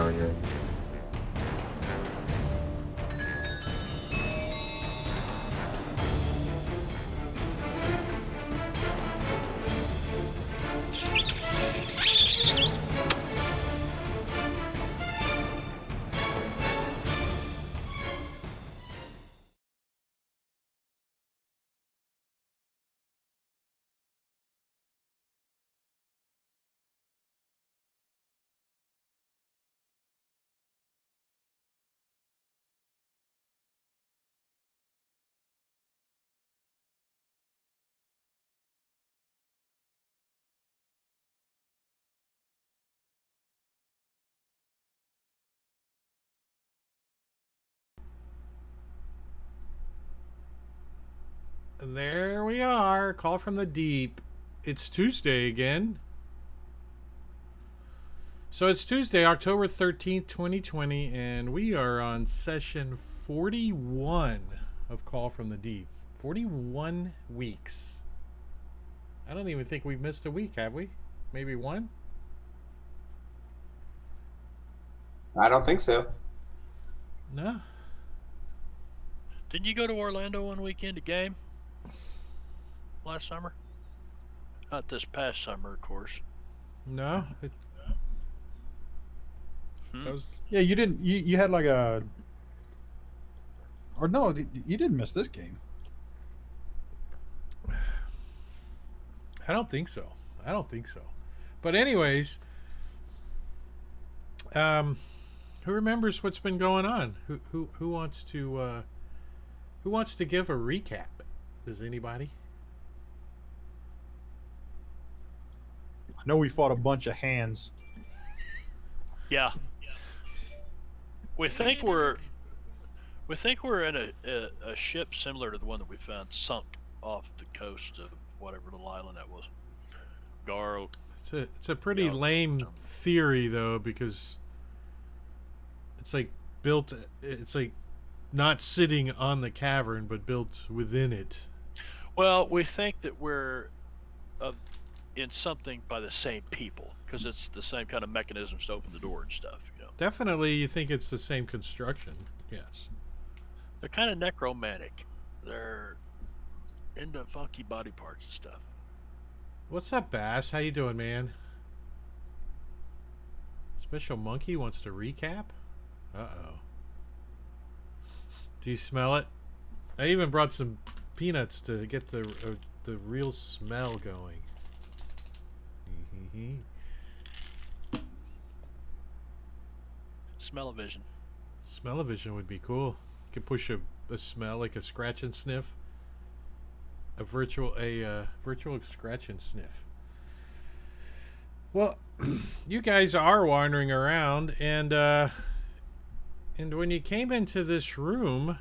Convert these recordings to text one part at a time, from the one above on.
Charger. And there we are. Call from the deep. It's Tuesday again. So it's Tuesday, October 13th, 2020, and we are on session 41 of Call from the Deep. 41 weeks. I don't even think we've missed a week, have we? Maybe one? I don't think so. No. Didn't you go to Orlando one weekend to game last summer? Not this past summer, of course. No. Hmm. That was, Yeah, you didn't. You had like a, or no, you didn't miss this game. I don't think so. I don't think so. But anyways, who remembers what's been going on? Who wants to give a recap? Does anybody? I know we fought a bunch of hands. Yeah. We think we're in a ship similar to the one that we found sunk off the coast of whatever little island that was. Garo. It's a pretty Yeah. lame theory though, because it's like built. It's like not sitting on the cavern, but built within it. Well, we think that we're in something by the same people because it's the same kind of mechanisms to open the door and stuff. Definitely, you think it's the same construction. Yes. They're kind of necromantic. They're into funky body parts and stuff. What's up, Bass? How you doing, man? Special Monkey wants to recap. Uh-oh. Do you smell it? I even brought some peanuts to get the real smell going. Smell-o-vision. Smell-o-vision would be cool. You could push a smell like a scratch and sniff. A virtual scratch and sniff. Well, you guys are wandering around, and when you came into this room,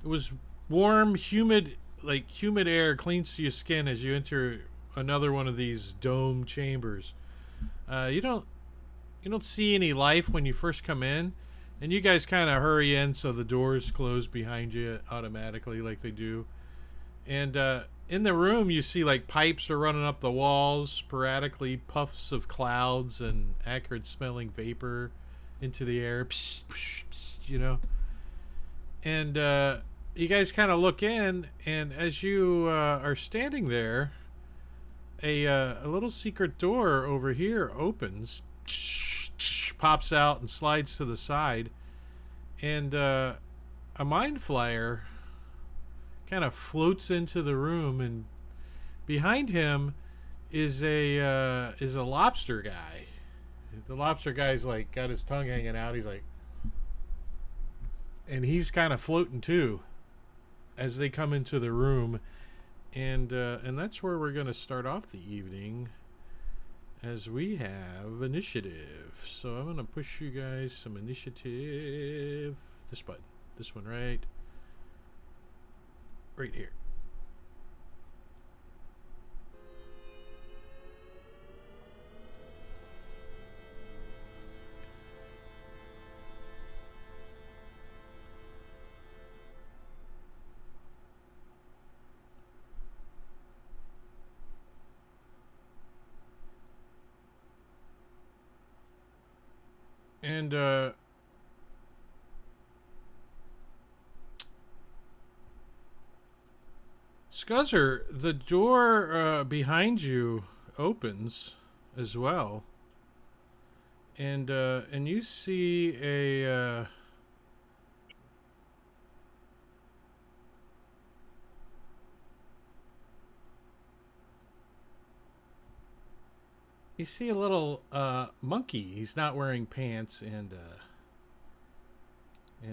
it was warm, humid, like humid air cleans to your skin as you enter another one of these dome chambers. You don't see any life when you first come in, and you guys kind of hurry in so the doors close behind you automatically like they do. And in the room you see like pipes are running up the walls, sporadically puffs of clouds and acrid smelling vapor into the air, psh, psh, psh, you know. And you guys kind of look in, and as you are standing there, a little secret door over here opens, pops out and slides to the side, and a mind flyer kind of floats into the room, and behind him is a lobster guy. The lobster guy's like got his tongue hanging out. He's like, and he's kind of floating too as they come into the room, and that's where we're gonna start off the evening, as we have initiative. So I'm gonna push you guys some initiative. This button, this one, right here. And Scuzzer, the door behind you opens as well, and you see a you see a little monkey. He's not wearing pants, and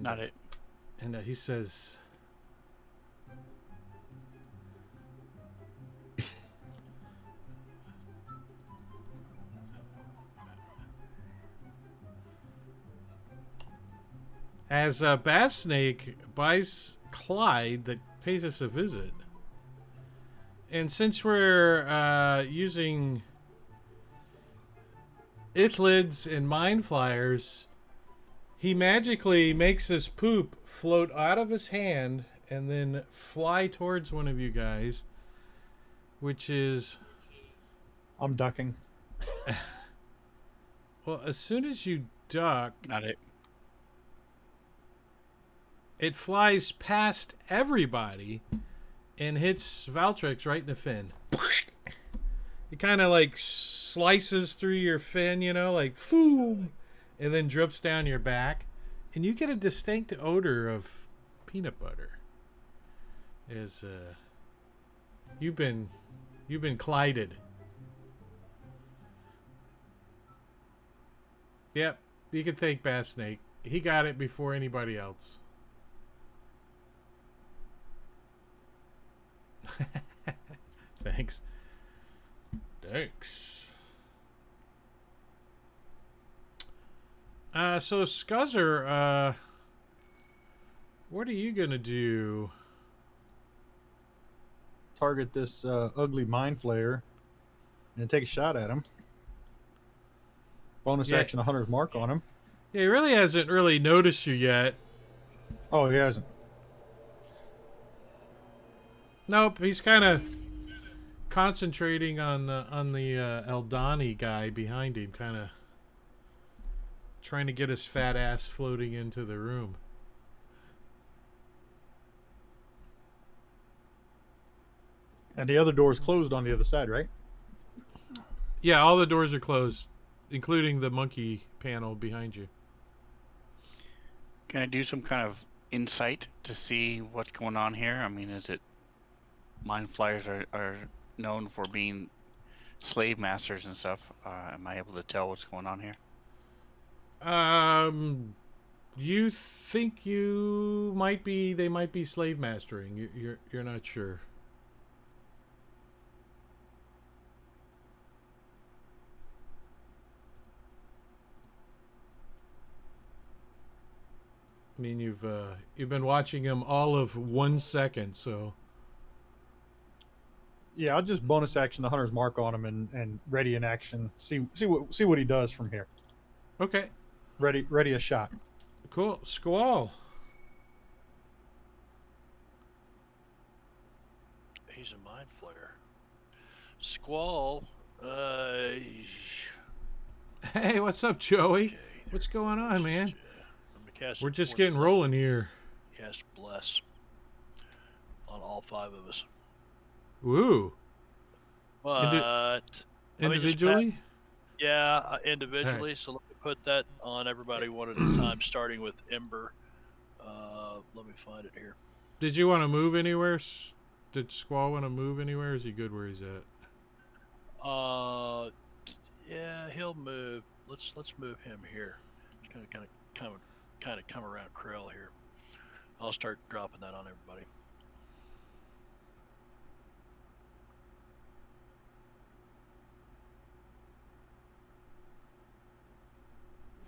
Not it. And he says, as Bass Snake buys Clyde that pays us a visit. And since we're using Ithlids and Mind Flyers, he magically makes his poop float out of his hand and then fly towards one of you guys, which is... I'm ducking. Well, as soon as you duck, Not it. it flies past everybody and hits Valtrex right in the fin. It kind of like slices through your fin, you know, like boom, and then drips down your back, and you get a distinct odor of peanut butter. As you've been Clyded. Yep, you can thank Bass Snake. He got it before anybody else. Thanks. So Scuzzer, what are you gonna do? Target this ugly mind flayer and take a shot at him. Bonus Yeah. action, a hunter's mark on him. Yeah, he really hasn't really noticed you yet. Oh, he hasn't. Nope, he's kind of concentrating on the Eldani guy behind him, kind of trying to get his fat ass floating into the room. And the other door is closed on the other side, right? Yeah, all the doors are closed, including the monkey panel behind you. Can I do some kind of insight to see what's going on here? I mean, is it Mind Flyers are known for being slave masters and stuff? Am I able to tell what's going on here? You think you might be? They might be slave mastering. You're not sure. I mean, you've been watching him all of 1 second, so Yeah, I'll just bonus action the hunter's mark on him and ready in action. See what he does from here. okay, Ready a shot. cool. Squall. He's a mind flayer. Squall. Hey, what's up, Joey? Okay, What's going on, man? I'm gonna cast We're just Force getting Bless. rolling here. Cast bless on all 5 of us. Woo. But let me just Individually? Yeah, individually. So let me put that on everybody one at a time, starting with Ember. Let me find it here. Did you want to move anywhere? Did Squall want to move anywhere? Or is he good where he's at? Yeah, he'll move. Let's move him here. It's gonna kind of come around Krell here. I'll start dropping that on everybody.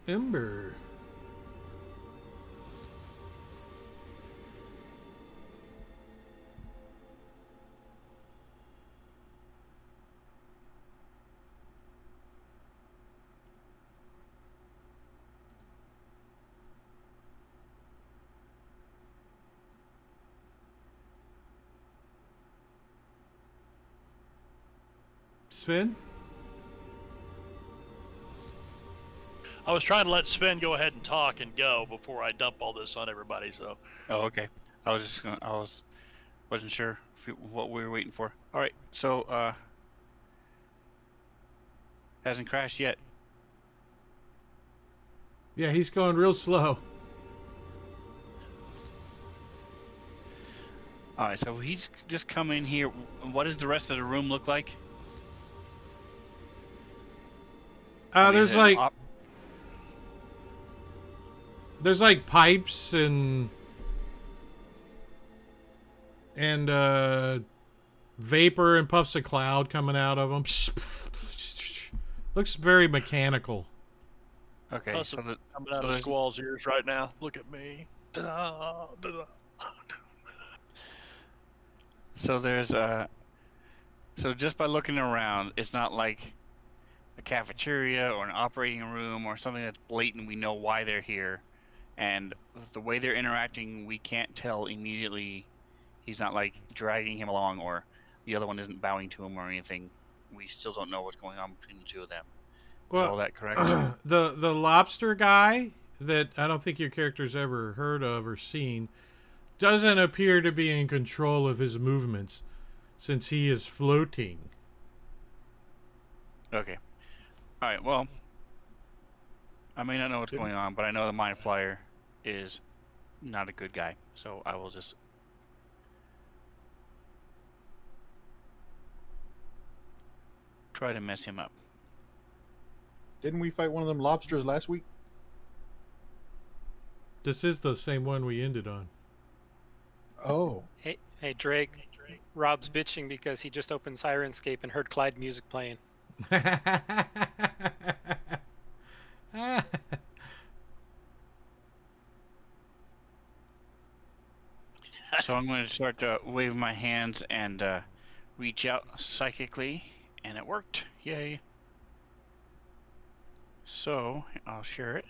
Ember. Sven? I was trying to let Sven go ahead and talk and go before I dump all this on everybody. So Oh, okay. Wasn't sure what we were waiting for. All right. So hasn't crashed yet. Yeah, he's going real slow. All right. So he's just come in here. What does the rest of the room look like? I mean, There's is it like an there's like pipes and vapor and puffs of cloud coming out of them. Looks very mechanical. Okay. Plus So coming out of there's- Squall's ears right now. Look at me. Da-da, da-da. so there's so just by looking around, it's not like a cafeteria or an operating room or something that's blatant. We know why they're here, and the way they're interacting, we can't tell immediately. He's not like dragging him along, or the other one isn't bowing to him or anything. We still don't know what's going on between the two of them. Is all that correct? the lobster guy that I don't think your character's ever heard of or seen doesn't appear to be in control of his movements since he is floating. Okay. All right. Well, I may not know what's going on, but I know the Mind Flyer is not a good guy. So I will just. Try to mess him up. Didn't we fight one of them lobsters last week? This is the same one we ended on. Oh. Hey, Drake. Rob's bitching because he just opened Sirenscape and heard Clyde music playing. So I'm going to start to wave my hands and reach out psychically, and it worked. Yay. So I'll share it.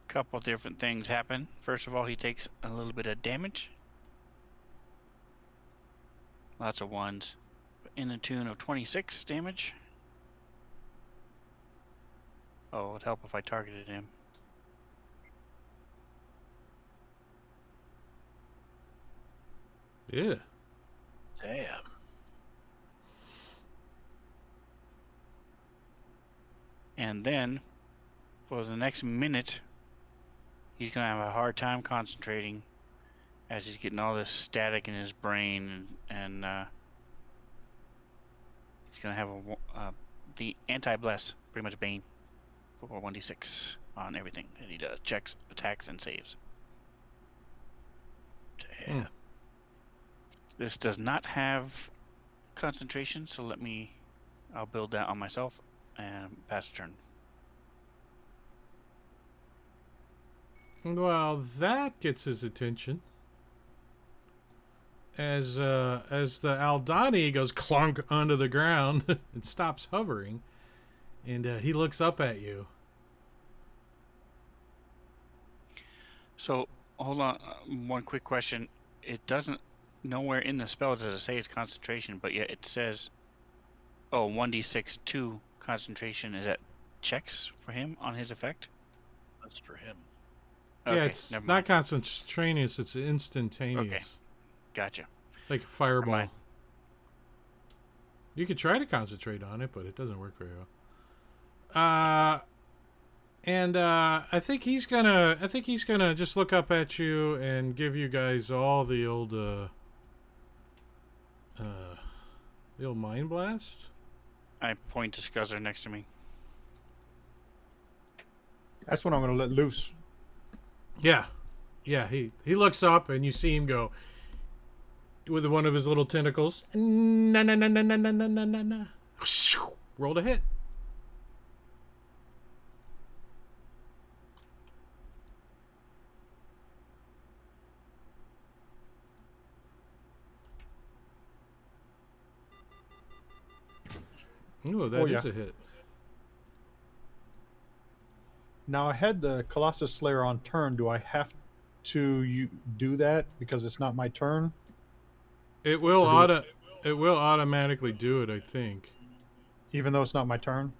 Couple different things happen. First of all, he takes a little bit of damage. Lots of ones. In the tune of 26 damage. Oh, it would help if I targeted him. Yeah. Damn. And then, for the next minute, he's going to have a hard time concentrating as he's getting all this static in his brain, and he's going to have the anti-bless, pretty much Bane, for 1d6 on everything that he does. Checks, attacks, and saves. Damn. This does not have concentration, so I'll build that on myself and pass a turn. Well, that gets his attention. As the Aldani goes clunk onto the ground and stops hovering, and he looks up at you. So, hold on, one quick question. It doesn't, nowhere in the spell does it say it's concentration, but yet it says, 1d6 2 concentration. Is that checks for him on his effect? That's for him. Yeah, Okay, it's never not mind. concentraneous, it's instantaneous. Gotcha. Like a fireball. mind. You could try to concentrate on it, but it doesn't work very well. I think he's gonna just look up at you and give you guys all the old mind blast. I point to Scuzzer next to me. That's when I'm going to let loose. Yeah. He looks up and you see him go with one of his little tentacles. Na na na na na na na na na na. Roll to hit. Ooh, that is yeah. a hit. Now I had the Colossus Slayer on turn. Do I have to do that because it's not my turn? It will Or it will automatically do it, I think. Even though it's not my turn?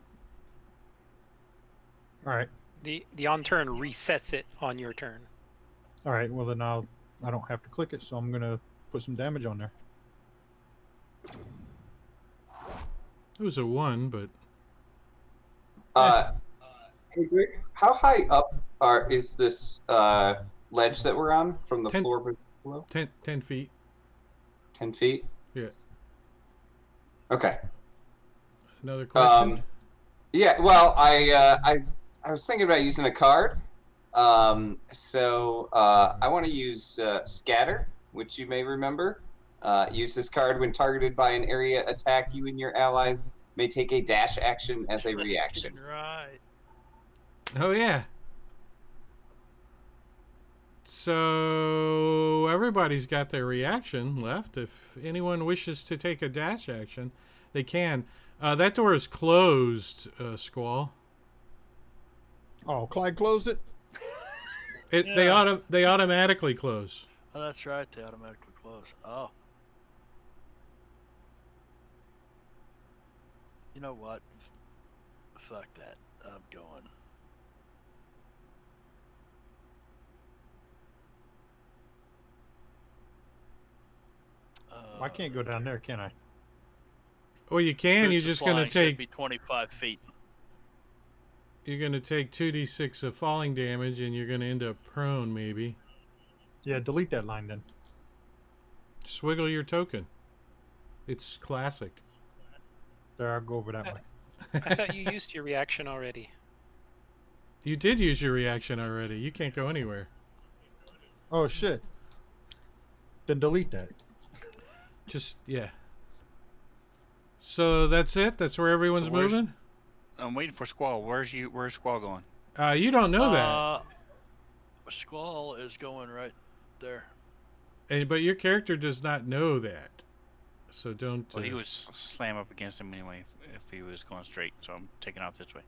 All right. The on turn resets it on your turn. All right. Well, then I don't have to click it, so I'm gonna put some damage on there. It was a 1, but Hey Greg, how high up is this ledge that we're on from the 10 floor below? 10 feet. 10 feet? Yeah. Okay. Another question? Yeah, well, I was thinking about using a card. So I want to use Scatter, which you may remember. Use this card when targeted by an area attack. You and your allies may take a dash action as a reaction. Right. Oh, yeah. So everybody's got their reaction left. If anyone wishes to take a dash action, they can. That door is closed, Squall. Oh, Clyde closed it. They automatically close. Oh, that's right. They automatically close. Oh. You know what? Fuck that. I'm going. I can't go down there, can I? Well, you can. You're Boots of just gonna Flying should take. be 25 feet. You're gonna take 2d6 of falling damage, and you're gonna end up prone, maybe. Yeah, delete that line then. Just wiggle your token. It's classic. There, I'll go over that one. I thought you used your reaction already. You did use your reaction already. You can't go anywhere. Oh shit. Then delete that. Just yeah. So that's it. That's where everyone's So where's- moving. I'm waiting for Squall. Where's Squall going? You don't know that, Squall is going right there. but your character does not know that. So don't. Well, he would slam up against him anyway if he was going straight. So I'm taking off this way.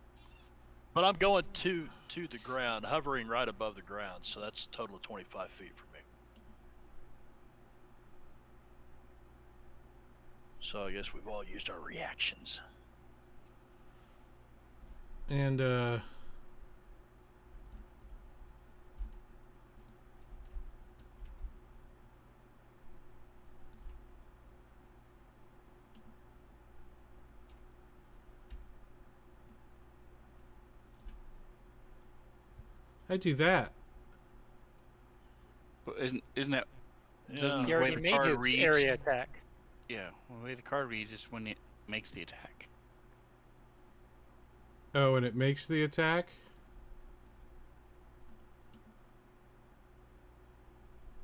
But I'm going to the ground, hovering right above the ground. So that's a total of 25 feet for me. So I guess we've all used our reactions. And I do that. But isn't that Yeah. Doesn't He the way already the made card his reads? area attack. Yeah, well, the way the card reads is when it makes the attack. Oh, and it makes the attack.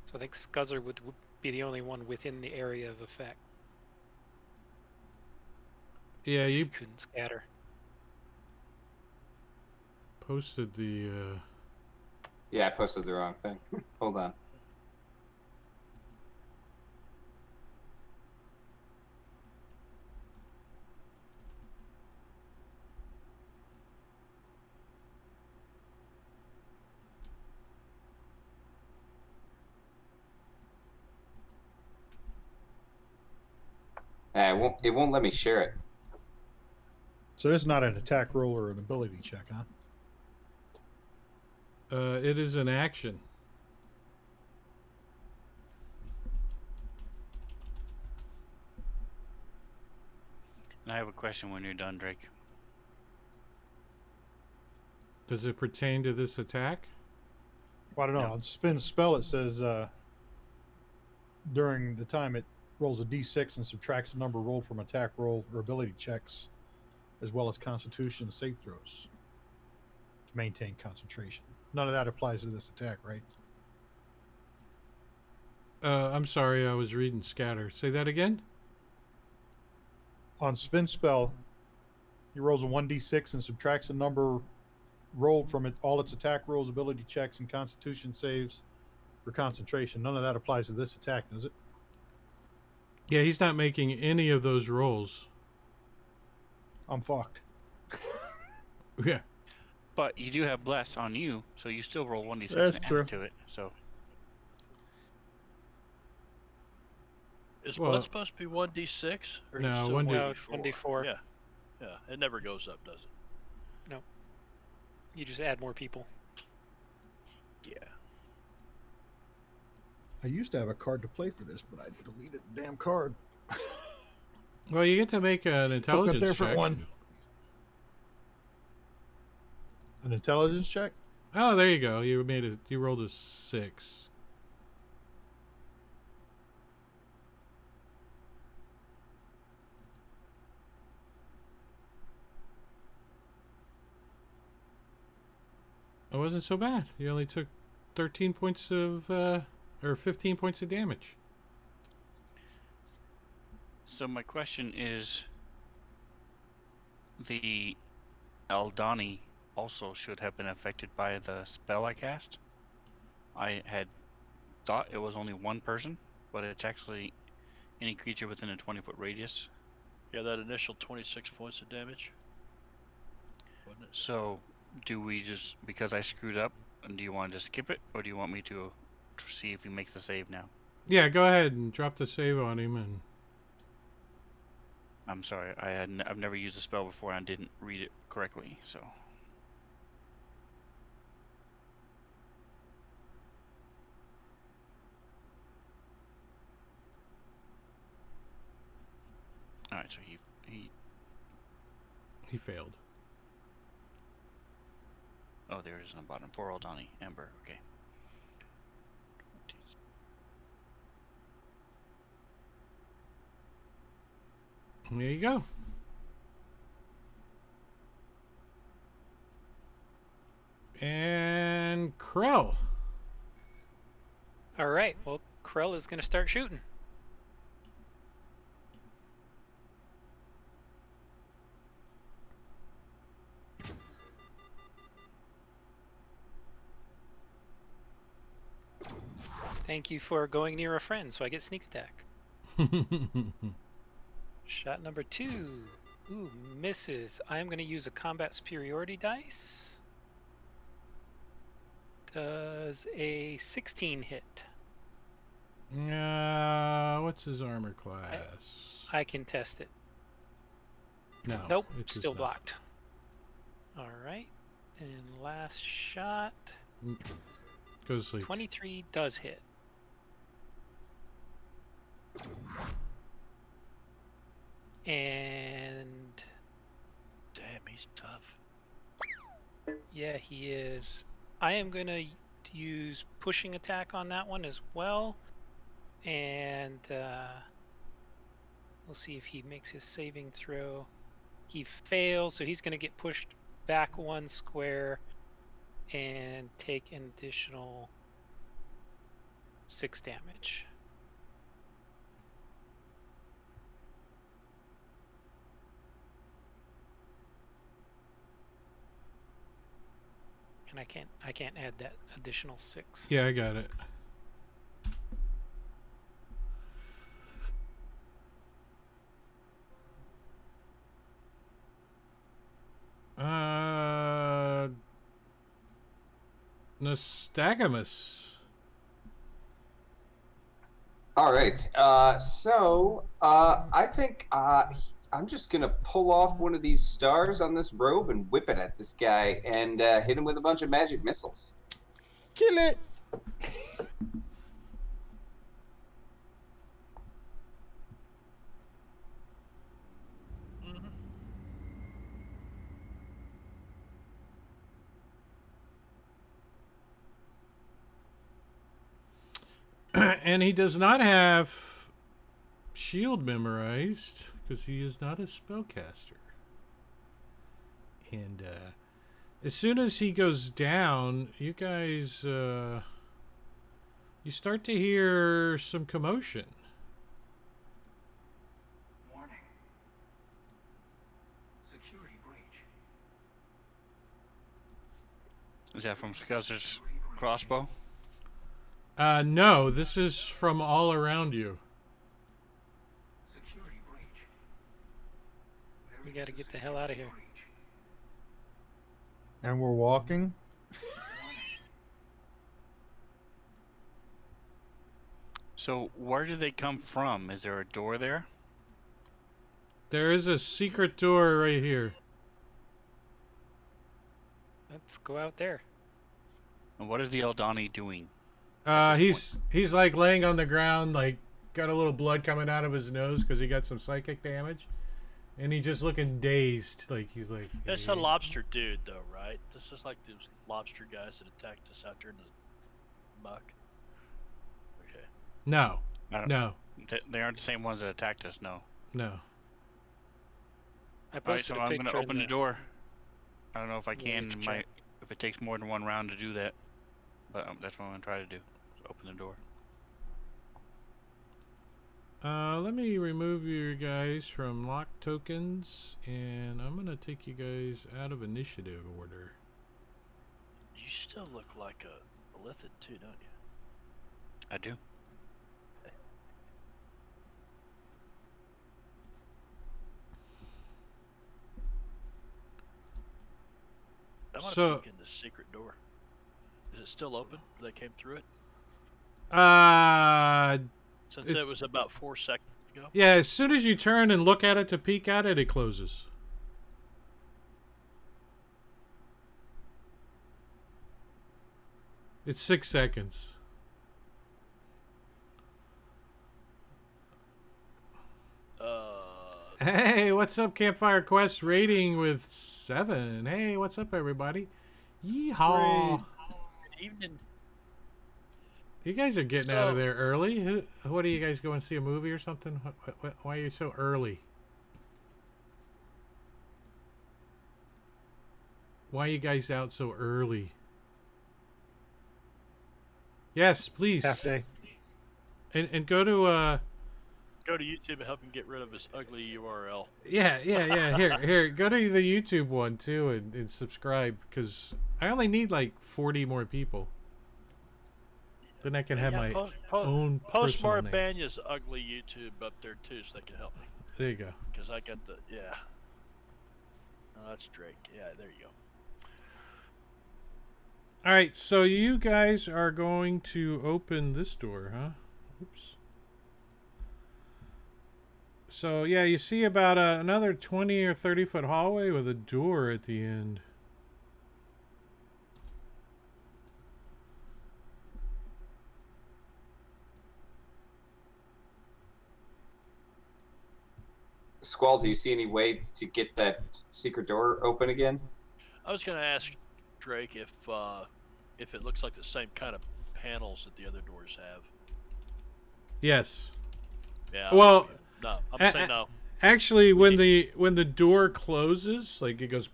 So I think Scuzzer would be the only one within the area of effect. Yeah, He you couldn't scatter. posted the. Yeah, I posted the wrong thing. Hold on. It won't let me share it. So it's not an attack roll or an ability check, huh? It is an action. And I have a question when you're done, Drake. Does it pertain to this attack? Well, I don't know. No. On Spin's spell, it says during the time it rolls a d6 and subtracts the number rolled from attack roll or ability checks, as well as Constitution save throws to maintain concentration. None of that applies to this attack, right? I'm sorry, I was reading scatter. Say that again. On Spin's spell, he rolls a 1d6 and subtracts the number rolled from all its attack rolls, ability checks, and Constitution saves for concentration. None of that applies to this attack, does it? Yeah, he's not making any of those rolls. I'm fucked. Yeah. But you do have bless on you, so you still roll 1d6 That's and true. add to it. So Is Well- blood supposed to be 1d6? Or is it No, still 1d4. No, 1d4. Yeah. Yeah. It never goes up, does it? You just add more people. Yeah. I used to have a card to play for this, but I deleted the damn card. Well, you get to make an Took a intelligence different check. one. An intelligence check? Oh, there you go. You made it. You rolled a 6. It wasn't so bad. You only took 13 points of, or 15 points of damage. So my question is, the Aldani also should have been affected by the spell I cast. I had thought it was only one person, but it's actually any creature within a 20-foot radius. Yeah, that initial 26 points of damage. Wasn't it? So, do we just, because I screwed up, do you want to just skip it, or do you want me to see if he makes the save now? Yeah, go ahead and drop the save on him. And I'm sorry, I've never used the spell before and I didn't read it correctly, so. Alright, so he failed. oh, there it is on the bottom. For Aldani, Ember, okay. There you go. And Krell. All right. Well, Krell is going to start shooting. Thank you for going near a friend, so I get sneak attack. Shot number 2. Ooh, misses. I'm going to use a combat superiority dice. Does a 16 hit? What's his armor class? I can test it. No. Nope, it does still not. blocked. All right. And last shot. Go to sleep. 23 does hit. And Damn, he's tough. yeah, he is. I am going to use pushing attack on that one as well. And we'll see if he makes his saving throw. He fails, so he's going to get pushed back 1 square and take an additional 6 damage. And I can't add that additional 6. Yeah, I got it. Nystagmus. All right. So I think I'm just gonna pull off one of these stars on this robe and whip it at this guy and hit him with a bunch of magic missiles. Kill it! Mm-hmm. And he does not have shield memorized because he is not a spellcaster. And as soon as he goes down, you guys you start to hear some commotion. Warning. Security breach. Is that from Scuzzer's crossbow? No, this is from all around you. Security breach. We got to get the hell out of here. And we're walking. So, where do they come from? Is there a door there? There is a secret door right here. Let's go out there. And what is the Eldani doing? He's like laying on the ground, like got a little blood coming out of his nose because he got some psychic damage, and he's just looking dazed, like he's like. It's a lobster dude, though, right? This is like those lobster guys that attacked us out there in the muck. Okay. No, I don't- no, They aren't the same ones that attacked us, no. no. I Alright, posted so a I'm picture gonna open in the door. I don't know if I Yeah, can. you can Might if it takes more than one round to do that, but that's what I'm gonna try to do. So open the door. Let me remove you guys from lock tokens, and I'm gonna take you guys out of initiative order. You still look like a Lithid, too, don't you? I do. I want to So- peek in the secret door. Is it still open? They came through it? Since It- it was about 4 seconds ago? Yeah, as soon as you turn and look at it to peek at it, it closes. It's 6 seconds. Hey, what's up, Campfire Quest rating with 7. Hey, what's up, everybody? Yeehaw! Good evening. You guys are getting out of So- there early. What are you guys going to see a movie or something? Why are you so early? Why are you guys out so early? Yes, please. Half day. And go to Go to YouTube and help him get rid of his ugly URL. yeah. Here, go to the YouTube one too and subscribe, because I only need like 40 more people. Then I can have Yeah, my post own Post personal name. Marbanya's ugly YouTube up there too, so they can help me. There you go. Because I got the Oh, that's Drake. Yeah, there you go. All right, so you guys are going to open this door, huh? Oops. So yeah, you see about another 20 or 30-foot hallway with a door at the end. Squall, do you see any way to get that secret door open again? I was gonna ask Drake if it looks like the same kind of panels that the other doors have. Yes. Yeah. Well, no, I'm a- saying no. Actually, when the door closes, like it goes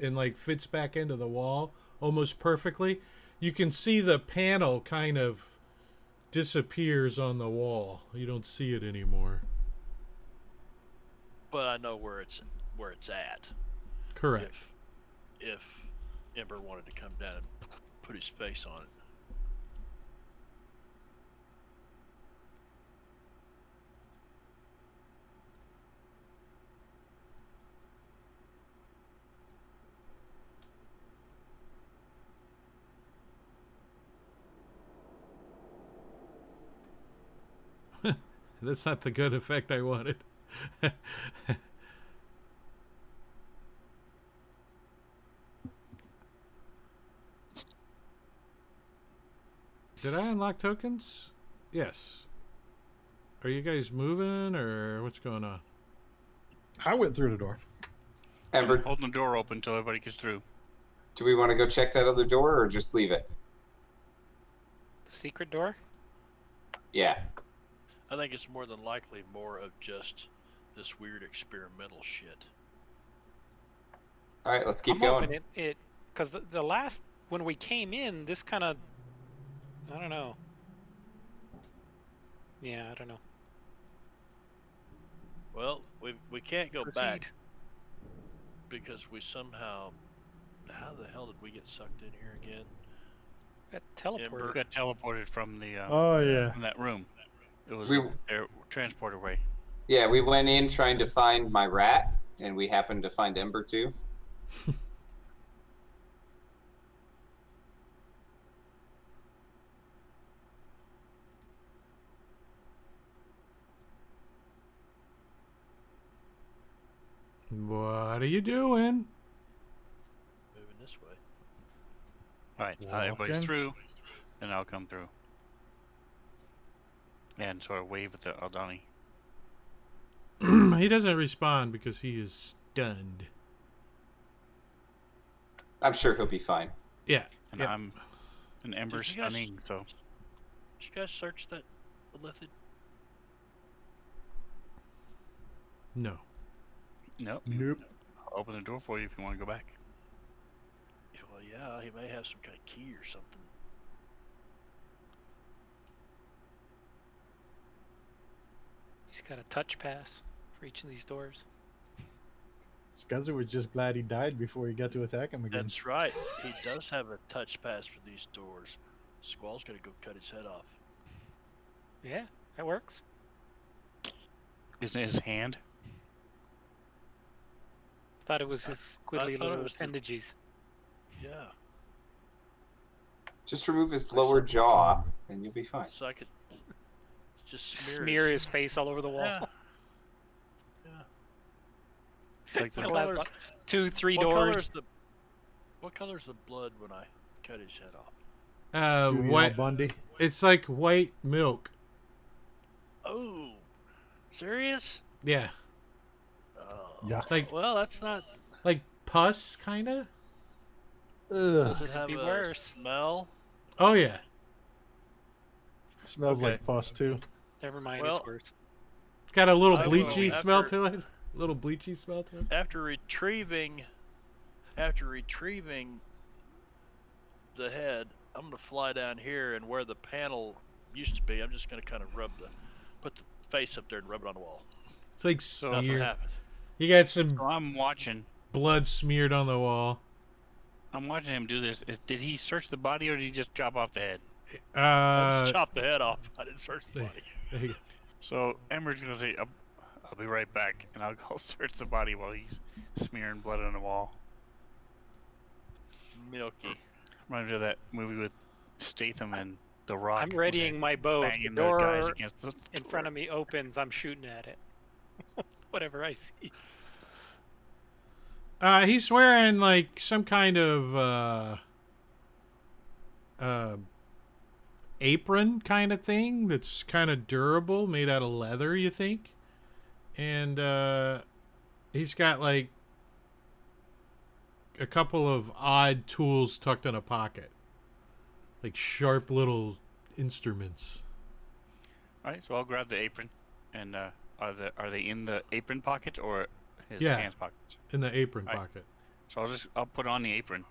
and like fits back into the wall almost perfectly, you can see the panel kind of disappears on the wall. You don't see it anymore. But I know where it's at. Correct. If Ember wanted to come down and put his face on it. That's not the good effect I wanted. Did I unlock tokens? Yes. Are you guys moving or what's going on? I went through the door. Ember, Holding the door open until everybody gets through. do we want to go check that other door or just leave it? the secret door. Yeah. I think it's more than likely more of just this weird experimental shit. All right, let's keep I'm going. hoping it because the last when we came in, this kind of I don't know. Yeah, I don't know. Well, we can't go Proceed. back because we somehow. How the hell did we get sucked in here again? Got teleported. We got teleported from the Oh yeah. from that room. It was We- air transported away. Yeah, we went in trying to find my rat, and we happened to find Ember too. What are you doing? Moving this All right, Walk everybody's in. through, and I'll come through. And sort of wave at the Aldani. He doesn't respond because he is stunned. I'm sure he'll be fine. Yeah. And yeah. I'm an Ember Did you guys- stunning, so Did you guys search that Illithid? No. nope. Nope. I'll open the door for you if you want to go back. Well, yeah, he may have some kind of key or something. He's got a touch pass for each of these doors. Scuzzer was just glad he died before he got to attack him again. That's right. He does have a touch pass for these doors. Squall's gonna go cut his head off. Yeah, that works. Isn't it his hand? Thought it was his I squiddly thought it little was the- appendages. Yeah. Just remove his lower jaw, and you'll be fine. So I could just smear, Smear his face all over the wall. Yeah. Like the, He'll What have color's- about 2-3 What doors. color's the What color's the blood when I cut his head off? Doing White. Al Bundy. It's like white milk. Oh, serious? Yeah. Oh. Yeah. Like Well, that's not. like pus, kind of. Does Ugh. it have be a worse. smell? Oh yeah. Smells Okay. like pus too. Never mind, Well- it's worse. It's got a little I will, bleachy smell after- to it. A little bleachy smell to it. After retrieving the head, I'm gonna fly down here and where the panel used to be. I'm just gonna kind of put the face up there and rub it on the wall. It's like Nothing smear. happened. You got some so I'm watching. blood smeared on the wall. I'm watching him do this. Did he search the body or did he just chop off the head? I just chopped the head off. I didn't search the there- body. there you go. So Ember's gonna say, I'll be right back, and I'll go search the body while he's smearing blood on the wall. Milky. Reminds me of that movie with Statham and The Rock. I'm readying my bow. If the Banging those guys door against the in front of me opens, I'm shooting at it. Whatever I see. He's wearing like some kind of apron kind of thing that's kind of durable, made out of leather, you think? And he's got like a couple of odd tools tucked in a pocket, like sharp little instruments. All right, so I'll grab the apron, and are they in the apron pocket or his Yeah. pants pockets? In the apron Right. pocket. So I'll put on the apron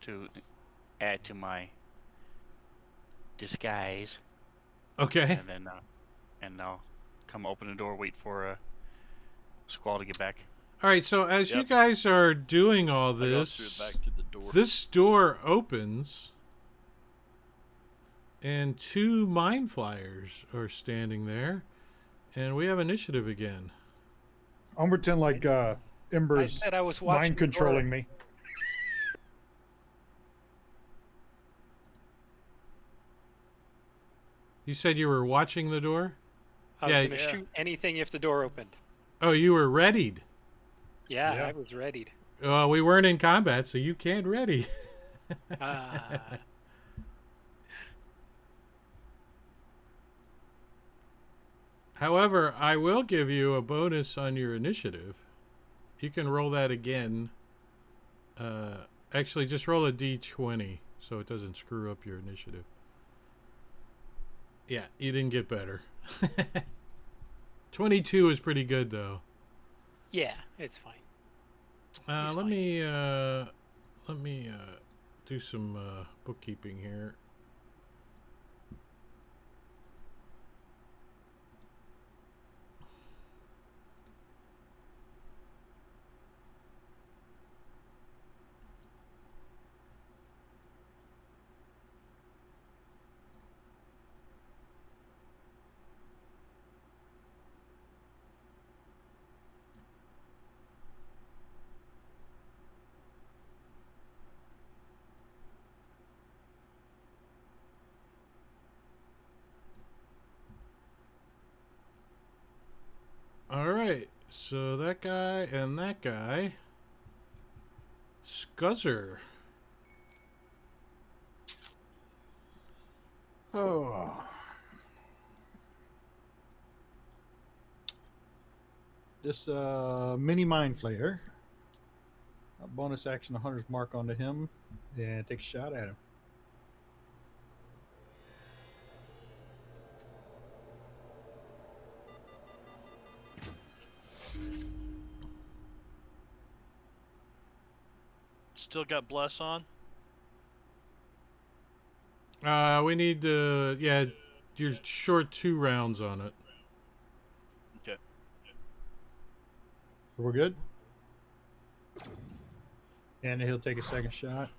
to add to my disguise, Okay. and I'll come open the door, wait for Squall to get back. All right. So as you Yep. guys are doing all I go through this, back to the door. this door opens, and 2 mind flyers are standing there, and we have initiative again. I'm pretend like I Ember's said I was watching mind the door. controlling me. You said you were watching the door? I was Yeah, going to yeah. shoot anything if the door opened. Oh, you were readied. Yeah, Yeah. I was readied. We weren't in combat, so you can't ready. Ah, However, I will give you a bonus on your initiative. You can roll that again. Actually, just roll a d20 so it doesn't screw up your initiative. Yeah, you didn't get better. 22 is pretty good, though. yeah, it's fine. He's Let fine. me do some bookkeeping here. All right, so that guy and that guy, Scuzzer. Oh. This mini mind flayer. A bonus action, a hunter's mark onto him, and take a shot at him. Still got bless on. We need to, yeah, you're short 2 rounds on it. Okay. So we're good. And he'll take a second shot.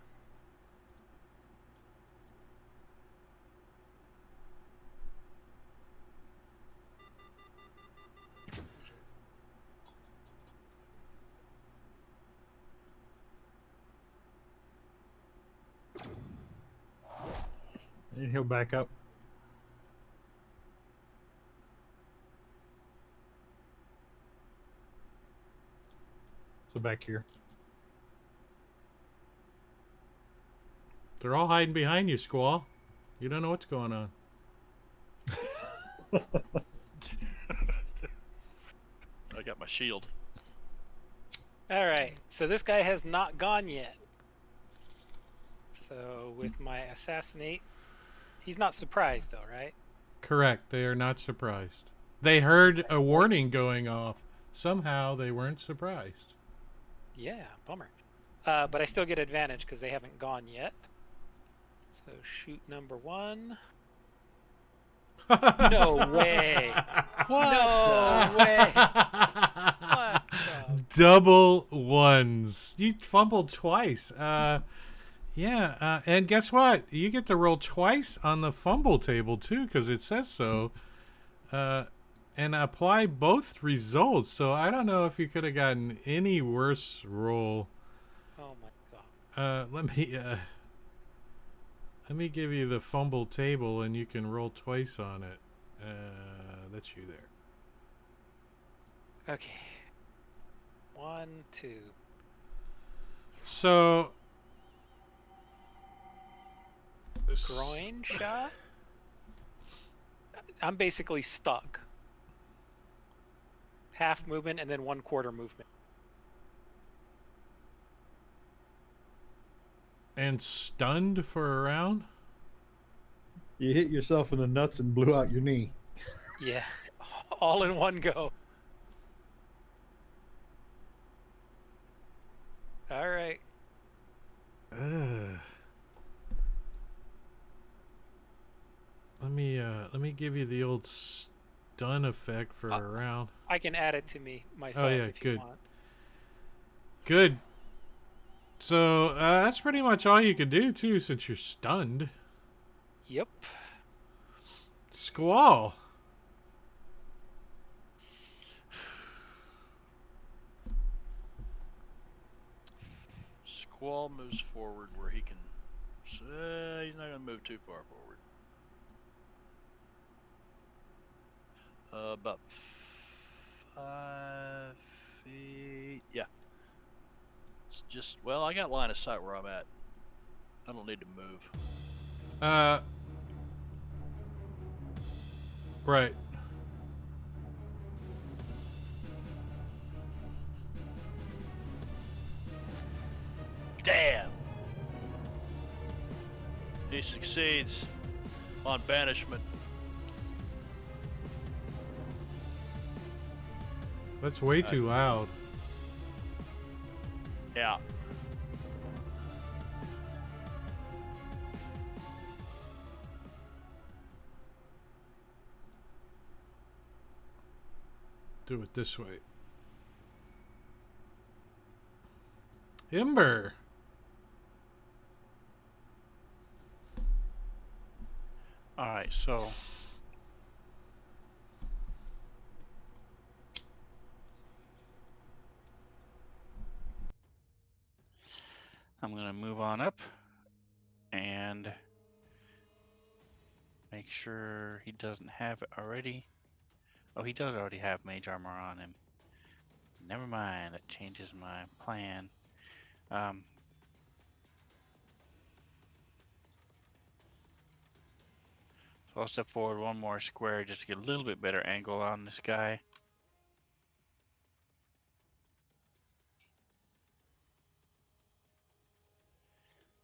And he'll back up. So back here. They're all hiding behind you, Squall. You don't know what's going on. I got my shield. All right, so this guy has not gone yet. So with my assassinate, he's not surprised though, right? Correct. They are not surprised. They heard a warning going off. Somehow they weren't surprised. Yeah, bummer. But I still get advantage because they haven't gone yet. So shoot number 1. No way. No way. What the- Double ones. You fumbled twice. And guess what? You get to roll twice on the fumble table too, because it says so. And apply both results. So I don't know if you could have gotten any worse roll. Oh my god. Let me give you the fumble table, and you can roll twice on it. That's you there. Okay. 1, 2. So Groin shot? I'm basically stuck. Half movement and then 1/4 movement. And stunned for a round. You hit yourself in the nuts and blew out your knee. Yeah. All in one go. All right. Let me give you the old stun effect for a round. I can add it to me myself Oh, yeah, if good. you want. Good. So that's pretty much all you could do too, since you're stunned. Yep. Squall. Squall moves forward where he can. He's not gonna move too far forward. About 5 feet. Yeah. It's just, well, I got line of sight where I'm at. I don't need to move. Right. Damn! He succeeds on banishment. That's way too loud. Yeah. Do it this way. Ember. All right, so I'm gonna move on up and make sure he doesn't have it already. Oh, he does already have mage armor on him. Never mind, that changes my plan. So I'll step forward one more square just to get a little bit better angle on this guy.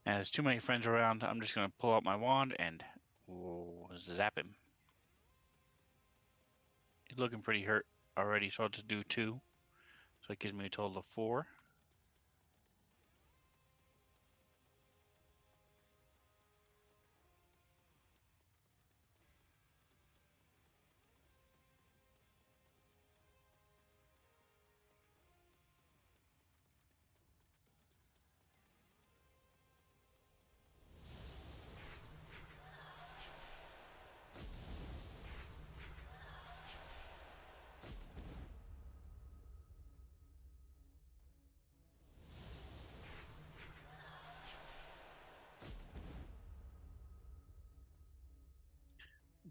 And there's too many friends around. I'm just going to pull out my wand and zap him. He's looking pretty hurt already, so I'll just do 2. So it gives me a total of 4.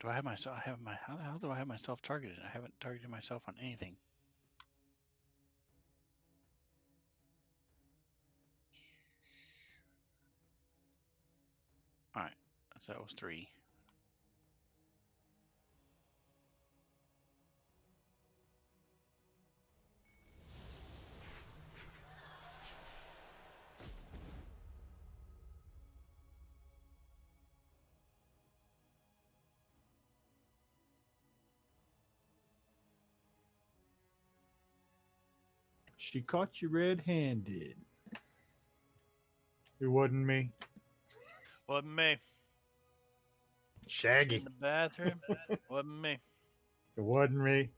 Do I have myself? I have my. How the hell do I have myself targeted? I haven't targeted myself on anything. All right, so that was 3. She caught you red-handed. It wasn't me. Wasn't me. Shaggy. In the bathroom. Wasn't me. It wasn't me.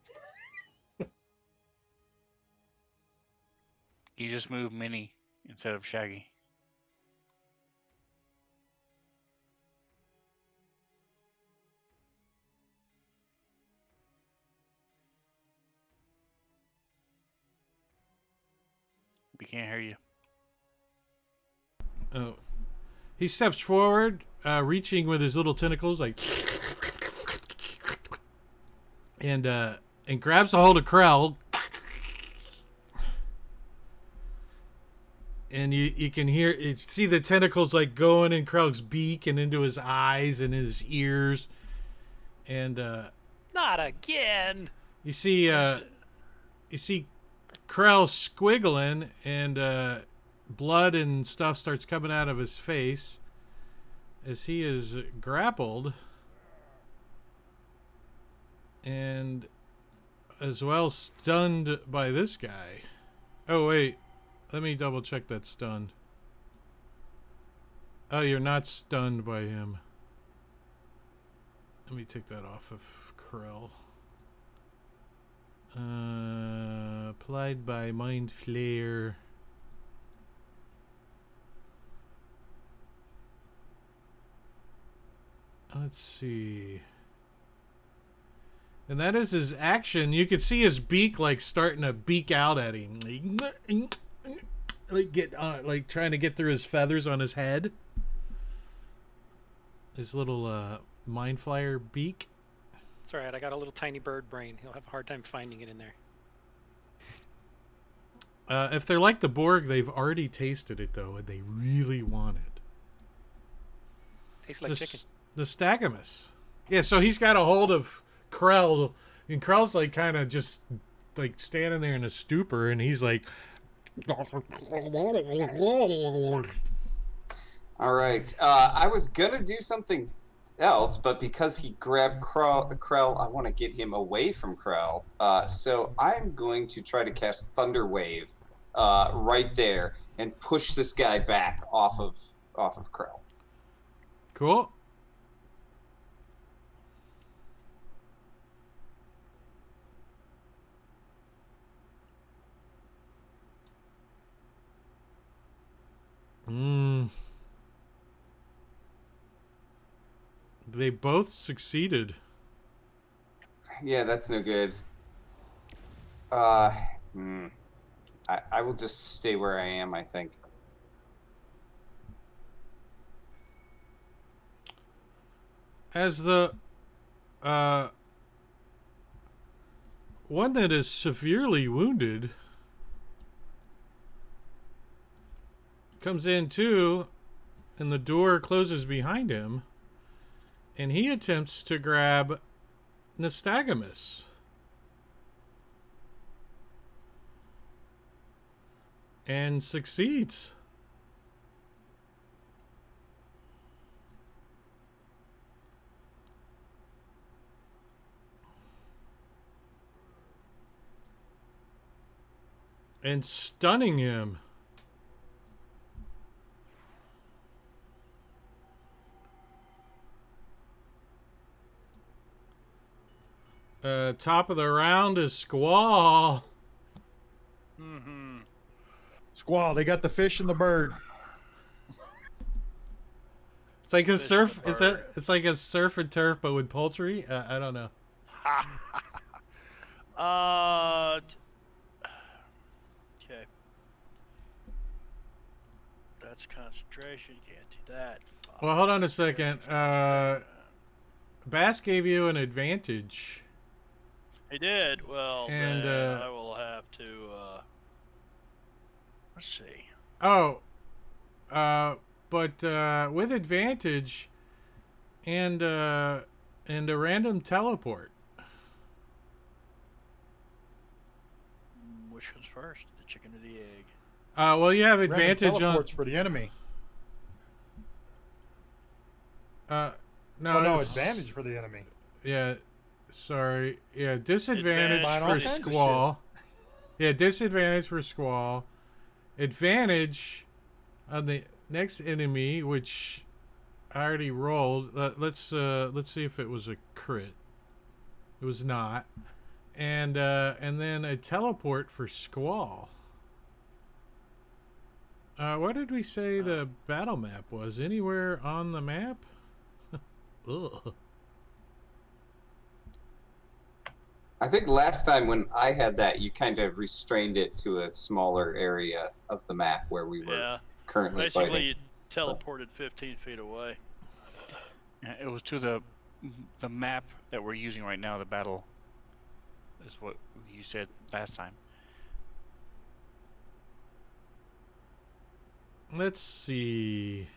You just moved Minnie instead of Shaggy. We can't hear you. Oh. He steps forward, reaching with his little tentacles, like, and grabs a hold of Krell. And you can see the tentacles like going in Krell's beak and into his eyes and his ears, and Not again. you see Krell squiggling, and blood and stuff starts coming out of his face as he is grappled, and as well stunned by this guy. Oh wait, let me double check that stunned. Oh, you're not stunned by him. Let me take that off of Krell. Applied by Mind Flayer. Let's see. And that is his action. You can see his beak like starting to beak out at him. Like trying to get through his feathers on his head. His little Mind Flyer beak. It's alright, I got a little tiny bird brain. He'll have a hard time finding it in there. If they're like the Borg, they've already tasted it though, and they really want it. Tastes like chicken. Nystagmus. Yeah, so he's got a hold of Krell, and Krell's like kind of just like standing there in a stupor, and he's like, All right. I was gonna do something else, but because he grabbed Krell, I want to get him away from Krell. So I'm going to try to cast Thunder Wave right there and push this guy back off of Krell. cool. They both succeeded. Yeah, that's no good. I will just stay where I am, I think. As the one that is severely wounded comes in too, and the door closes behind him, And he attempts to grab Nystagmus. And succeeds. And stunning him. Top of the round is Squall. Mm-hmm. Squall, they got the fish and the bird. It's like a Fish surf. and It's bird. it's like a surf and turf, but with poultry. I don't know. Okay. That's concentration. Can't do that. Well, hold on a second. Bass gave you an advantage. He did. Well, And, then I will have to. Let's see. Oh, but with advantage, and a random teleport. Which comes first, the chicken or the egg? Well, you have Random advantage on. teleports for the enemy. No, No it's- advantage for the enemy. Yeah, sorry. Yeah, disadvantage Advantage for for the- Squall. Yeah, disadvantage for Squall. Advantage on the next enemy, which I already rolled. Let's see if it was a crit. It was not. And then a teleport for Squall. What did we say the battle map was? Anywhere on the map? Ugh. I think last time when I had that, you kind of restrained it to a smaller area of the map where we were Yeah. currently Basically, fighting. you teleported 15 feet away. Yeah, it was to the map that we're using right now. The battle is what you said last time. Let's see.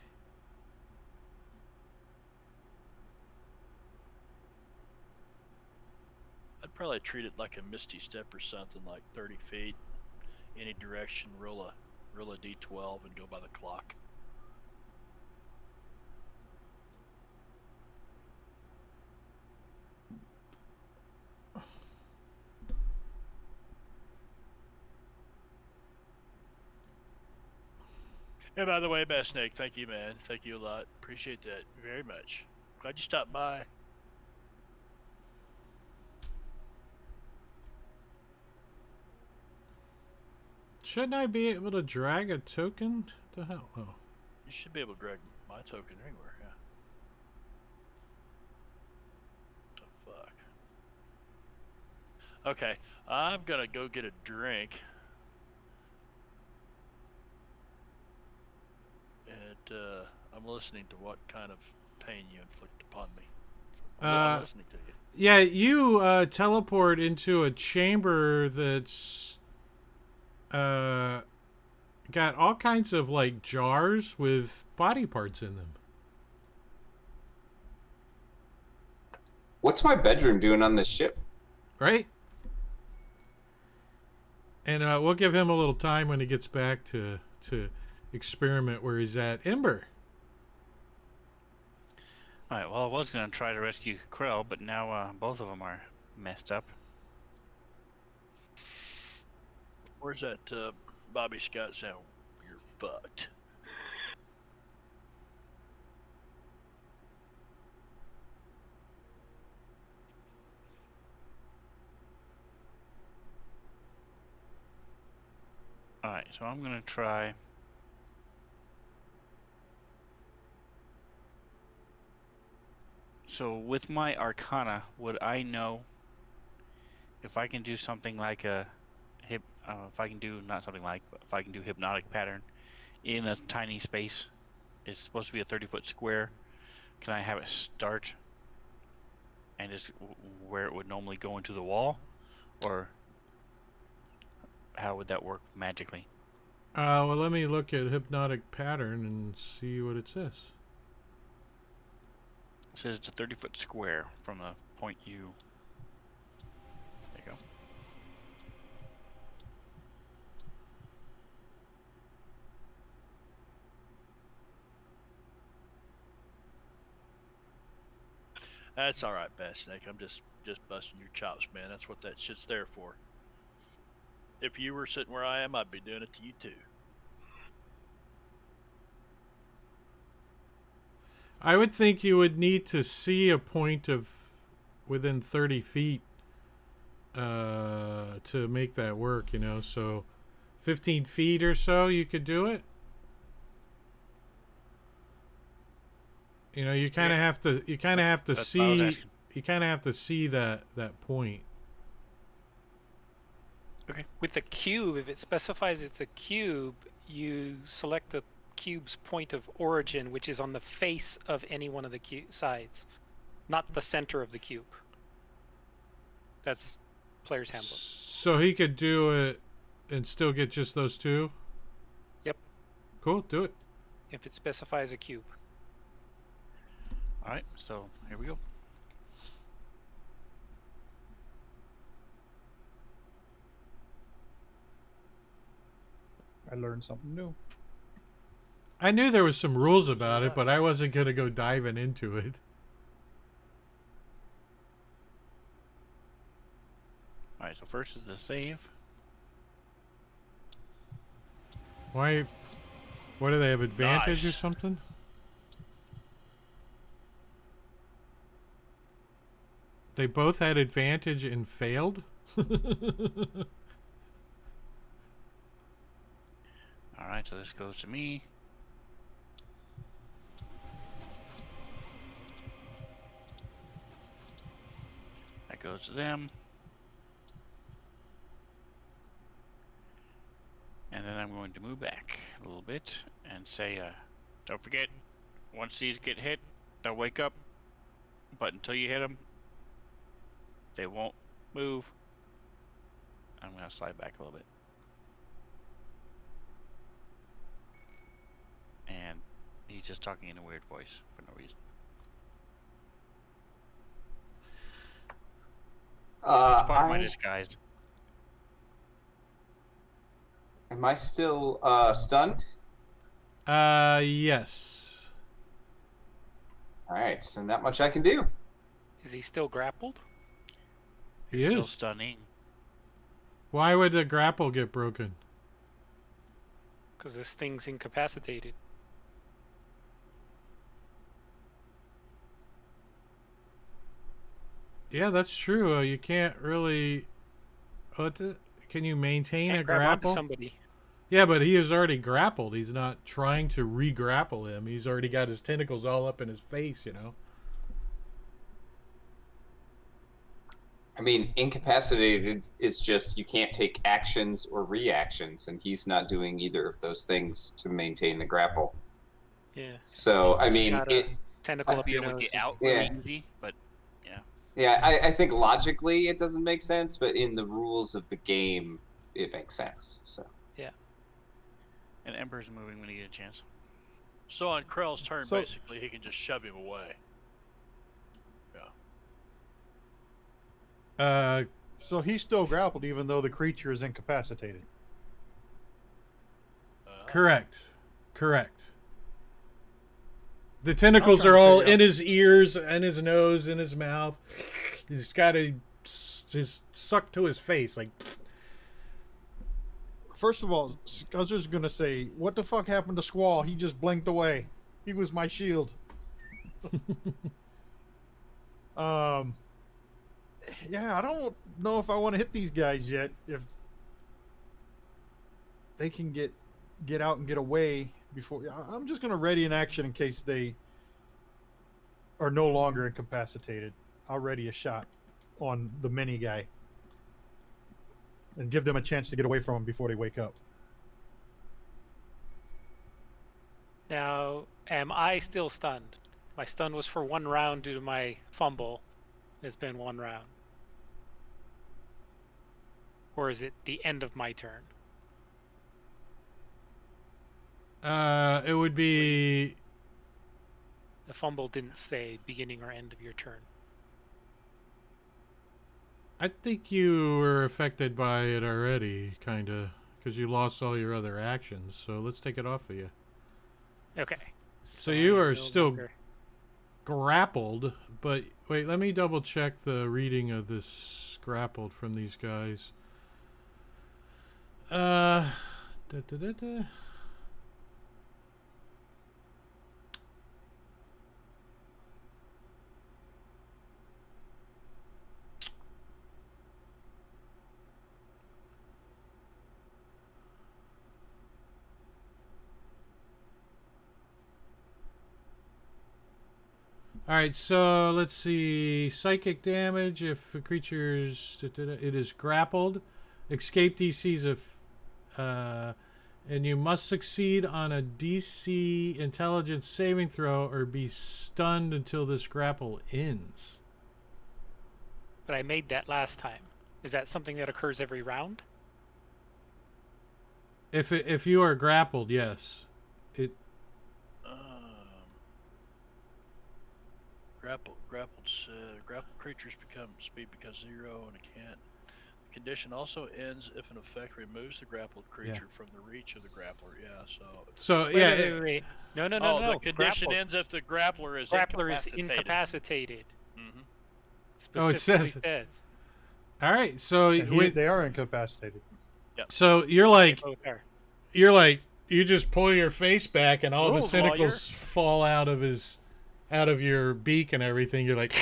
I'd probably treat it like a misty step or something, like 30 feet, any direction. Roll a d12 and go by the clock. And by the way, Bass Snake, thank you, man. Thank you a lot. Appreciate that very much. Glad you stopped by. Shouldn't I be able to drag a token? The hell? Oh. You should be able to drag my token anywhere, yeah. The fuck? Okay, I'm gonna go get a drink. And I'm listening to what kind of pain you inflict upon me. I'm listening to you. Yeah, you teleport into a chamber that's got all kinds of like jars with body parts in them. What's my bedroom doing on this ship? Right? And we'll give him a little time when he gets back to experiment where he's at. Ember. Alright, well, I was going to try to rescue Krell, but now both of them are messed up. Where's that Bobby Scott sound? You're fucked. Alright, so I'm going to try... So with my Arcana, would I know if I can do something like a if I can do, not something like, but if I can do hypnotic pattern in a tiny space? It's supposed to be a 30-foot square. Can I have it start and just where it would normally go into the wall? Or how would that work magically? Well, let me look at hypnotic pattern and see what it says. says it's a 30-foot square from the point you. There you go. That's all right, Bad Snake. I'm just busting your chops, man. That's what that shit's there for. If you were sitting where I am, I'd be doing it to you too. I would think you would need to see a point of within 30 feet to make that work, you know. So 15 feet or so, you could do it. You know, you kind of have to. You kind of have to That's what I was see. asking. You kind of have to see that point. With the cube, if it specifies it's a cube, you select the cube's point of origin, which is on the face of any one of the sides, not the center of the cube. That's player's handbook. So he could do it and still get just those two. Yep. Cool. Do it. If it specifies a cube. All right, so here we go. I learned something new. I knew there was some rules about it, but I wasn't gonna go diving into it. All right, so first is the save. Why? What do they have advantage or Nice. something? They both had advantage and failed. All right, so this goes to me. That goes to them. And then I'm going to move back a little bit and say, don't forget, once these get hit, they'll wake up. But until you hit them, they won't move. I'm going to slide back a little bit. And he's just talking in a weird voice for no reason. Part of my disguise. Am I still stunned? Yes. All right, so not much I can do. Is he still grappled? He Still is. stunning. Why would the grapple get broken? Because this thing's incapacitated. Yeah, that's true. You can't really. Can you maintain Can't a grab onto grapple? somebody. Yeah, but he is already grappled. He's not trying to re-grapple him. He's already got his tentacles all up in his face, you know. I mean, incapacitated is just you can't take actions or reactions, and he's not doing either of those things to maintain the grapple. Yeah. So, I He's mean, got a tentacle up Be your able to nose. get out Yeah. really easy, but yeah, I think logically it doesn't make sense, but in the rules of the game, it makes sense. So, and Ember's moving when he get a chance. So on Krell's turn, So- basically, he can just shove him away. So he's still grappled even though the creature is incapacitated. Correct. The tentacles trying are to all figure in out- his ears, and his nose, and his mouth. He's got to just suck to his face, like. First of all, Scuzzer's gonna say, "What the fuck happened to Squall? He just blinked away. He was my shield." Yeah, I don't know if I want to hit these guys yet. If they can get out and get away before, I'm just gonna ready an action in case they are no longer incapacitated. I'll ready a shot on the mini guy and give them a chance to get away from him before they wake up. Now, am I still stunned? My stun was for 1 round due to my fumble. It's been 1 round. Or is it the end of my turn? It would be. The fumble didn't say beginning or end of your turn. I think you were affected by it already, kind of, because you lost all your other actions. So let's take it off of you. Okay. So you I'm are no still longer- grappled, but wait, let me double check the reading of this grappled from these guys. Da, da, da, da. Alright, so let's see. Psychic damage. If a creature's. It is grappled. Escape DC's and you must succeed on a DC intelligence saving throw or be stunned until this grapple ends. But I made that last time. Is that something that occurs every round? If you are grappled, yes. Grappled creatures become speed becomes 0 and it can't. The condition also ends if an effect removes the grappled creature from the reach of the grappler. Yeah, so. Wait. No. The condition Grappled. ends if the grappler is Grappler is incapacitated. incapacitated. Mhm. Oh, it Specifically says- Alright, so And they are incapacitated. so you're like Both are. you just pull your face back and all Rules, the lawyer. tentacles fall out of your beak and everything. You're like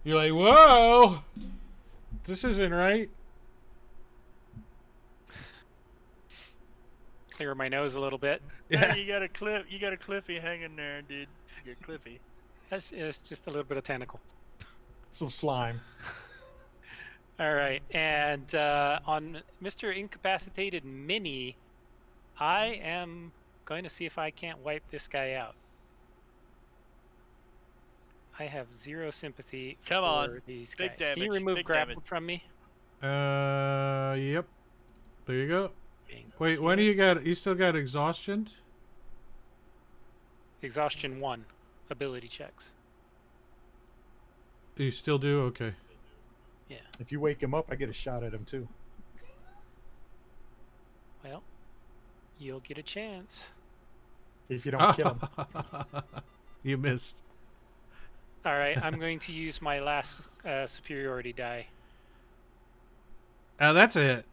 whoa, this isn't right. Clear my nose a little bit. Yeah. Hey, you got a Cliffy hanging there, dude. You got Cliffy. It's just a little bit of tentacle. Some slime. All right, and on Mr. Incapacitated Mini, I am going to see if I can't wipe this guy out. I have 0 sympathy Come for on. these Big guys. Can you damage, remove big grapple damage. from me? Yep. There you go. Being Wait, when do you got? You still got exhaustion? Exhaustion 1, ability checks. You still do? Okay. Yeah. If you wake him up, I get a shot at him too. Well, you'll get a chance. If you don't kill him. You missed. All right, I'm going to use my last superiority die. Oh, that's it.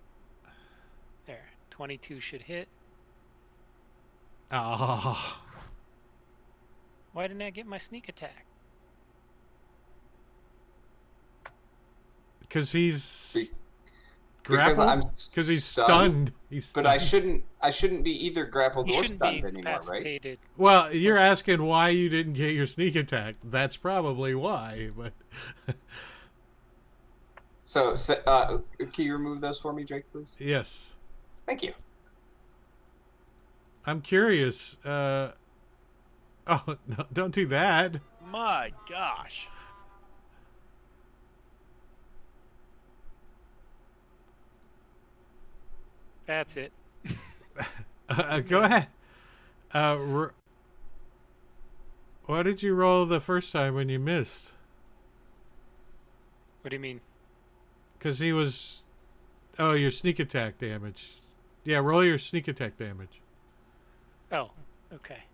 There, 22 should hit. Oh. Why didn't I get my sneak attack? Because he's Because grappled? I'm Because he's stunned. He's But stunned. I shouldn't be either grappled You or shouldn't be stunned anymore, right? incapacitated. Well, you're asking why you didn't get your sneak attack. That's probably why, but So, can you remove those for me, Drake, please? yes. Thank you. I'm curious. Oh, no, don't do that. My gosh. That's it. Go ahead. Why did you roll the first time when you missed? What do you mean? Because he was... Oh, your sneak attack damage. Yeah, roll your sneak attack damage. Oh, okay.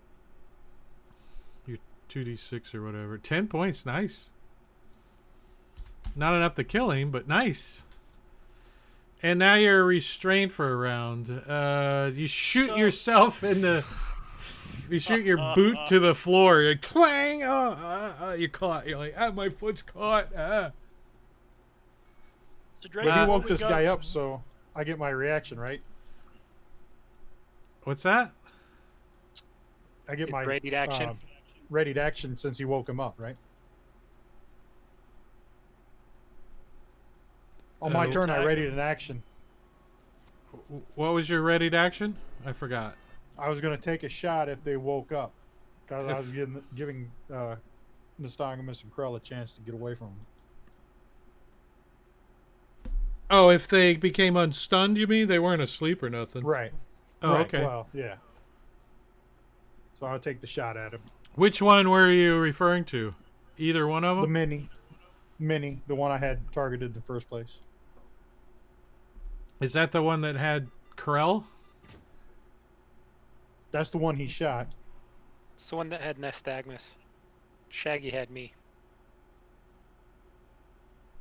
Your 2d6 or whatever. 10 points, nice. Not enough to kill him, but nice. And now you're restrained for a round. You shoot yourself in the... You shoot your boot to the floor. You're like, twang! You're caught. You're like, my foot's caught. So Drake, But he what woke we this got- guy up, so I get my reaction, right? What's that? I get It's my ready to action. ready to action since he woke him up, right? On my turn, I Attack. readied an action. What was your ready to action? I forgot. I was going to take a shot if they woke up. Because I If- was giving Nostalgimus and Krell a chance to get away from him. Oh, if they became unstunned, you mean? They weren't asleep or nothing. Right. Oh, right. okay. Well, yeah. So I'll take the shot at him. Which one were you referring to? Either one of The them? mini, the one I had targeted in the first place. Is that the one that had Corel? That's the one he shot. It's the one that had Nystagmus. Shaggy had me.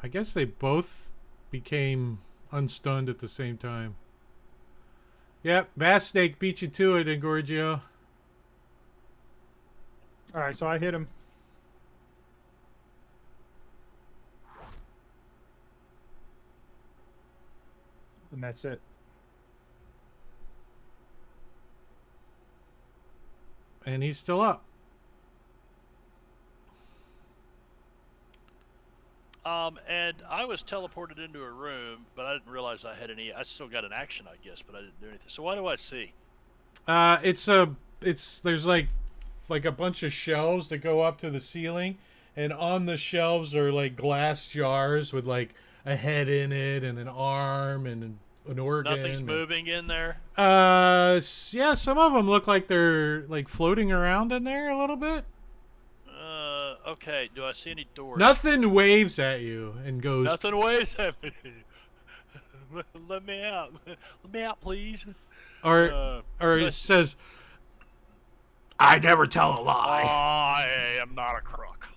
I guess they both became unstunned at the same time. Yep, Bass Snake beat you to it, Engorgio. All right, so I hit him. And that's it. And he's still up. And I was teleported into a room, but I didn't realize I had any. I still got an action, I guess, but I didn't do anything. So what do I see? There's like a bunch of shelves that go up to the ceiling, and on the shelves are like glass jars with like a head in it and an arm and an organ. Nothing's moving in there. Yeah, some of them look like they're like floating around in there a little bit. Okay. Do I see any doors? Nothing waves at you and goes. Nothing waves at me. Let me out. Let me out, please. Or it says, "I never tell a lie." I am not a crook.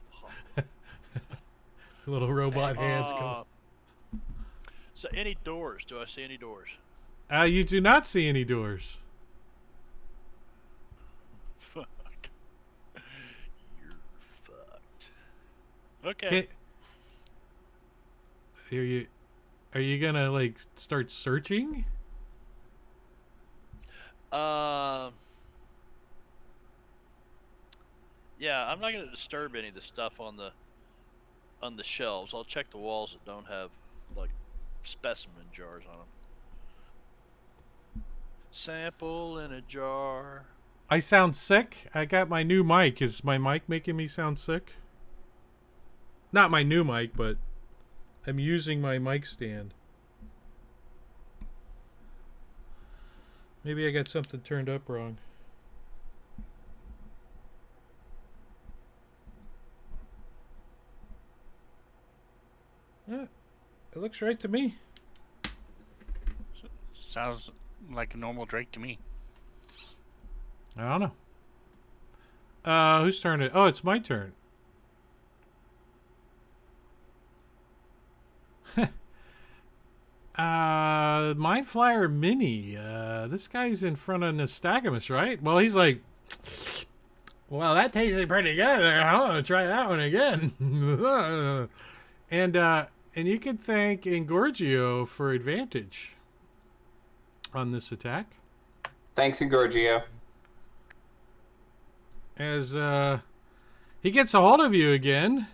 Little robot hands come. So any doors? Do I see any doors? You do not see any doors. Fuck. You're fucked. Okay. Are you gonna like start searching? Yeah, I'm not gonna disturb any of the stuff on the shelves. I'll check the walls that don't have like specimen jars on them. Sample in a jar. I sound sick. I got my new mic. Is my mic making me sound sick? Not my new mic, but I'm using my mic stand. Maybe I got something turned up wrong. Yeah, it looks right to me. Sounds like a normal Drake to me. I don't know. Whose turn it? Oh, it's my turn. Mind Flyer Mini. This guy's in front of Nystagmus, right? Well, he's like, well, that tasted pretty good. I want to try that one again. And you can thank Engorgio for advantage on this attack. Thanks, Engorgio. As he gets a hold of you again,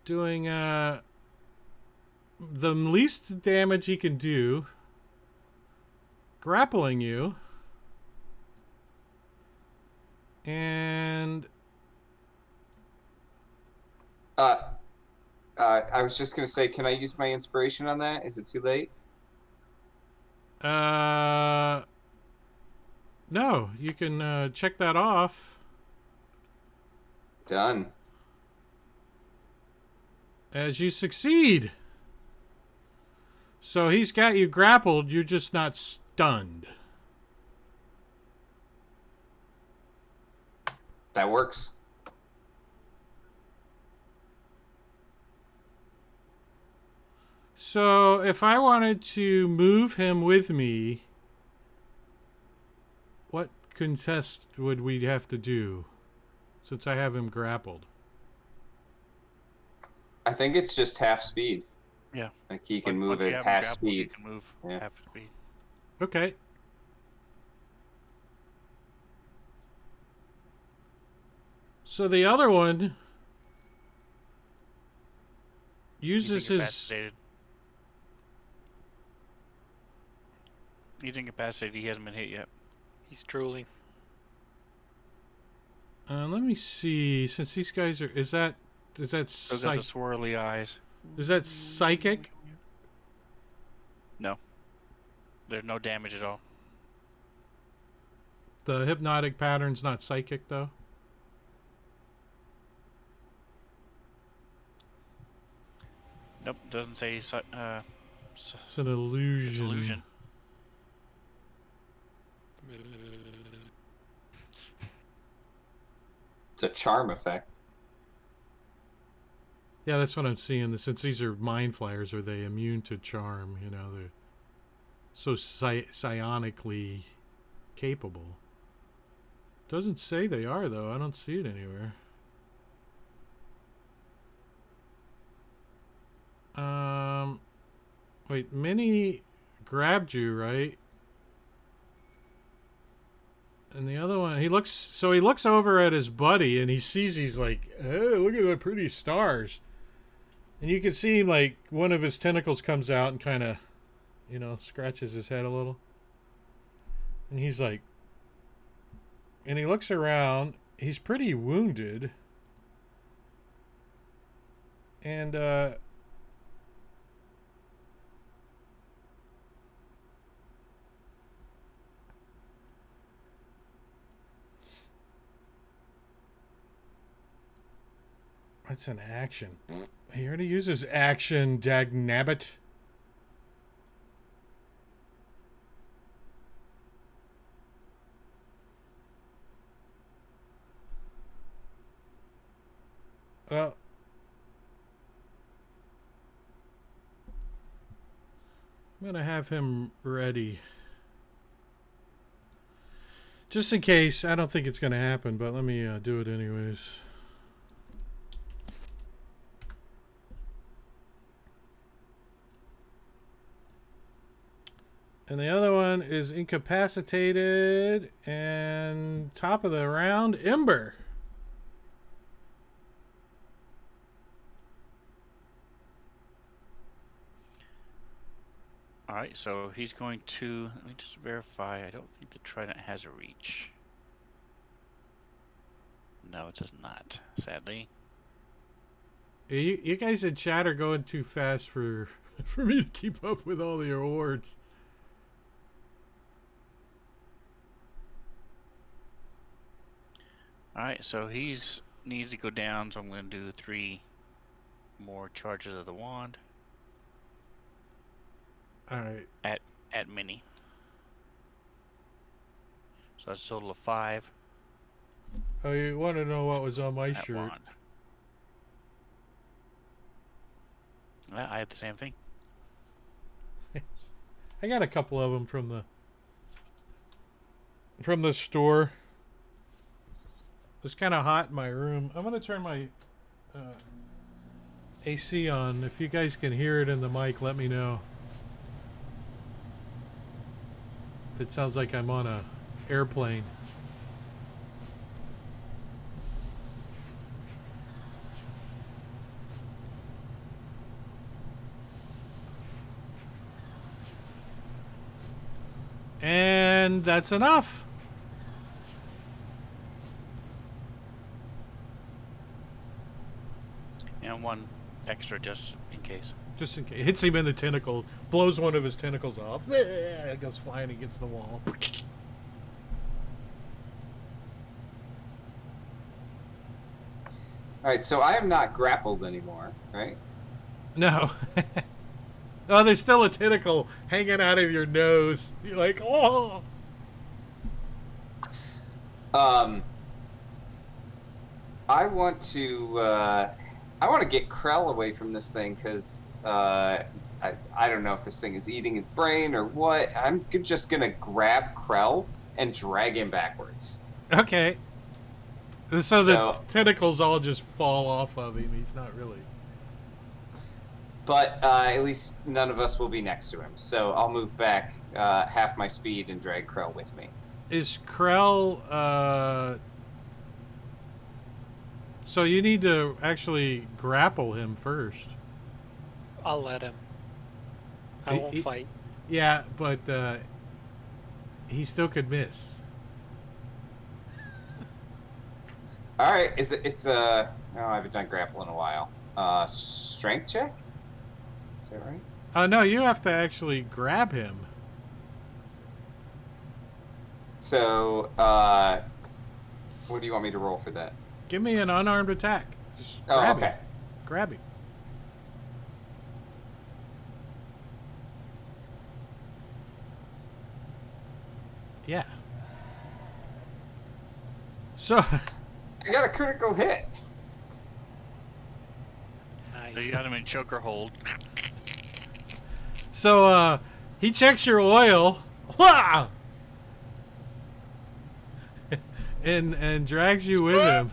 doing the least damage he can do, grappling you, and I was just gonna say, can I use my inspiration on that? Is it too late? no, you can check that off. Done. As you succeed. So he's got you grappled, you're just not stunned. That works. So if I wanted to move him with me, what contest would we have to do since I have him grappled? I think it's just half speed. Yeah. Like he can Once move you as have him half grappled, you speed. can move Yeah. half speed. Okay. So the other one uses He's his... incapacitated. He's incapacitated. He hasn't been hit yet. He's drooling. let me see. Since these guys are... Is that Those got the swirly eyes. Is that psychic? No. There's no damage at all. The hypnotic pattern's not psychic, though? Nope, doesn't say. It's an illusion. It's illusion. It's a charm effect. Yeah, that's what I'm seeing. Since these are mind flayers, are they immune to charm? You know, they're so psionically capable. Doesn't say they are, though. I don't see it anywhere. Wait, Minnie grabbed you, right? And the other one, he looks over at his buddy and he sees, he's like, oh, look at the pretty stars. And you can see, like, one of his tentacles comes out and kind of, you know, scratches his head a little. And he's like, and he looks around. He's pretty wounded. And, what's an action? He already uses action, dagnabbit. Well, I'm gonna have him ready. Just in case. I don't think it's gonna happen, but let me do it anyways. And the other one is incapacitated. And top of the round, Ember. Alright, so he's going to... Let me just verify. I don't think the Trident has a reach. No, it does not, sadly. You guys in chat are going too fast for me to keep up with all the awards. Alright, so he's needs to go down, so I'm going to do 3 more charges of the wand. Alright. At Minnie. So that's a total of 5. Oh, you want to know what was on my at shirt? wand. I had the same thing. I got a couple of them from the store. It's kind of hot in my room. I'm gonna turn my AC on. If you guys can hear it in the mic, let me know. If it sounds like I'm on a airplane. And that's enough. And 1 extra just in case. Just in case. Hits him in the tentacle. Blows one of his tentacles off. It goes flying against the wall. Alright, so I am not grappled anymore, right? No. Oh, there's still a tentacle hanging out of your nose. You're like, oh. I want to get Krell away from this thing because I don't know if this thing is eating his brain or what. I'm just gonna grab Krell and drag him backwards. Okay. So the tentacles all just fall off of him. He's not really. But at least none of us will be next to him. So I'll move back half my speed and drag Krell with me. Is Krell... So you need to actually grapple him first. I'll let him. I won't fight. Yeah, but he still could miss. All right, it's I haven't done grapple in a while. Strength check? Is that right? No, you have to actually grab him. So, what do you want me to roll for that? Give me an unarmed attack. Just Oh, grab okay. him. Grab him. Yeah. So, I got a critical hit. So Nice. you got him in choker hold. so he checks your oil. Wow! and drags you with him.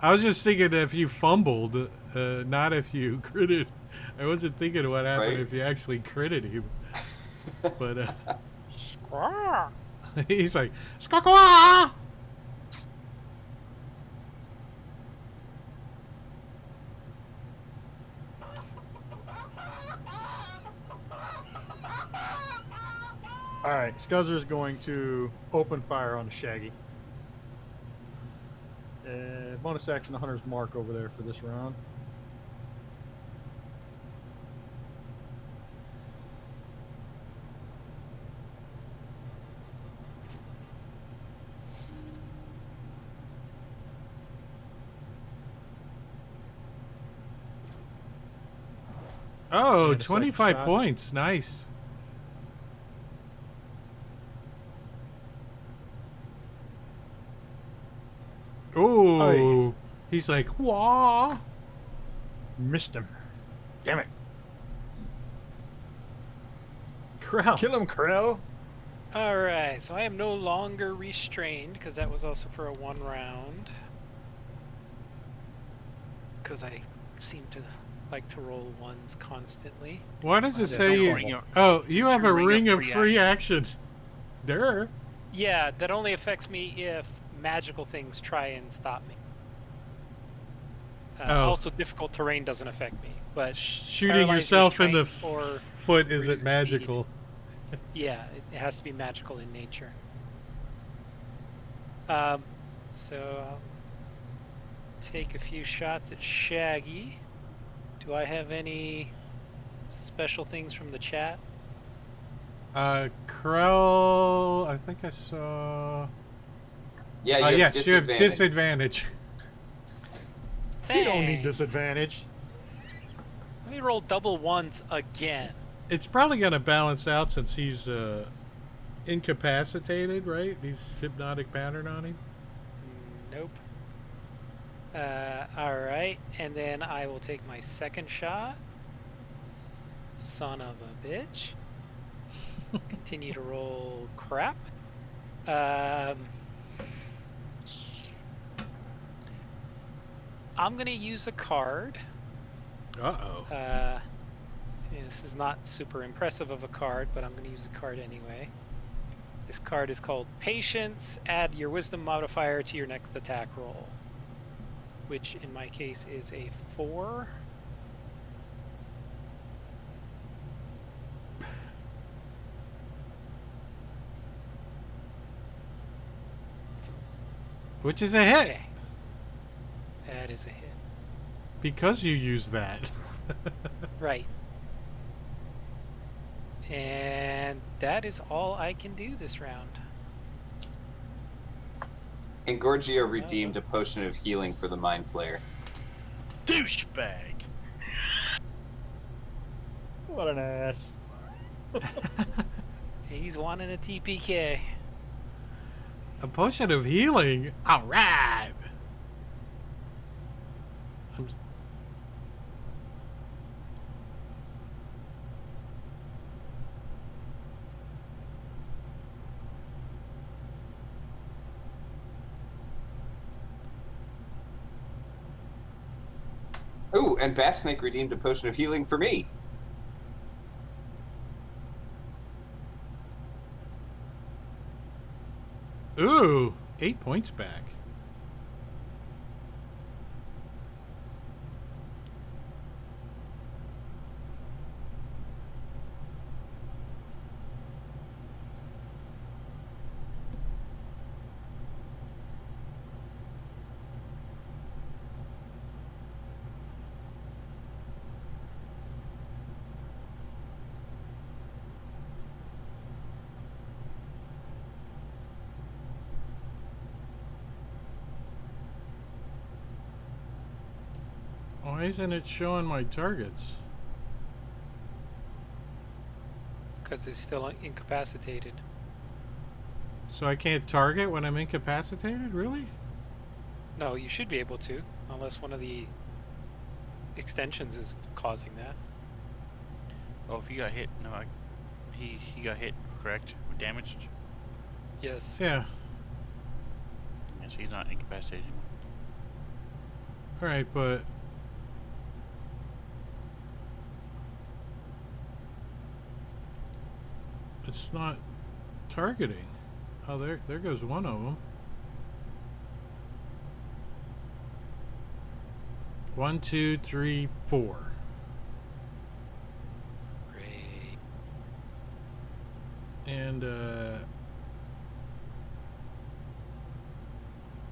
I was just thinking if you fumbled, not if you critted. I wasn't thinking what happened Right. if you actually critted him. But Squawk. he's like, squawk. All right, Scuzzer's going to open fire on the Shaggy. Bonus action, the Hunter's Mark over there for this round. Oh, And a second 25 shot. points. Nice. Oh, Aye. he's like, wah. Missed him. Damn it. Crap. Kill him, Krell. Alright, so I am no longer restrained because that was also for a 1 round. Because I seem to like to roll ones constantly. Why does it Yeah, say don't you? worry. Oh, you have a Ring of ring of free free actions. There. Yeah, that only affects me if magical things try and stop me. Oh. Also, difficult terrain doesn't affect me, but Shooting Paralyzed, yourself in the restraint, or foot isn't reduced magical. yeah, it has to be magical in nature. So I'll take a few shots at Shaggy. Do I have any special things from the chat? Krell, I think I saw. Yeah, you have Yes, you have disadvantage. disadvantage. You don't need Thanks. disadvantage. Let me roll double ones again. It's probably going to balance out since he's incapacitated, right? He's hypnotic pattern on him. Nope. Alright, and then I will take my second shot. Son of a bitch. Continue to roll crap. I'm gonna use a card. Uh-oh. This is not super impressive of a card, but I'm gonna use a card anyway. This card is called Patience. Add your wisdom modifier to your next attack roll, which in my case is a 4. Which is a hit. Okay. That is a hit. Because you use that. Right. And that is all I can do this round. And Gorgio redeemed a potion of healing for the Mind Flayer. Douchebag. What an ass. He's wanting a TPK. A potion of healing? Alright! Ooh, and Bass Snake redeemed a potion of healing for me. Ooh, 8 points back. Why isn't it showing my targets? because it's still incapacitated. So I can't target when I'm incapacitated? Really? No, you should be able to, unless one of the extensions is causing that. Oh, if he got hit, no, he got hit, correct? Damaged? Yes. Yeah. Yes, he's not incapacitated anymore. Alright, but... it's not targeting. Oh, there goes one of them. 1, 2, 3, 4. Great. And,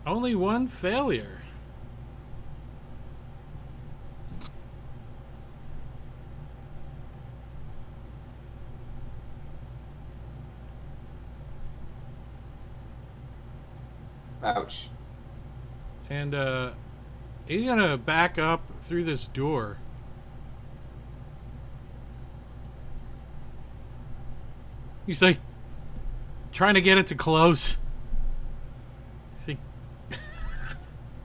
only one failure. Ouch. And, he's gonna back up through this door. He's like trying to get it to close. See,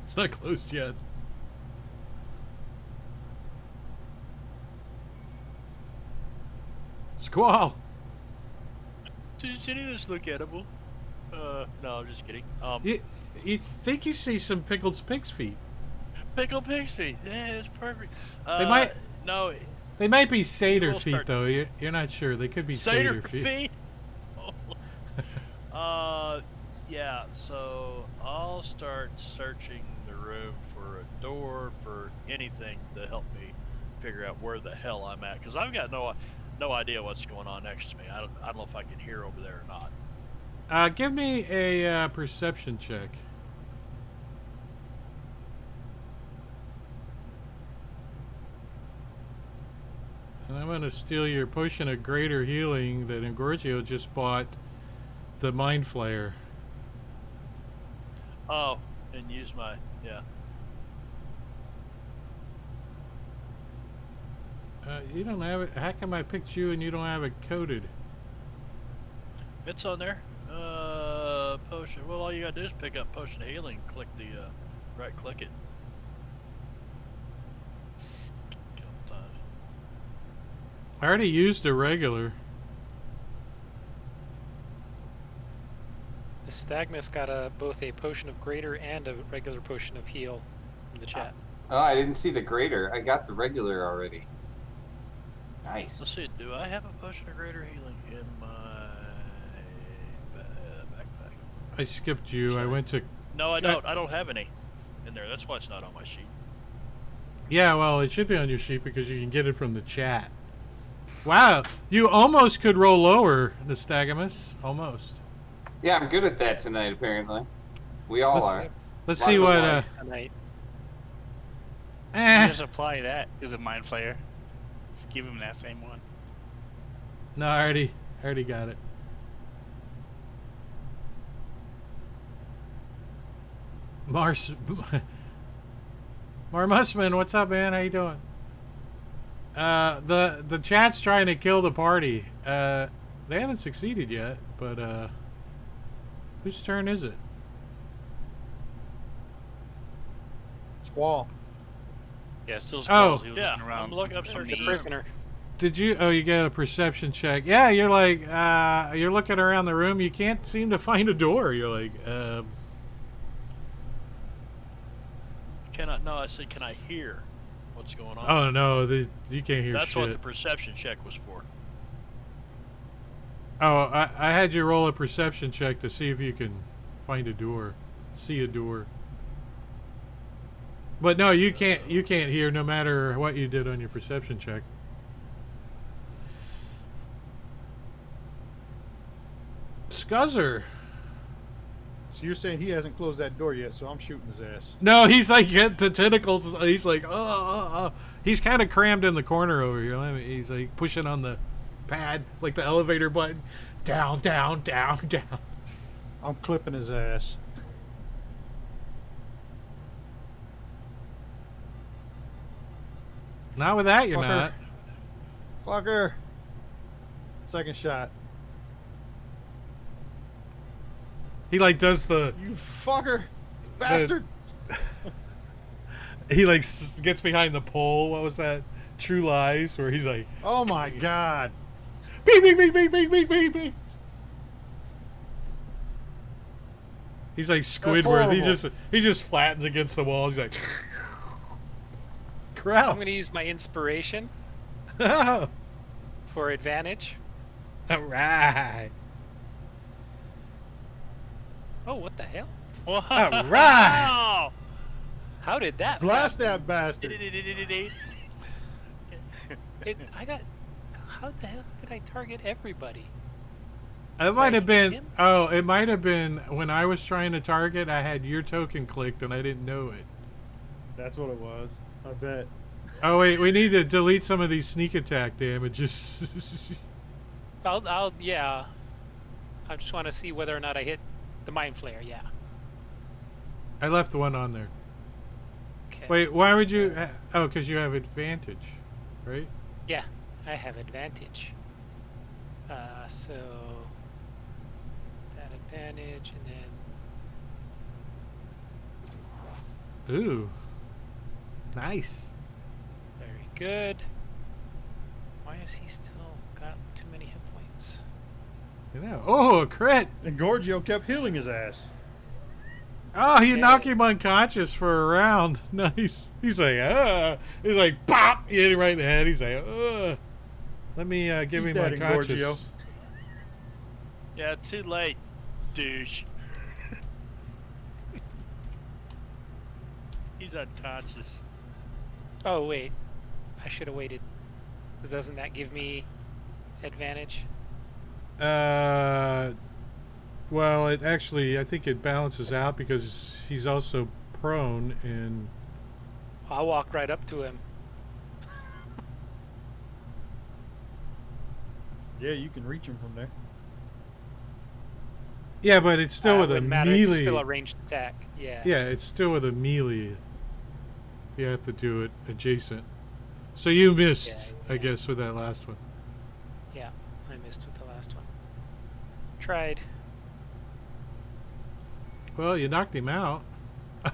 it's not closed yet. Squall. Does any of this look edible? No, I'm just kidding. You think you see some pickled pig's feet? Pickled pig's feet. Yeah, that's perfect. They might- No. They might be satyr We'll feet, start- though. You're not sure. They could be Satyr satyr feet. feet. Yeah. So I'll start searching the room for a door, for anything to help me figure out where the hell I'm at, because I've got no idea what's going on next to me. I don't know if I can hear over there or not. Give me a perception check. And I'm going to steal your potion of greater healing that Engorgio just bought, the Mind Flayer. Oh, and use my You don't have it. How come I picked you and you don't have it coded? It's on there. Potion. Well, all you gotta do is pick up potion of healing. Click the right click it. Couple times. I already used a regular. The Stagmus got both a potion of greater and a regular potion of heal in the chat. Oh, I didn't see the greater. I got the regular already. Let's Nice. see. Do I have a potion of greater healing in my backpack? I skipped you. I Sorry. went to... No, I don't. I don't have any in there. That's why it's not on my sheet. Yeah, well, it should be on your sheet because you can get it from the chat. Wow, you almost could roll lower, Nystagmus. Almost. Yeah, I'm good at that tonight, apparently. We all are. Let's Lot see of what... life. Tonight. You just apply that to the Mind Flayer. Just give him that same one. No, I already got it. Marmusman, what's up, man? How you doing? The chat's trying to kill the party. They haven't succeeded yet, but whose turn is it? Squall. Yeah, still Oh. Squalls. He was Yeah, looking around. I'm looking. I'm for searching The me. the room. prisoner. Did you? Oh, you got a perception check. Yeah, you're like, you're looking around the room. You can't seem to find a door. You're like, Cannot. No, I said, can I hear what's going on? oh no, you can't hear That's what the shit. perception check was for. Oh, I had you roll a perception check to see if you can find a door, see a door. But no, you can't hear no matter what you did on your perception check. Scuzzer. So you're saying he hasn't closed that door yet, so I'm shooting his ass. No, he's like hit the tentacles. He's like, oh. He's kind of crammed in the corner over here. He's like pushing on the pad, like the elevator button. Down, down, down, down. I'm clipping his ass. Not with that, you're Fucker. not. Fucker. Second shot. He like does the You fucker! Bastard! he like gets behind the pole. What was that? True Lies, where he's like, Oh my god. beep beep beep beep beep beep beep beep. He's like Squidward. horrible. He just flattens against the wall. He's like, I'm crowd. going to use my inspiration All for advantage. right. Oh, what the hell? All right. How did that? Blast happen? that bastard. I got. How the hell did I target everybody? It might have hit been. him? Oh, it might have been when I was trying to target. I had your token clicked and I didn't know it. That's what it was. I bet. Oh wait, we need to delete some of these sneak attack damages. Yeah. I just want to see whether or not I hit the mind flare. Yeah. I left one on there. Okay. Wait, why would you? Oh, because you have advantage, right? Yeah, I have advantage. So that advantage, and then Ooh, nice. very good. Why is he still got too many hit points? You know. Oh, a crit. And Gorgio kept healing his ass. Oh, you Okay. knock him unconscious for a round. Nice. He's like, He's like, pop. You hit him right in the head. He's like, Let me give Eat him that, unconscious. Engorgio. Yeah, too late, douche. He's unconscious. Oh wait, I should have waited. 'Cause doesn't that give me advantage? Well, it actually, I think it balances out because he's also prone and. I'll walk right up to him. Yeah, you can reach him from there. Yeah, but it's still with a Wouldn't matter, it's melee. still a ranged attack. Yeah. Yeah, it's still with a melee. You have to do it adjacent. So you missed, Yeah. I guess, with that last one. Yeah, I missed with the last one. Tried. Well, you knocked him out.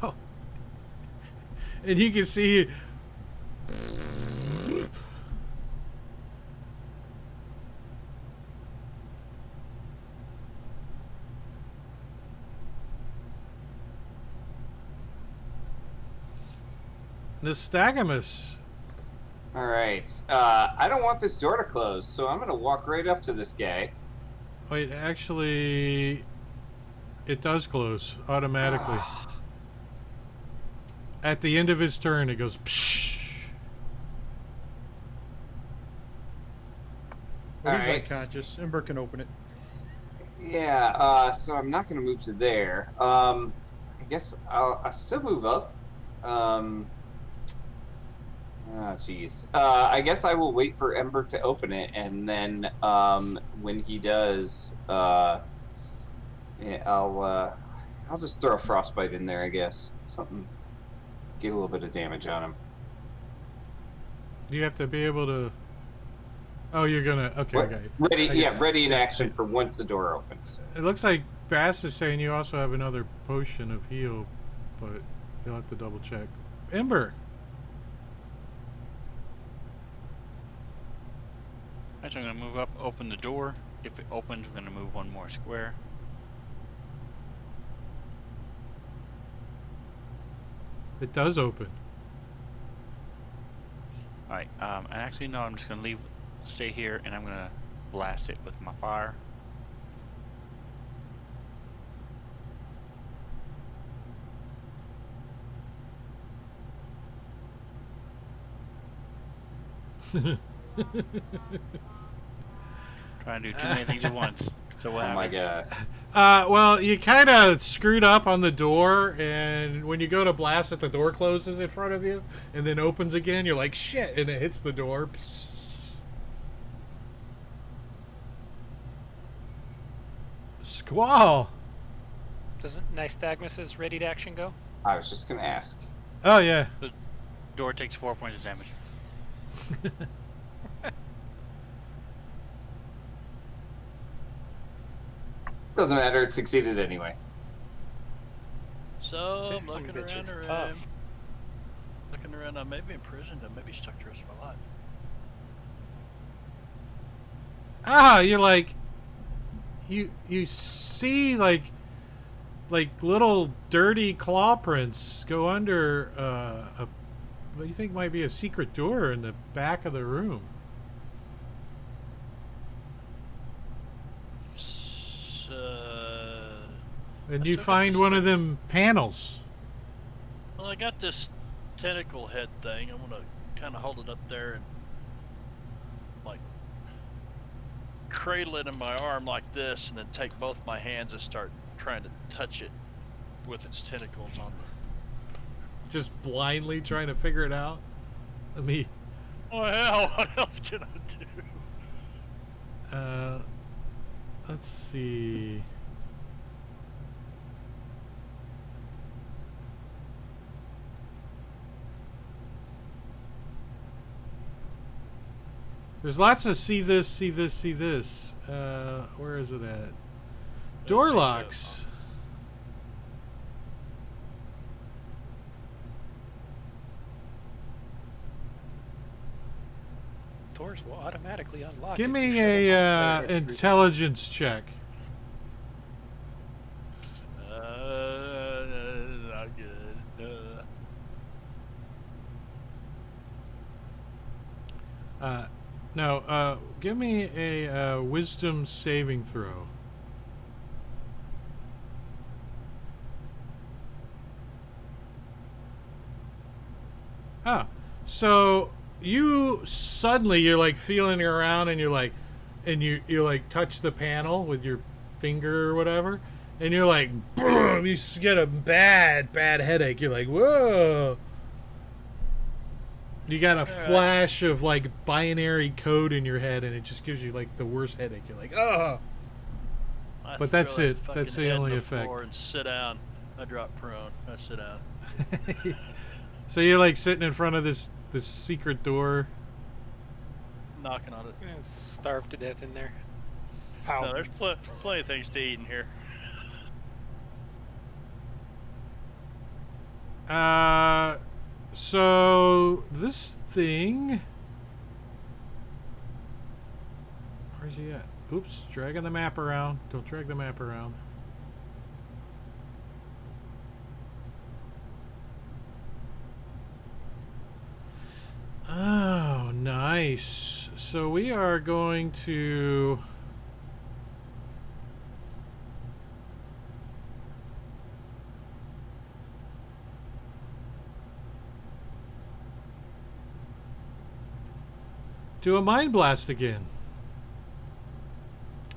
Oh. And you can see. Nystagmus. All right. I don't want this door to close, so I'm gonna walk right up to this guy. Wait, actually, it does close automatically. At the end of his turn, it goes. Psh. Well, he's Alright. unconscious. Ember can open it. Yeah. So I'm not gonna move to there. I guess I'll still move up. Oh, jeez. I guess I will wait for Ember to open it, and then when he does, yeah, I'll just throw a frostbite in there. I guess something, get a little bit of damage on him. You have to be able to. Oh, you're gonna. Okay, What? okay. Ready? I Yeah, got it. ready in Yeah, action I- for once the door opens. It looks like Bass is saying you also have another potion of heal, but you'll have to double check. Ember. Actually, I'm gonna move up, open the door. If it opens, I'm gonna move one more square. It does open. Alright, and actually, no, I'm just gonna stay here, and I'm gonna blast it with my fire. Trying to do too many things at once. So what Oh my happens? god. Well, you kind of screwed up on the door, and when you go to blast it, the door closes in front of you, and then opens again. You're like, shit, and it hits the door. Squall. Doesn't Nystagmus's ready to action go? I was just gonna ask. Oh, yeah. Door takes 4 points of damage. Doesn't matter. It succeeded anyway. So This I'm son of looking a bitch around is the room. tough. Looking around. I may be imprisoned. I may be stuck the rest of my life. Ah, you're like, you see like little dirty claw prints go under a what you think might be a secret door in the back of the room. And I you still got find this one thing. of them panels. Well, I got this tentacle head thing. I'm gonna kind of hold it up there and like cradle it in my arm like this, and then take both my hands and start trying to touch it with its tentacles on the. Just blindly trying to figure it out. I mean, Oh hell! What else can I do? let's see. There's lots of see this, see this, see this. Where is it at? Door locks. Doors will automatically unlock. Give if you me shut them a on fire. intelligence check. Not good. No, give me a wisdom saving throw. Ah, so you suddenly you're like feeling around and you're like, and you like touch the panel with your finger or whatever, and you're like, boom, you get a bad headache. You're like, whoa. You got a flash of like binary code in your head, and it just gives you like the worst headache. You're like, oh. I But throw that's that it. fucking That's the head on only the effect. floor and sit down. I drop prone. I sit down. So you're like sitting in front of this secret door. Knocking on it. You're gonna starve to death in there. No, there's plenty of things to eat in here. So this thing. Where's he at? Oops, dragging the map around. Don't drag the map around. Oh, nice. So we are going to. Do a mind blast again.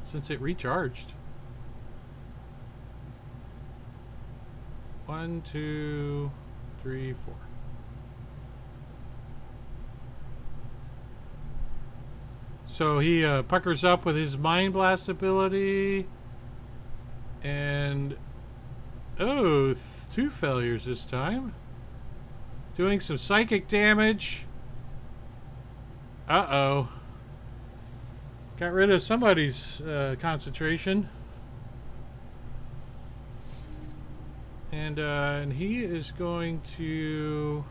Since it recharged. 1, 2, 3, 4. So he puckers up with his mind blast ability. And oh, 2 failures this time. Doing some psychic damage. Uh-oh. Got rid of somebody's concentration. And he is going to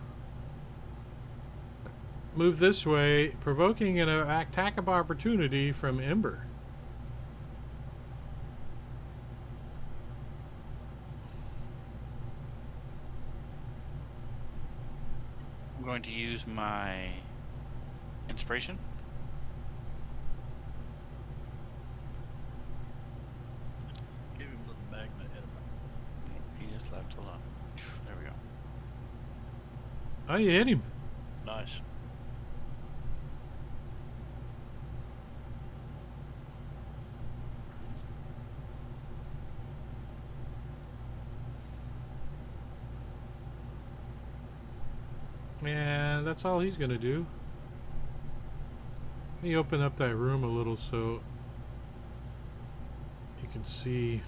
move this way, provoking an attack of opportunity from Ember. I'm going to use my inspiration. Give him a little magma hit him. He just left. Hold on. There we go. Oh, you hit him. Nice. And that's all he's going to do. Let me open up that room a little so you can see. You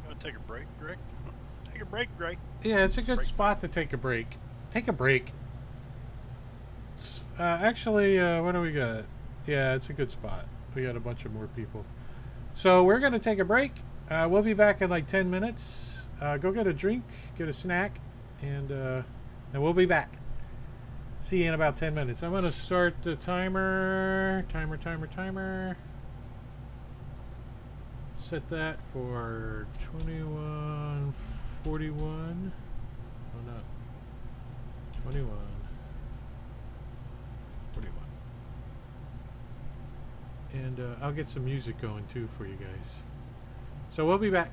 want to take a break, Greg? Take a break, Greg. Yeah, it's a good Break. spot to take a break. take a break. Actually, what do we got? Yeah, it's a good spot. We got a bunch of more people. So we're going to take a break. We'll be back in like 10 minutes. Go get a drink, get a snack, and we'll be back. See you in about 10 minutes. I'm going to start the timer. Timer. Set that for 21:41. Oh, no. 21:41. And I'll get some music going too for you guys. So we'll be back.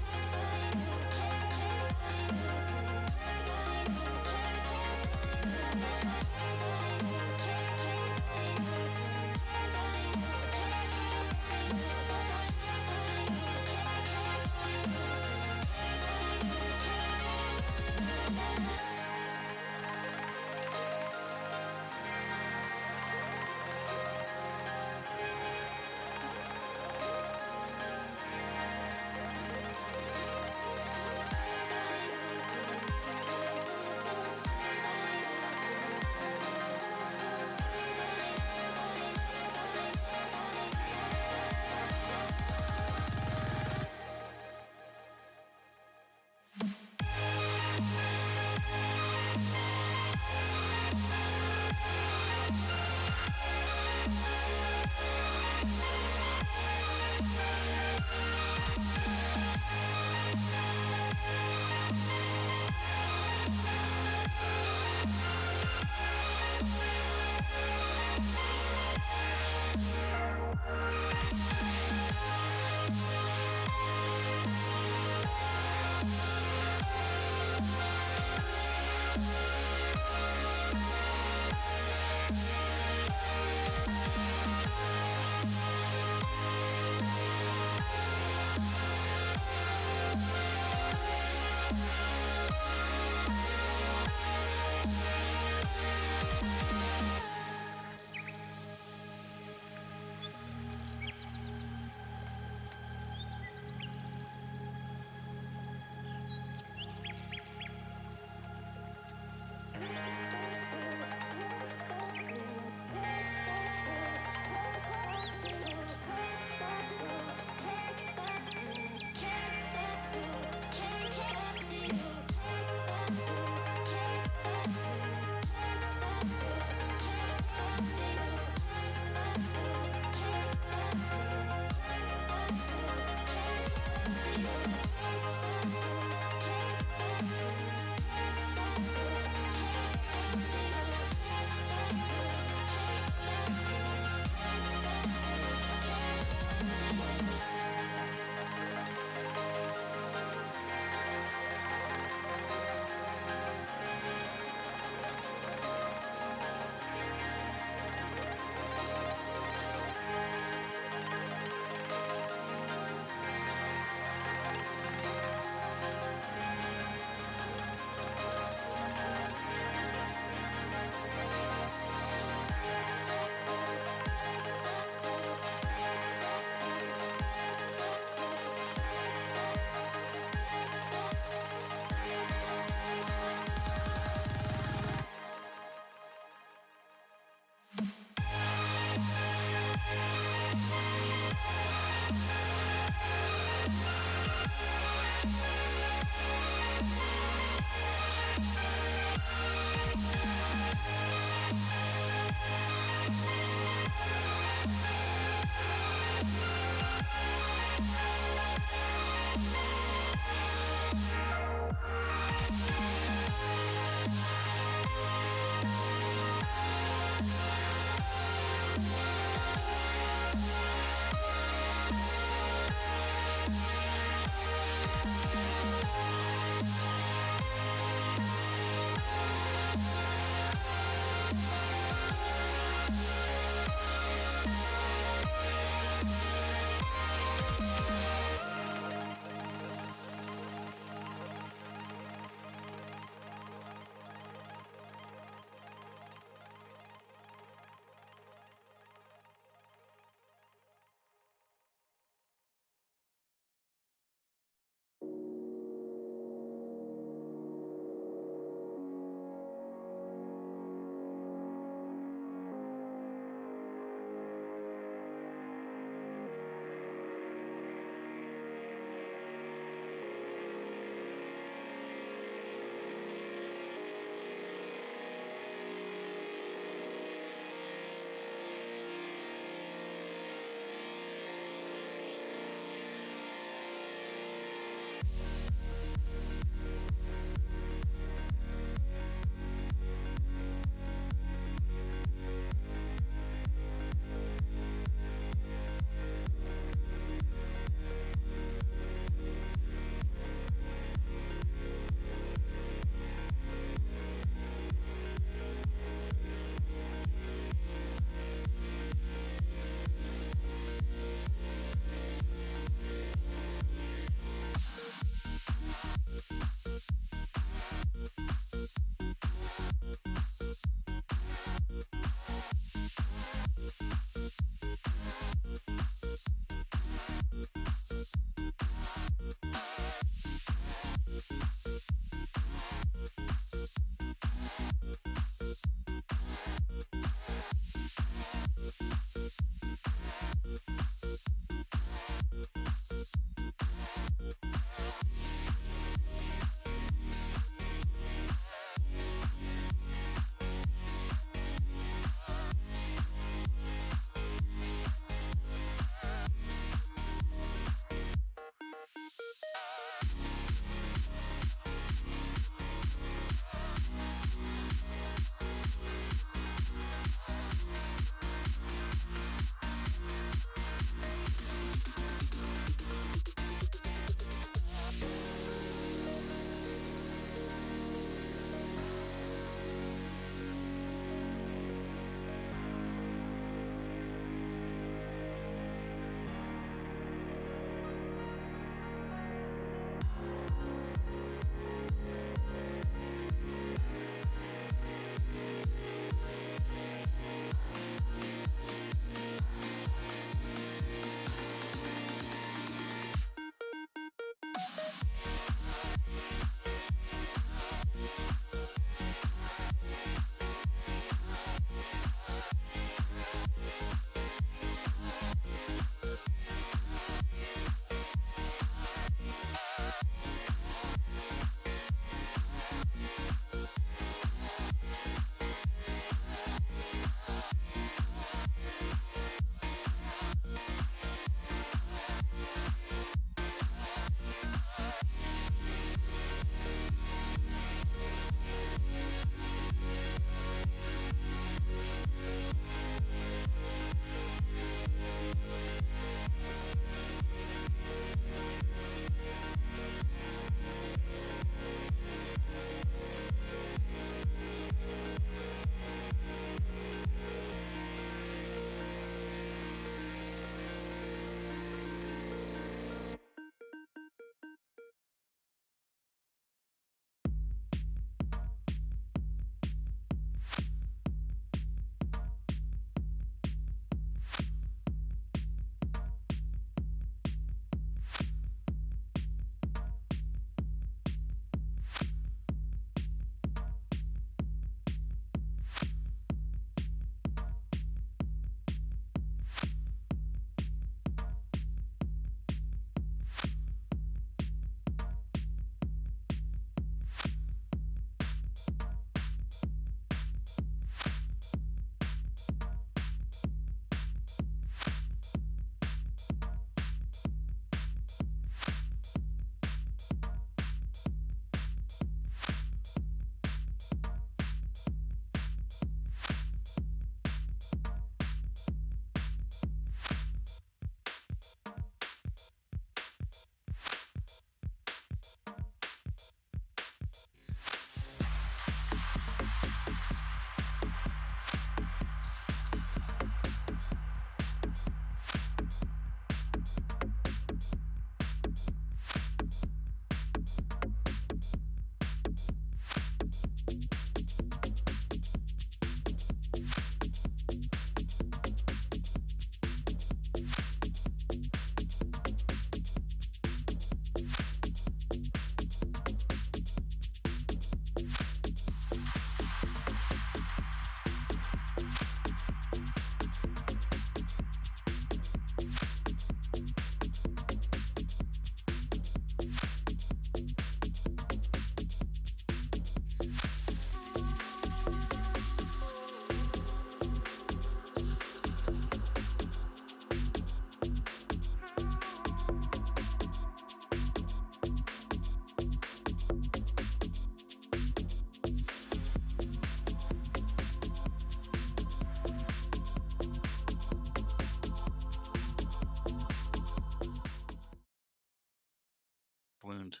wounds.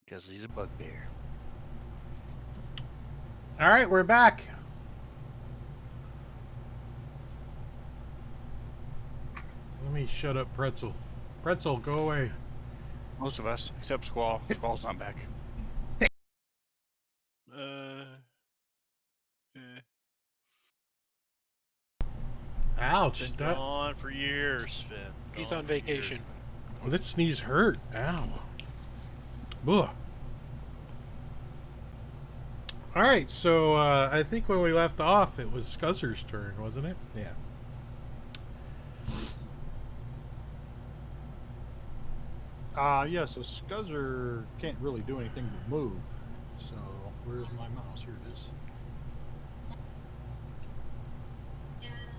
Because he's a bugbear. All right, we're back. Let me shut up, Pretzel. Pretzel, go away. Most of us, except Squall. Squall's not back. Eh, Ouch. been That, gone for years, Finn. He's Gone on for years, vacation. man. oh, that sneeze hurt. Ow. Ugh. All right, so I think when we left off, it was Scuzzer's turn, wasn't it? Yeah. Yeah, so Scuzzer can't really do anything but move. So, where's my mouse? Here it is.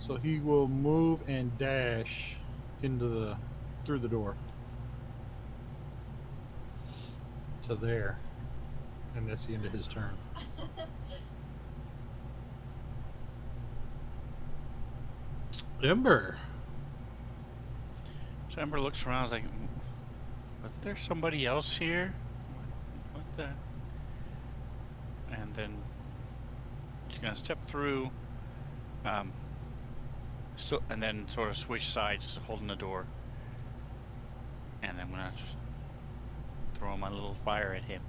So he will move and dash through the door. To there. And that's the end of his turn. Ember. So Ember looks around, is like, was there somebody else here? What the? And then she's gonna step through, and then sort of switch sides, holding the door. And I'm gonna just throw my little fire at him.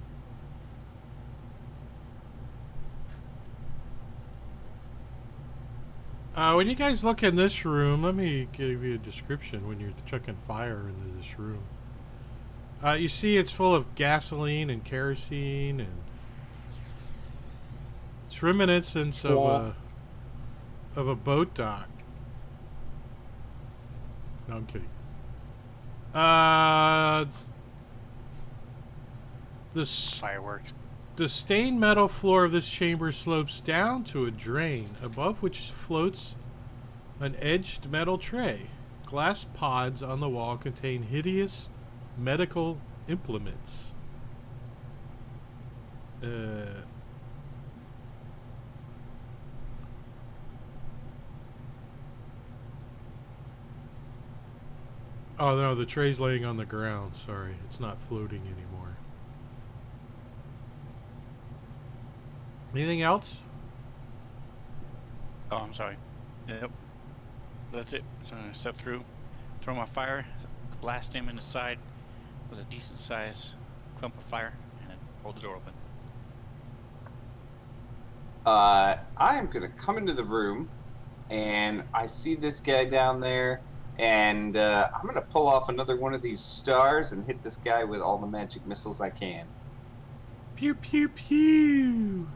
When you guys look in this room, let me give you a description when you're chucking fire into this room. You see it's full of gasoline and kerosene, and it's reminiscence of a boat dock. No, I'm kidding. Fireworks. The stained metal floor of this chamber slopes down to a drain, above which floats an edged metal tray. Glass pods on the wall contain hideous medical implements. Oh no, the tray's laying on the ground. Sorry, it's not floating anymore. Anything else? Oh, I'm sorry. Yep. That's it. So I'm gonna step through, throw my fire, blast him in the side with a decent size clump of fire, and then hold the door open. I am gonna come into the room, and I see this guy down there, and I'm gonna pull off another one of these stars and hit this guy with all the magic missiles I can. Pew pew pew.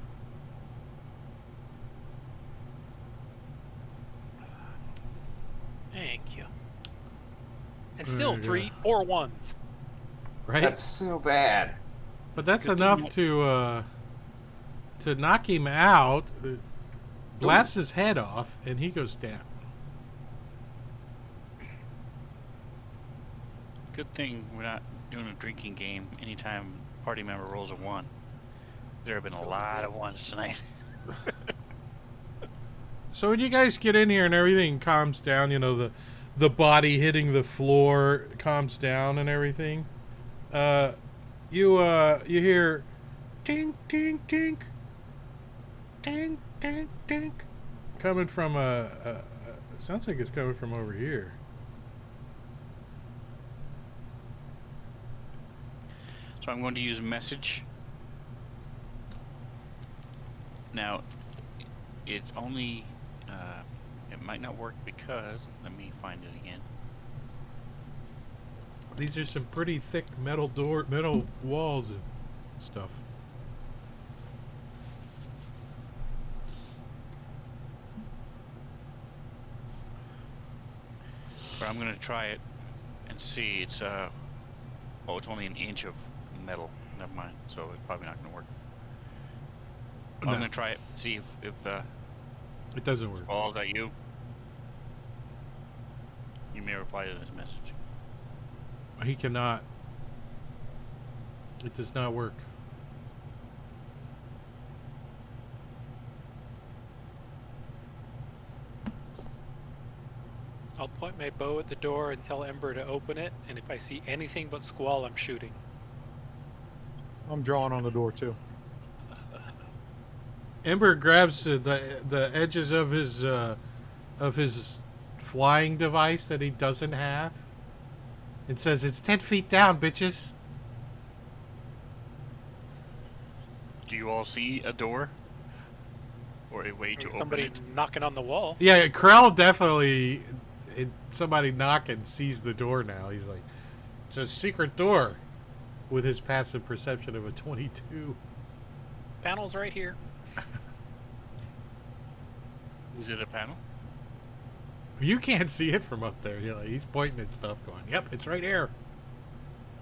Thank you. And still There you go. 4 ones. Right? That's so bad. But that's Good enough thing to knock him out, blast his head off, and he goes down. Good thing we're not doing a drinking game anytime party member rolls a 1. There have been a lot of 1s tonight. So when you guys get in here and everything calms down, you know, the body hitting the floor calms down and everything, you hear tink tink tink tink tink tink coming from sounds like it's coming from over here. So I'm going to use message. Now, it's only, it might not work because, let me find it again. These are some pretty thick metal walls and stuff. But I'm going to try it and see. It's, oh, it's only an inch of metal. Never mind. So it's probably not going to work. No. I'm going to try it, see if It doesn't work. all that you may reply to this message. He cannot. It does not work. I'll point my bow at the door and tell Ember to open it, and if I see anything but Squall, I'm shooting. I'm drawing on the door too. Ember grabs the edges of his flying device that he doesn't have, and says, "It's 10 feet down, bitches." Do you all see a door? Or a way to open Somebody it? knocking on the wall. Yeah, Krell definitely. Somebody knocking sees the door now. He's like, "It's a secret door," with his passive perception of a 22. Panel's right here. Is it a panel? You can't see it from up there. He's pointing at stuff, going, "Yep, it's right here."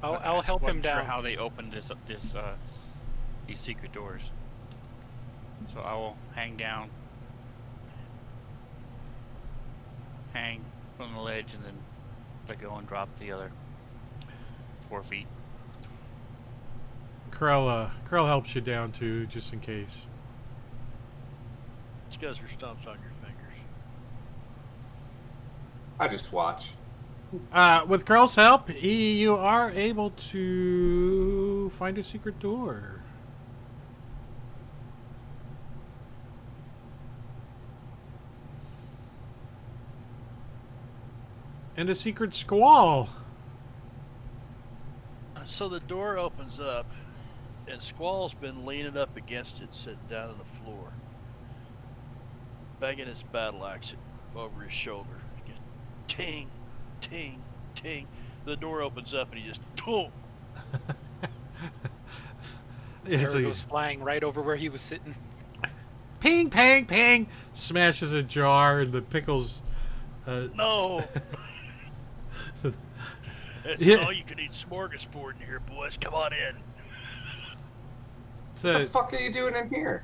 I'll help him wasn't sure down. how they opened these secret doors. So I will hang down, hang from the ledge, and then let go and drop the other 4 feet. Krell helps you down too, just in case. It's because your stumps on your fingers. I just watch. With Krell's help, you are able to find a secret door. And a secret squall. So the door opens up, and Squall's been leaning up against it, sitting down on the floor, banging his battle axe over his shoulder. Again, ting, ting, ting. The door opens up, and he just boom. It's Arrow like, goes flying right over where he was sitting. ping, ping, ping. Smashes a jar, and the pickles. No. It's Yeah. all you can eat smorgasbord in here, boys. Come on in. It's What the a, fuck are you doing in here?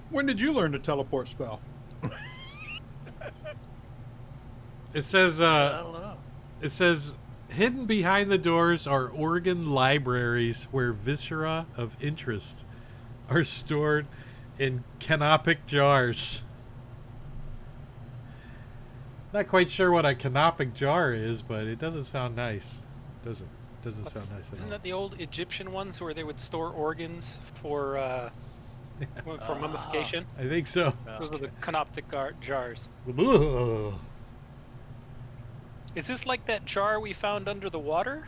When did you learn the teleport spell? it says. I don't know. It says, hidden behind the doors are organ libraries where viscera of interest are stored in canopic jars. Not quite sure what a canopic jar is, but it doesn't sound nice. Doesn't sound nice at Isn't all. that the old Egyptian ones where they would store organs for mummification? I think so. Those are the canoptic jars. Ugh. Is this like that jar we found under the water?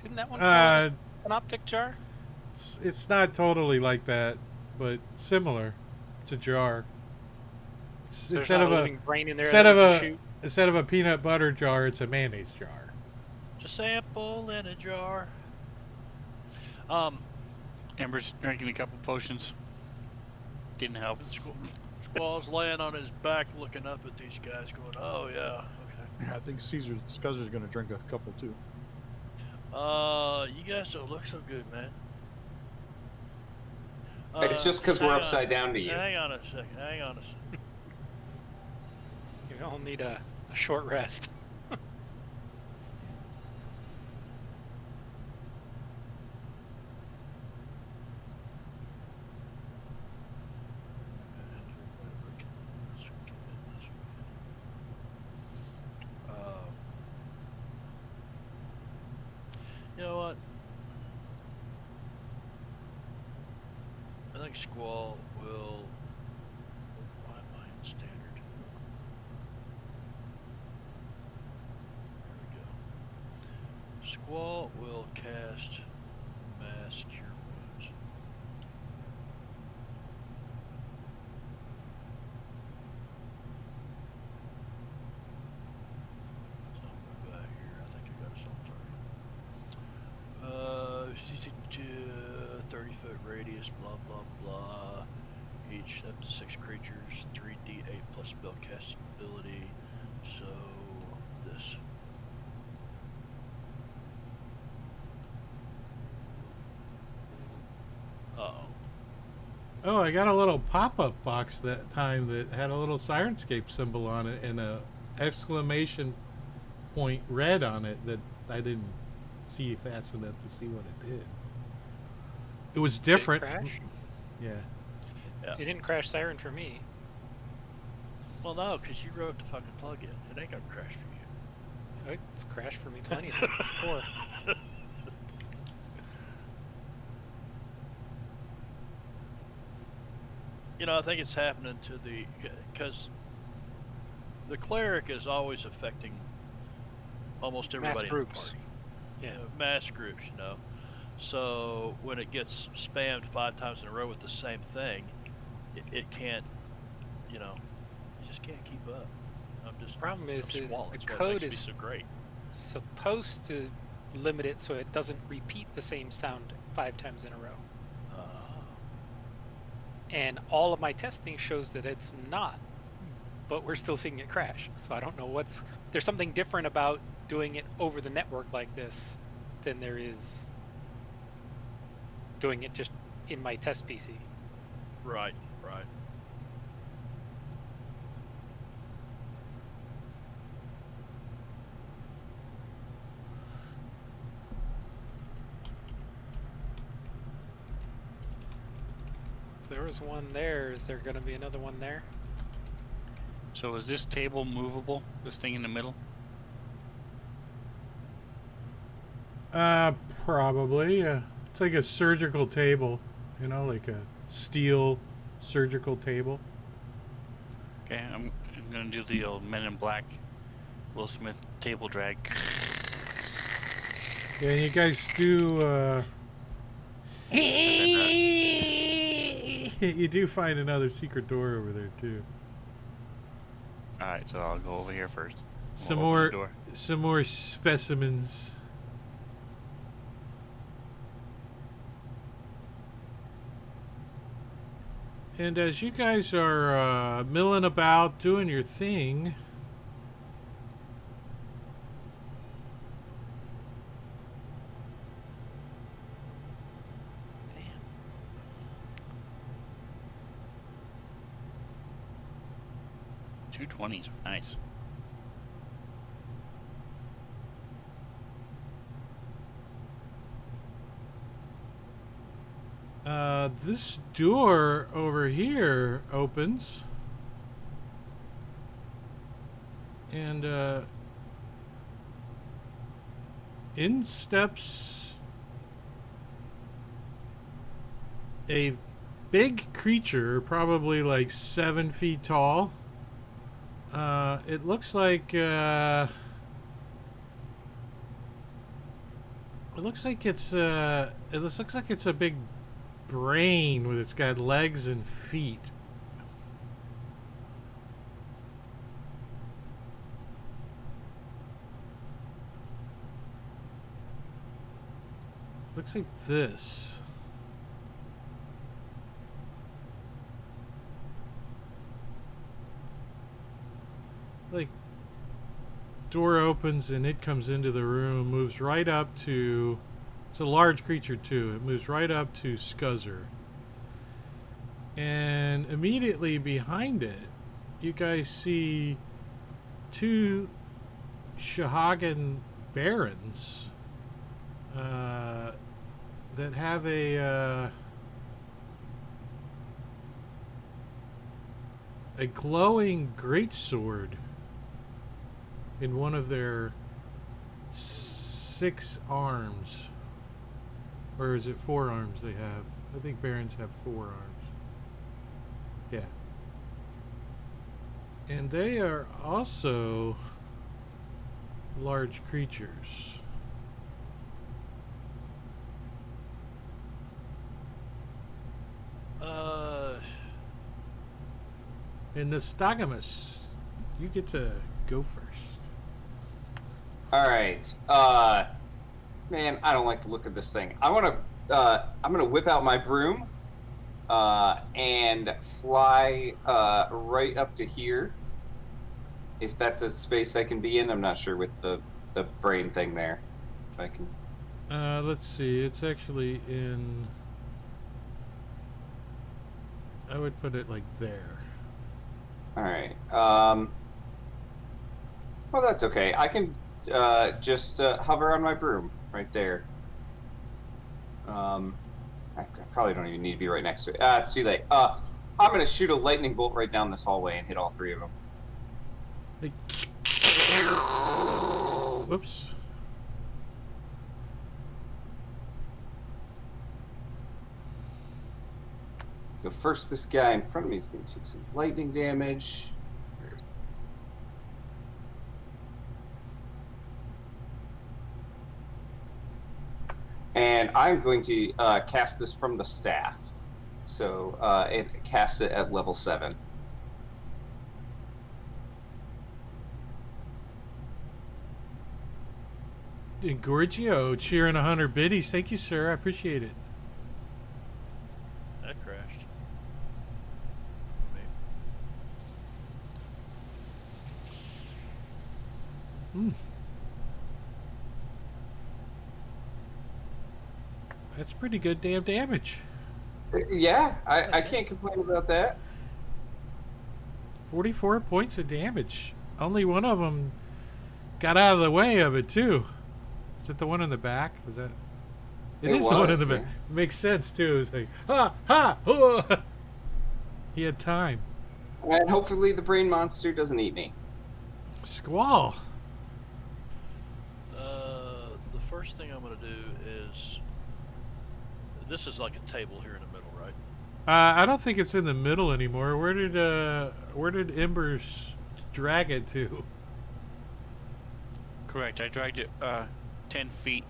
Didn't that one count Uh, as a canoptic jar? it's not totally like that, but similar. It's a jar. There's Instead not of a a living brain in there instead that of we can a shoot. instead of a peanut butter jar, it's a mayonnaise jar. Just sample in a jar. Ember's drinking a couple potions. Didn't help. Squall's laying on his back, looking up at these guys, going, "Oh yeah, okay." I think Scuzzer's gonna drink a couple too. You guys don't look so good, man. It's just 'cause we're hang on. upside down to you. Hang on a second. Hang on a second. You all need a short rest. You know what? I think Squall will. Why am I in standard? There we go. Squall will cast Mass Cure Wounds. So I'm gonna go out here. I think I got something. 30-foot radius, blah blah blah. Each up to 6 creatures, 3d8 plus spell casting ability. So this. Uh-oh. Oh, I got a little pop-up box that time that had a little Sirenscape symbol on it and a exclamation point red on it that I didn't see fast enough to see what it did. It was different. Did it crash? Yeah. Yeah. It didn't crash Siren for me. Well, no, because you wrote the fucking plug-in. It ain't gonna crash for you. It's crashed for me plenty of times before. You know, I think it's happening to because the cleric is always affecting almost everybody in the groups. party. Yeah. Mass groups, you know. So when it gets spammed 5 times in a row with the same thing, it can't, you know, you just can't keep up. Problem is swallowing. the It's what code makes is me so great. supposed to limit it so it doesn't repeat the same sound 5 times in a row. And all of my testing shows that it's not, but we're still seeing it crash. So I don't know there's something different about doing it over the network like this than there is doing it just in my test PC. Right, right. If there was one there, is there going to be another one there? So is this table movable? This thing in the middle? Probably. It's like a surgical table, you know, like a steel surgical table. Okay, I'm gonna do the old Men in Black, Will Smith table drag. Yeah, and you guys do. You do find another secret door over there too. All right, so I'll go over here first. Some We'll open the more, door. some more specimens. And as you guys are milling about doing your thing, Damn. 220s, nice. this door over here opens. And in steps a big creature, probably like 7 feet tall. It looks like it looks like it's a big brain with it's got legs and feet. Looks like this. Like, door opens and it comes into the room, moves right up to, it's a large creature too, it moves right up to Scuzzer. And immediately behind it, you guys see 2 Shahagan barons that have a glowing greatsword in one of their 6 arms. Or is it 4 arms they have? I think barons have 4 arms. Yeah. And they are also large creatures. And Nystagmus, you get to go first. All right. Man, I don't like the look of this thing. I'm gonna whip out my broom, and fly right up to here. If that's a space I can be in, I'm not sure with the brain thing there. If I can. Let's see. It's actually in. I would put it like there. All right. Well, that's okay. I can just hover on my broom right there. I probably don't even need to be right next to it. It's too late. I'm gonna shoot a lightning bolt right down this hallway and hit all 3 of them. Like, whoops. So first, this guy in front of me is going to take some lightning damage. And I'm going to cast this from the staff. So it casts it at level 7. Gorgio cheering 100 biddies. Thank you, sir. I appreciate it. That crashed. That's pretty good damn damage. Yeah, I can't complain about that. 44 points of damage. Only one of them got out of the way of it, too. Is it the one in the back? Is that? It is the one in the back. yeah. Makes sense, too. It's like, ha, ha, oh. He had time. And hopefully the brain monster doesn't eat me. Squall. The first thing I'm going to do is... This is like a table here in the middle, right? I don't think it's in the middle anymore. Where did Embers drag it to? Correct. I dragged it 10 feet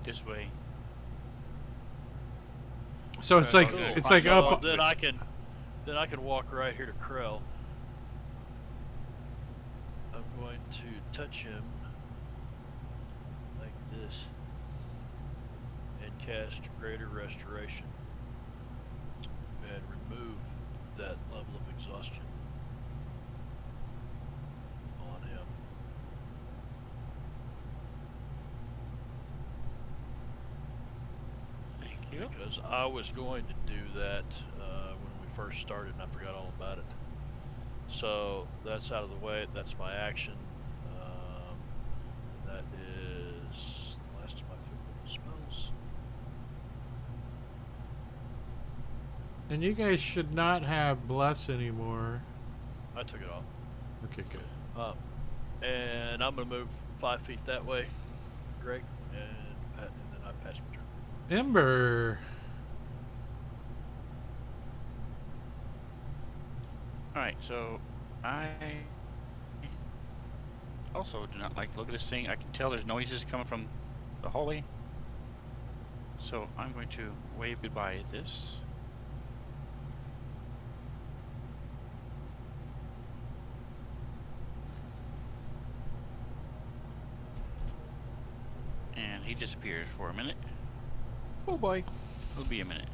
this way. So it's like Cool. it's like So up. then I can walk right here to Krell. I'm going to touch him like this and cast Greater Restoration and remove that level of exhaustion on him. Thank you. Because I was going to do that when we first started and I forgot all about it. So that's out of the way. That's my action. That is the last of my fifth level spells. And you guys should not have bless anymore. I took it off. Okay, good. And I'm going to move 5 feet that way, Greg, and then I pass my turn. Ember. Alright, so I also do not like to look at this thing. I can tell there's noises coming from the hallway. So I'm going to wave goodbye at this. And he disappears for a minute. Oh boy. It'll be a minute.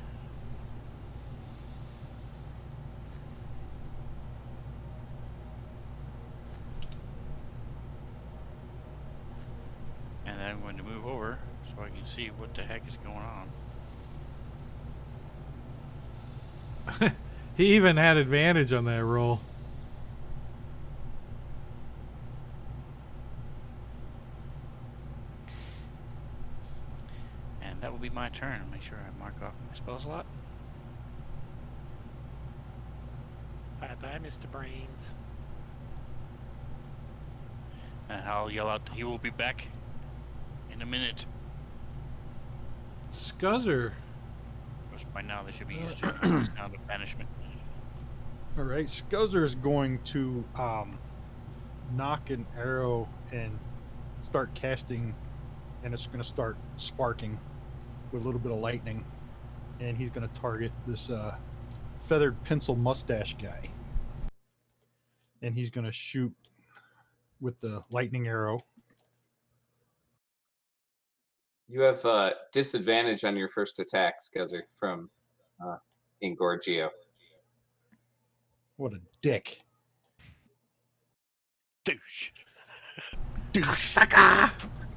And then I'm going to move over so I can see what the heck is going on. He even had advantage on that roll. And that will be my turn. Make sure I mark off my spell slot. Bye bye, Mr. Brains. And I'll yell out, he will be back in a minute. Scuzzer. Which by now they should be used to the sound of banishment. All right, Scuzzer is going to knock an arrow and start casting, and it's going to start sparking with a little bit of lightning, and he's going to target this feathered pencil mustache guy, and he's going to shoot with the lightning arrow. You have disadvantage on your first attack, Scuzzer, from Ingorgio. What a dick! Douche. Sucker.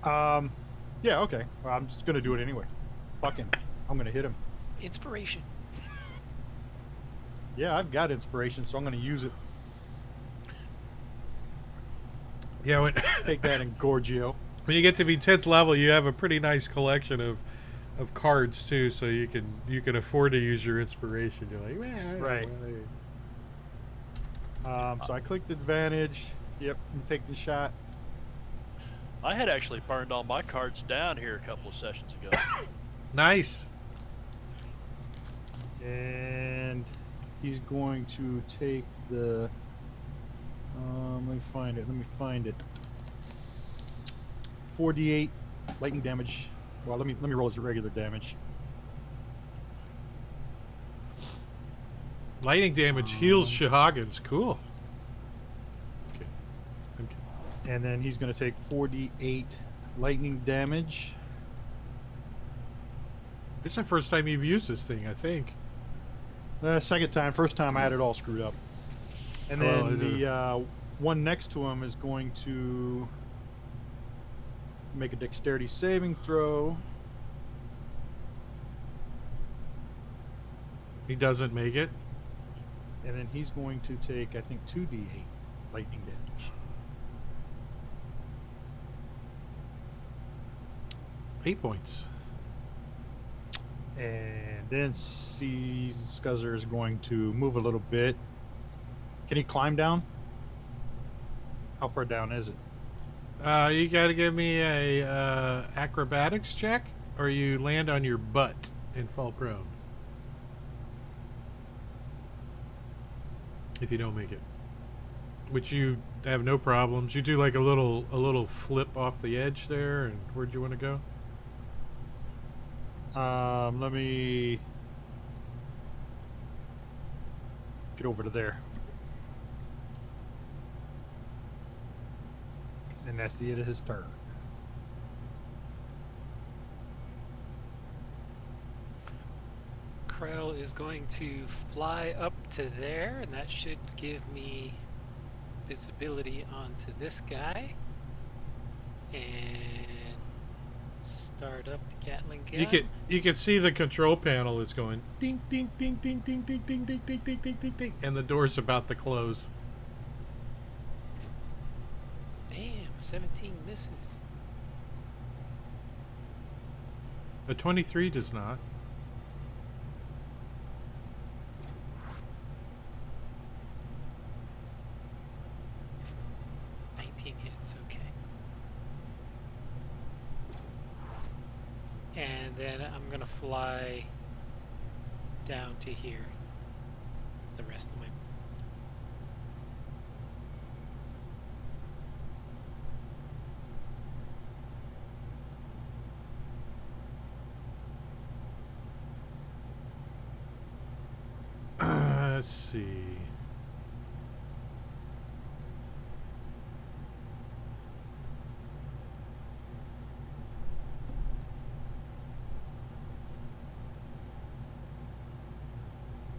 Yeah, okay. Well, I'm just going to do it anyway. Fuck him. I'm going to hit him. Inspiration. Yeah, I've got inspiration, so I'm going to use it. Yeah, when Take that, Ingorgio. when you get to be 10th level, you have a pretty nice collection of cards too, so you can afford to use your inspiration. You're like, man, Right. So I clicked advantage, Yep, you take the shot. I had actually burned all my cards down here a couple of sessions ago. Nice. And he's going to take the. Let me find it. 4d8 lightning damage. Well, let me roll his regular damage. Lightning damage heals Shahagins. Cool. Okay. And then he's going to take 4d8 lightning damage. This is the first time you've used this thing, I think. Second time. First time I had it all screwed up. And then Oh, the one next to him is going to make a dexterity saving throw. He doesn't make it. And then he's going to take, I think, 2d8 lightning damage. 8 points. And then Scuzzer is going to move a little bit. Can he climb down? How far down is it? You got to give me a acrobatics check, or you land on your butt and fall prone. If you don't make it, which you have no problems. You do like a little flip off the edge there. And where'd you want to go? Let me get over to there. And that's the end of his turn. Krell is going to fly up to there, and that should give me visibility onto this guy. And start up the Gatling gun. You can see the control panel is going ding ding ding ding ding ding ding ding ding ding ding ding ding, and the door's about to close. Damn, 17 misses. A 23 does not. Hits, okay. And then I'm gonna fly down to here. The rest of my Let's see.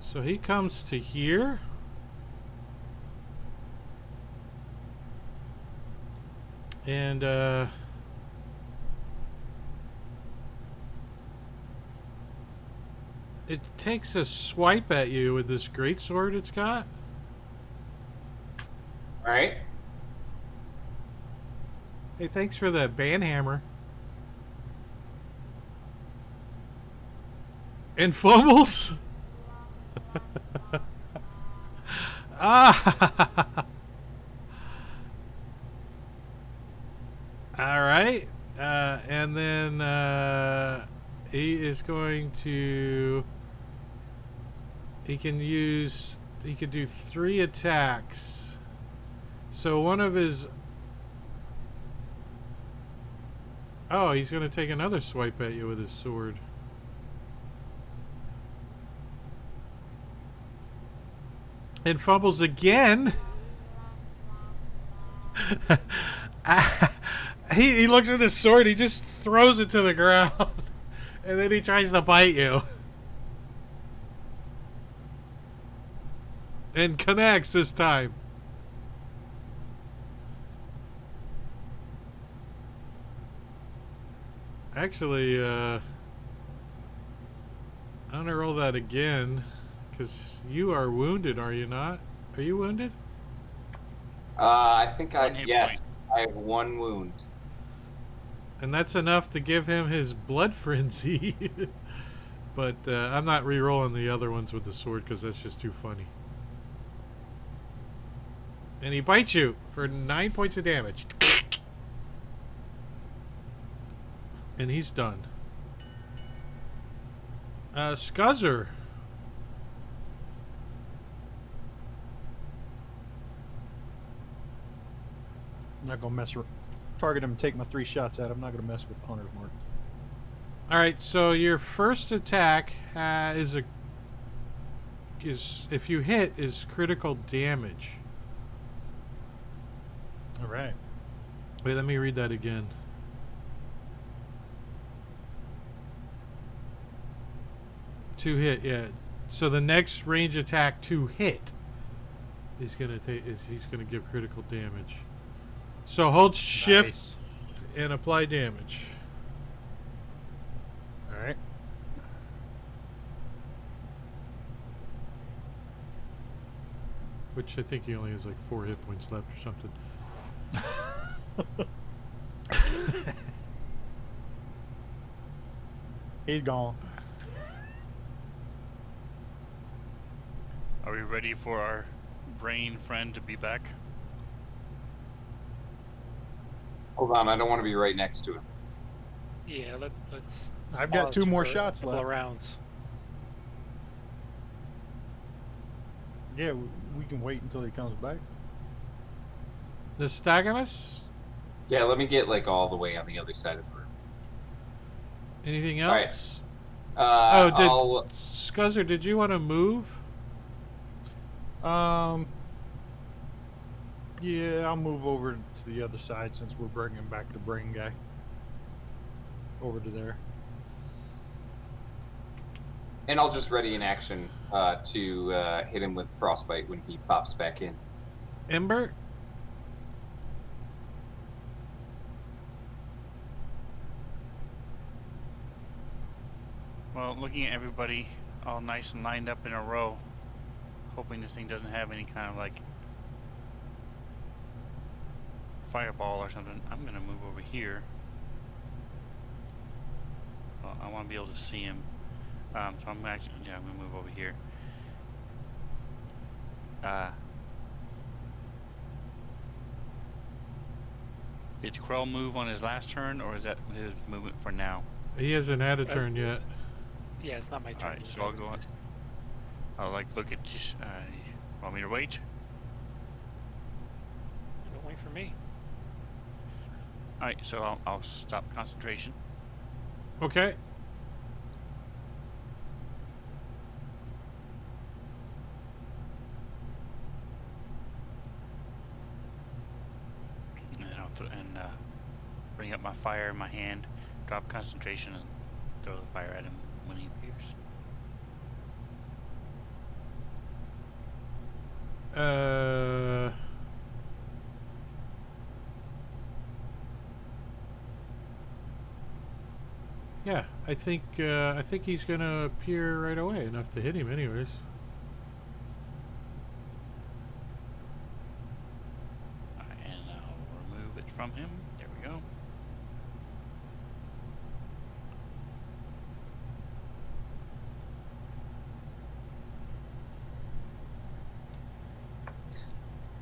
So he comes to here. And it takes a swipe at you with this greatsword it's got. All right. Hey, thanks for the banhammer. And fumbles. Ah. All right. And then he is going to. He can do 3 attacks. So one of his. Oh, he's going to take another swipe at you with his sword. And fumbles again. He looks at his sword, he just throws it to the ground. And then he tries to bite you. And connects this time. Actually, I'm gonna roll that again. Because you are wounded, are you not? Are you wounded? I think One hit yes. I have 1 wound. And that's enough to give him his blood frenzy. But I'm not re-rolling the other ones with the sword because that's just too funny. And he bites you for 9 points of damage. And he's done. Scuzzer. I'm not gonna mess with. Target him and take my 3 shots at him. I'm not gonna mess with the hunter's mark. All right, so your first attack is if you hit is critical damage. All right. Wait, let me read that again. To hit, yeah. So the next range attack to hit is gonna he's gonna give critical damage. So hold shift Nice. and apply damage. All right. Which I think he only has like 4 hit points left or something. He's gone. Are we ready for our brain friend to be back? Hold on, I don't want to be right next to him. Yeah, let's. I've got pause 2 more for a shots couple of left. rounds. Yeah, we can wait until he comes back. Nystagmus? Yeah, let me get like all the way on the other side of the room. Anything All right. else? Uh, Did I'll- Scuzzer, did you want to move? Yeah, I'll move over to the other side since we're bringing back the brain guy. Over to there. and I'll just ready in action to hit him with frostbite when he pops back in. Ember? Well, looking at everybody all nice and lined up in a row, hoping this thing doesn't have any kind of like fireball or something, I'm gonna move over here. Well, I want to be able to see him, so I'm gonna move over here. Did Krell move on his last turn, or is that his movement for now? He hasn't had a turn yet. Yeah, it's not my turn. Alright, so I'll go on. I'll like look at just. Want me to wait? Don't wait for me. Alright, so I'll stop concentration. Okay. And then I'll bring up my fire in my hand, drop concentration, and throw the fire at him when he appears. Yeah, I think he's gonna appear right away, enough to hit him, anyways. And I'll remove it from him. There we go.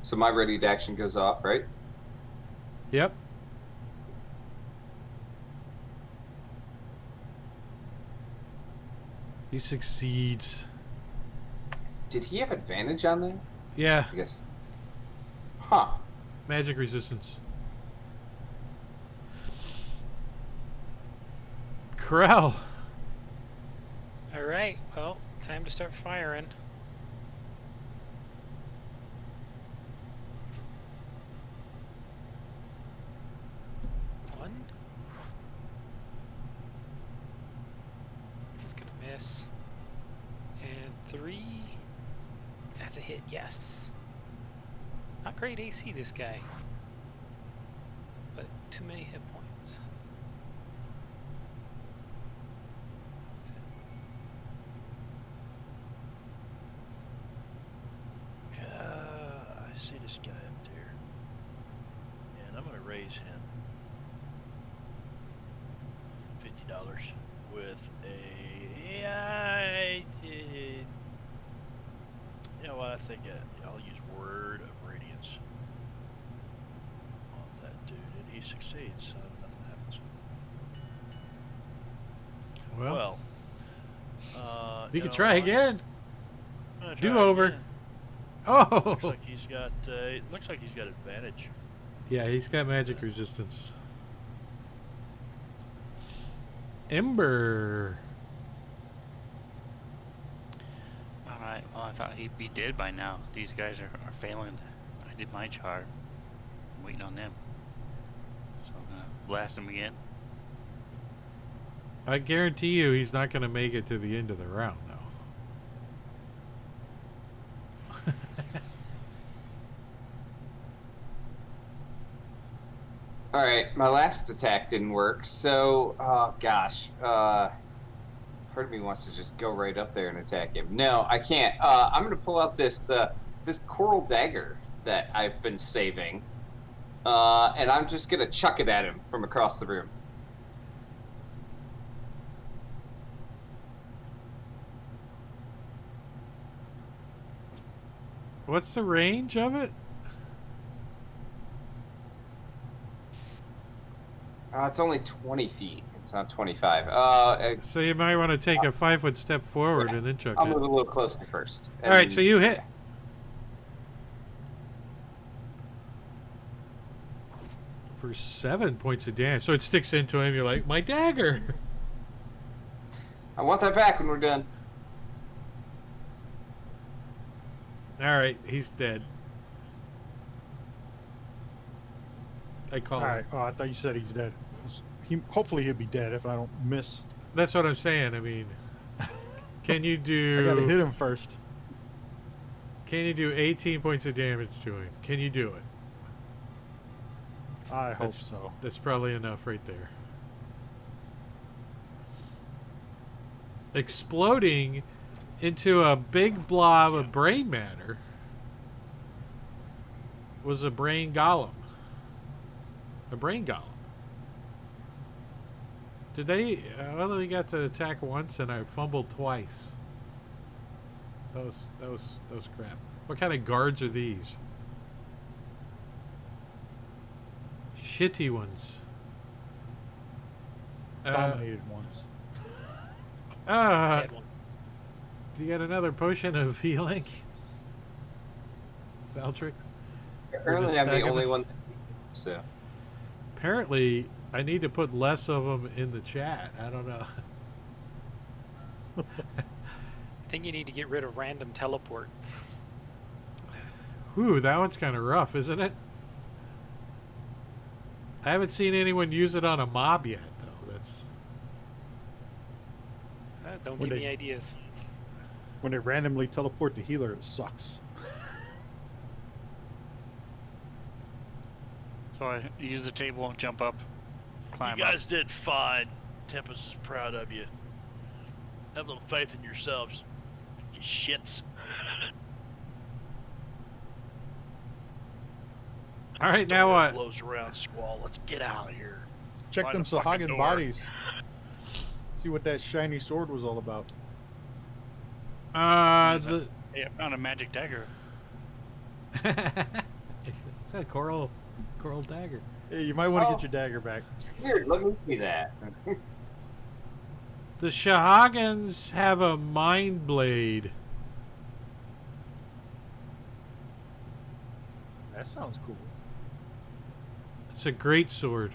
So my ready to action goes off, right? Yep. He succeeds. Did he have advantage on that? Yeah, I guess. Huh. magic resistance. Krell. All right. Well, time to start firing. One. It's gonna miss. And 3. That's a hit. Yes. Not great AC, this guy. But too many hit points. That's it. I see this guy up there, and I'm gonna raise him $50 with a. You know what? I think I'll use Word of Radiance on that dude, and he succeeds, so nothing happens. Well, Well, you know can try what? again. I'm gonna Do try over. again. Oh, Looks like he's got. Looks like he's got advantage. yeah, he's got magic resistance. Ember. Alright, well, I thought he'd be dead by now. These guys are failing. I did my char. I'm waiting on them. So I'm gonna blast him again. I guarantee you he's not going to make it to the end of the round, though. All right, my last attack didn't work, so gosh, part of me wants to just go right up there and attack him. No, I can't. I'm gonna pull out this this coral dagger that I've been saving, and I'm just gonna chuck it at him from across the room. What's the range of it? It's only 20 feet. It's not 25. So you might want to take a 5-foot step forward yeah, and then chuck I'll it. move a little closer first. All right, so you hit. For 7 points of damage. So it sticks into him. You're like, my dagger. I want that back when we're done. All right, he's dead. I call All him. right. Oh, I thought you said he's dead. Hopefully he'll be dead if I don't miss. That's what I'm saying. I mean, can you I gotta hit do? him first. Can you do 18 points of damage to him? Can you do it? I hope That's- so. That's probably enough right there. Exploding into a big blob of brain matter was a brain golem. A brain golem. Did they? Well, they got to attack once, and I fumbled twice. That was crap. What kind of guards are these? Shitty ones. Dominated ones. Bad one. Do you got another potion of healing? Valtrix? Apparently, I'm the only Stagonis? one. So Apparently, I need to put less of them in the chat. I don't know. I think you need to get rid of random teleport. Whew, that one's kind of rough, isn't it? I haven't seen anyone use it on a mob yet, though. That's Don't When give they- me ideas. When they randomly teleport the healer, it sucks. So I use the table, jump up, climb You up. guys did fine. Tempest is proud of you. Have a little faith in yourselves. You shits. all right. Now what? Blows around, Squall. Let's get out of here. Check Find them a fucking Sahagin door. bodies. See what that shiny sword was all about. The Hey, I found a magic dagger. it's a coral dagger. Hey, you might want to Oh. get your dagger back. here, let me see that. The Shahagans have a mind blade. That sounds cool. It's a great sword.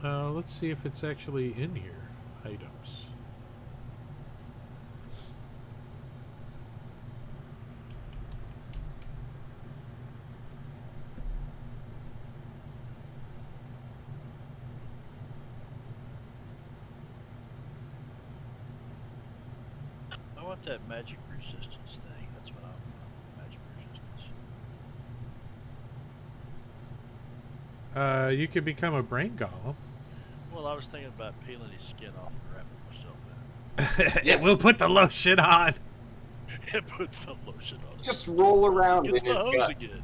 Let's see if it's actually in here. Items. I want that magic resistance thing. That's what I want. Magic resistance. You could become a brain golem. Well, I was thinking about peeling his skin off and wrapping myself in Yeah, we'll put the lotion on. it. It puts the lotion on. Just roll around in Gets his the hose gut. again.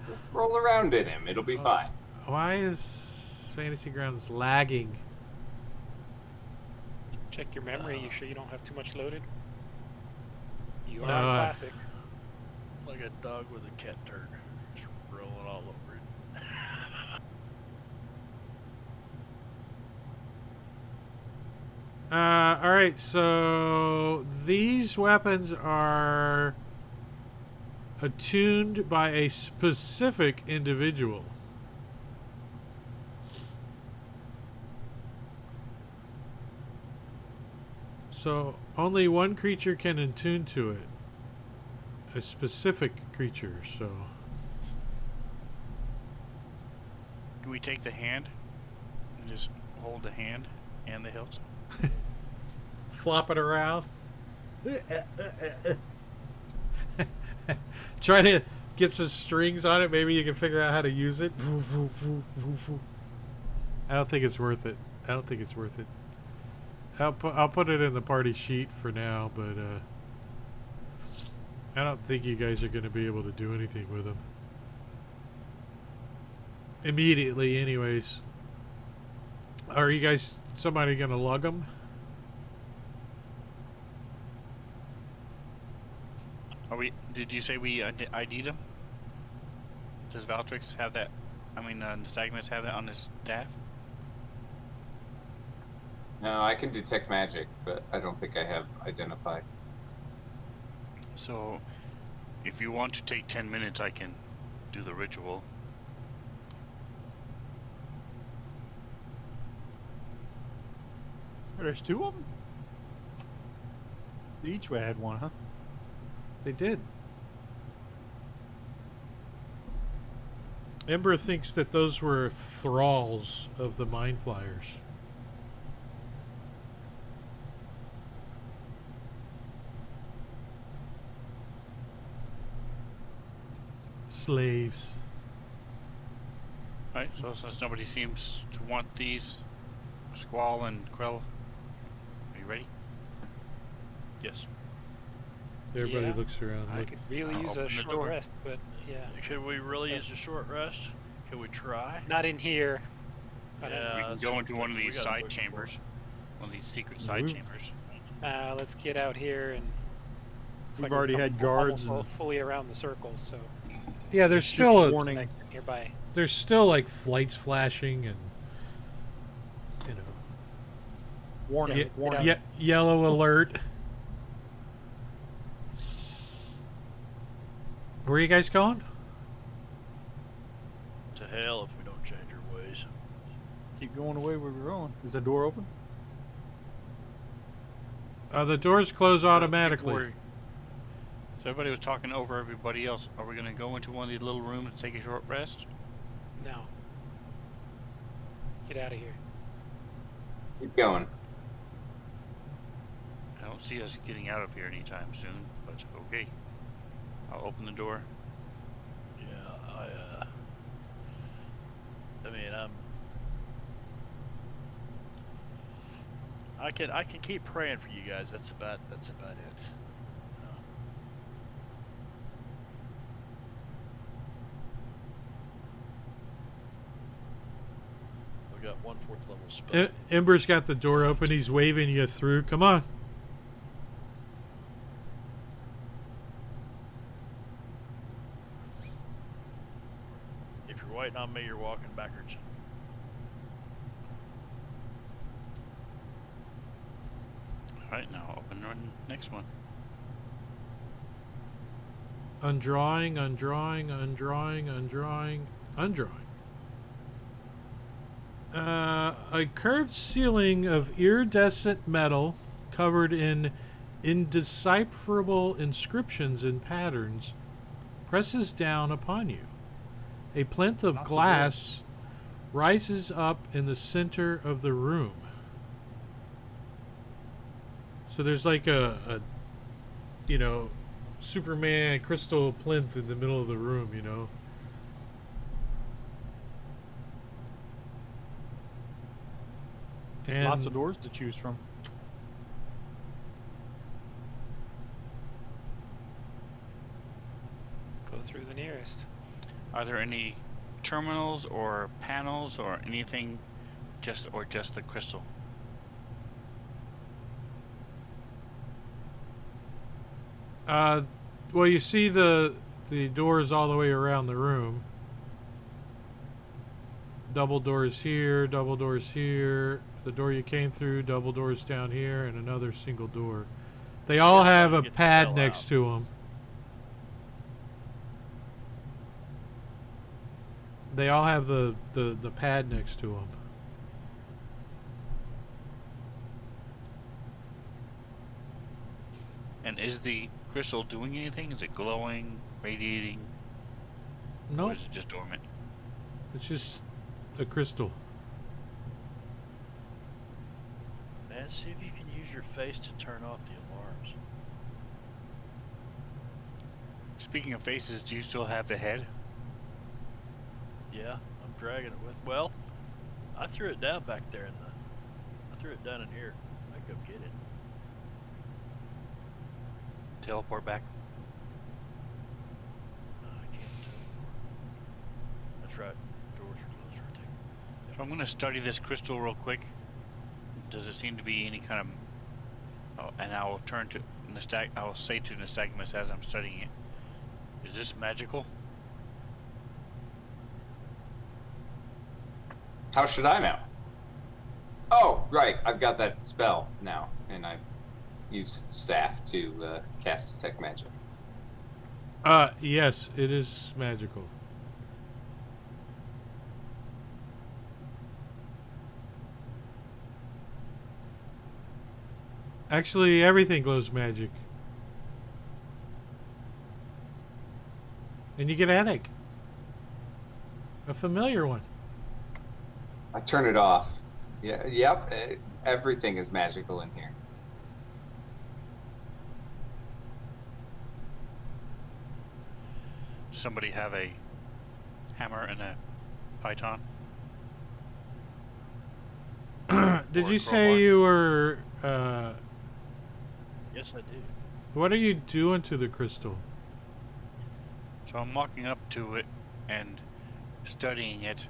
Just roll around in him. It'll be fine. Why is Fantasy Grounds lagging? Check your memory. You sure you don't have too much loaded? You are Uh, classic. Like a dog with a cat turd, just rolling all over it. All right, so these weapons are attuned by a specific individual. So only one creature can attune to it. A specific creature, so. Can we take the hand and just hold the hand and the hilt? Flop it around. Try to get some strings on it. Maybe you can figure out how to use it. I don't think it's worth it. I'll put it in the party sheet for now, but I don't think you guys are going to be able to do anything with them immediately. Anyways, are you guys somebody going to lug them? Are we? Did you say we ID'd him? Does Valtrix have that? I mean, Nystagmus have that on his staff? No, I can detect magic, but I don't think I have identify. So, if you want to take 10 minutes, I can do the ritual. There's two of them? They each had one, huh? They did. Ember thinks that those were thralls of the Mind Flayers. Slaves. Alright, so since nobody seems to want these, Squall and Krell, are you ready? Yes. Everybody Yeah. looks around. I Look. could really I'll use a open the short door. rest, but yeah, Could we really use a short rest? Could we try? not in here. I don't know. Yeah, We can that's go what into I'm one of thinking. We these gotta side push chambers. One of these secret Yeah, side we- chambers. Let's get out here and. Looks We've we're already had guards almost and- fully around the circle, so Yeah, there's Shoot still warning. nice and nearby. there's still like flights flashing and you know Warning, Yeah, warning. yellow alert. Where are you guys going? To hell if we don't change our ways. Keep going the way we were going. Is the door open? The doors close automatically. Before- So everybody was talking over everybody else. Are we going to go into one of these little rooms and take a short rest? No. Get out of here. Keep going. I don't see us getting out of here anytime soon, but okay. I'll open the door. Yeah, I mean, I can keep praying for you guys. That's about it. We got 1/4 level spell. Ember's got the door open. He's waving you through. Come on. If you're waiting on me, you're walking backwards. Alright, now open the next one. Undrawing, undrawing, undrawing, undrawing, undrawing. A curved ceiling of iridescent metal covered in indecipherable inscriptions and patterns presses down upon you. A plinth of Lots of glass rises up in the center of the room. So there's like a you know, Superman crystal plinth in the middle of the room, you know. And Lots of doors to choose from. Go through the nearest. Are there any terminals or panels or anything just the crystal? Well, you see the doors all the way around the room. Double doors here, double doors here. The door you came through, double doors down here, and another single door. They all have a Get the pad hell next out. to them. They all have the pad next to them. And is the crystal doing anything? Is it glowing, radiating, or Nope, is it just dormant? it's just a crystal. Man, see if you can use your face to turn off the alarms. Speaking of faces, do you still have the head? Yeah, I'm dragging it with. Well, I threw it down back there in the. I threw it down in here. I go get it. Teleport back. I can't tell. That's right. Doors are closed right there. So I'm going to study this crystal real quick. Does it seem to be any kind of? Oh, and I will turn to I will say to Nystagmus as I'm studying it. Is this magical? How should I know? Oh, right. I've got that spell now, and I use staff to cast detect magic. Yes, it is magical. Actually, everything glows magic. And you get a headache. A familiar one. I turn it off. Yeah. Yep. Everything is magical in here. Somebody have a hammer and a python? Did Or you a say crowbar? you were, Yes, I do. what are you doing to the crystal? So I'm walking up to it and studying it,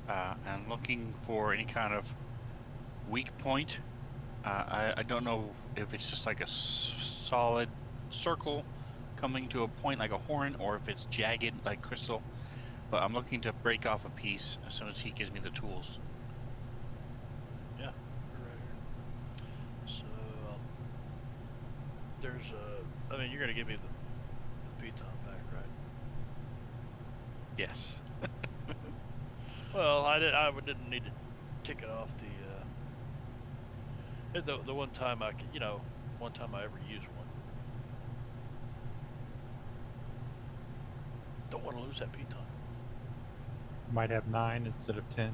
and looking for any kind of weak point. I don't know if it's just like a solid circle coming to a point like a horn, or if it's jagged like crystal. But I'm looking to break off a piece as soon as he gives me the tools. Yeah, we're right here. So, there's a. I mean, you're gonna give me the piton back, right? Yes. Well, I didn't need to tick it off the one time I could, one time I ever used one. Don't want to lose that piton. Might have 9 instead of 10.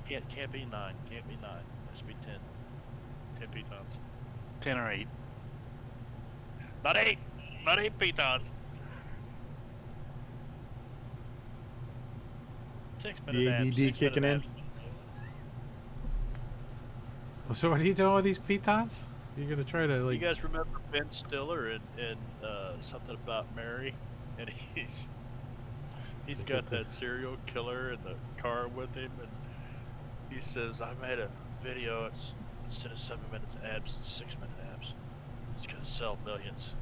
Can't be 9. Can't be 9. Has to be 10. 10 pitons. 10 or 8. Not 8. Not 8 pitons. 6 minute The abs. ADD 6 kicking minute in? Oh, so what are you doing with these pitons? You're gonna try to You like? guys remember Ben Stiller and something about Mary, and he's got that serial killer in the car with him, and he says, "I made a video. It's instead of 7 minutes abs, it's 6 minute abs. It's gonna sell millions."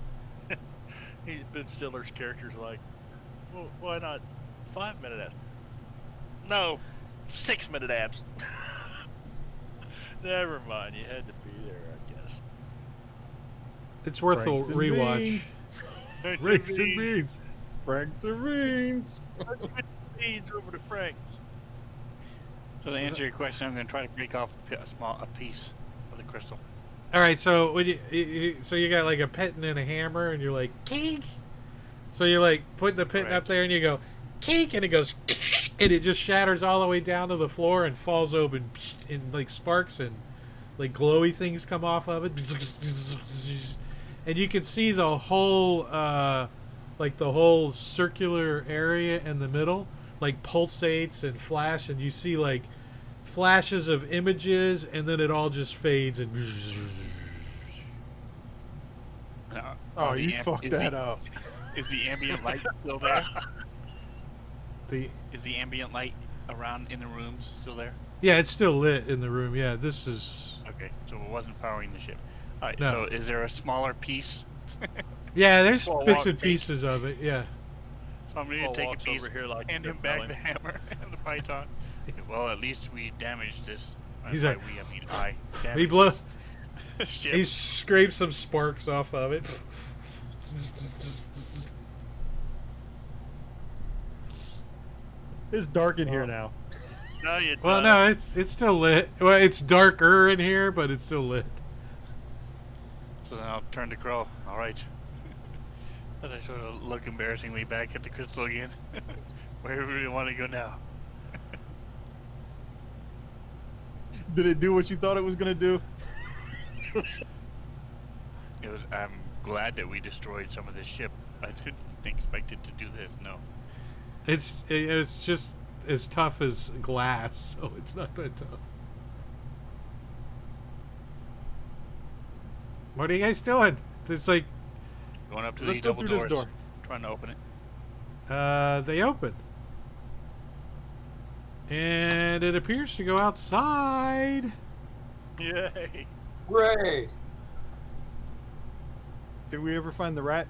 Ben Stiller's character's like, "Well, why not 5 minute abs?" No, 6 minute abs. Never mind. You had to be there, I guess. It's worth Franks a and rewatch. beans. Rigs and beans. Frank the Beans. Beans over to Frank's. So to answer your question, I'm going to try to break off a piece of the crystal. All right, so when so you got like a piton and a hammer, and you're like keek. So you like put the piton up Correct. there, and you go keek, and it goes, and it just shatters all the way down to the floor and falls open, and like sparks and like glowy things come off of it, and you can see the whole like the whole circular area in the middle like pulsates and flash, and you see like flashes of images, and then it all just fades and Oh, the you am- fucked is that the- up. Is the ambient light still there? the Is the ambient light around in the rooms still there? yeah, it's still lit in the room. Yeah, this is Okay, so it wasn't powering the ship. All right. No. So is there a smaller piece? Yeah, there's Well, bits walk- and take- pieces of it. Yeah. So I'm gonna Paul take a walks piece, over here like hand they're him back belling. the hammer and the python. Well, at least we damaged this. He's By like- we, I mean I. He damaged blow. this ship. He scrapes some sparks off of it. It's dark in here Oh. now. No, you Well, don't. no, it's still lit. Well, it's darker in here, but it's still lit. So then I'll turn to Crow. All right. As I sort of look embarrassingly back at the crystal again. Where do we want to go now? Did it do what you thought it was gonna do? It was. I'm glad that we destroyed some of this ship. I didn't expect it to do this. No. It's just as tough as glass, so it's not that tough. What are you guys doing? It's like Going up to Let's these go double through this doors. door. Trying to open it. they open. And it appears to go outside. Yay. Hooray! Did we ever find the rat?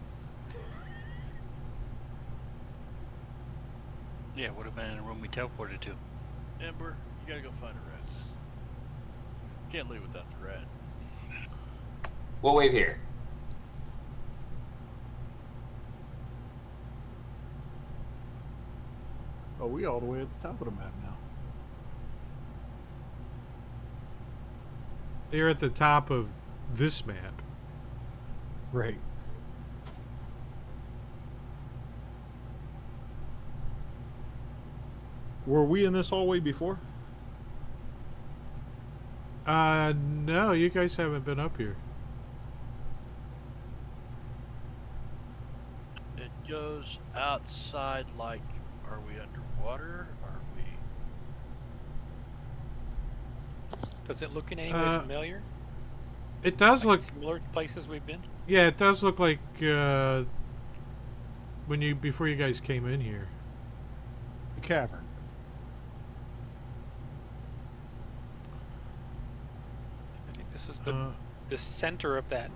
Yeah, would have been in a room we teleported to. Ember, you gotta go find a rat. Can't leave without the rat. We'll wait here. Oh, we all the way at the top of the map now. You're at the top of this map. Right. Were we in this hallway before? No, you guys haven't been up here. It goes outside like, are we underwater? Are we... Does it look in any way Uh, familiar? It does Like look, similar to places we've been? yeah, it does look like before you guys came in here. The cavern. I think this is Uh, the center of that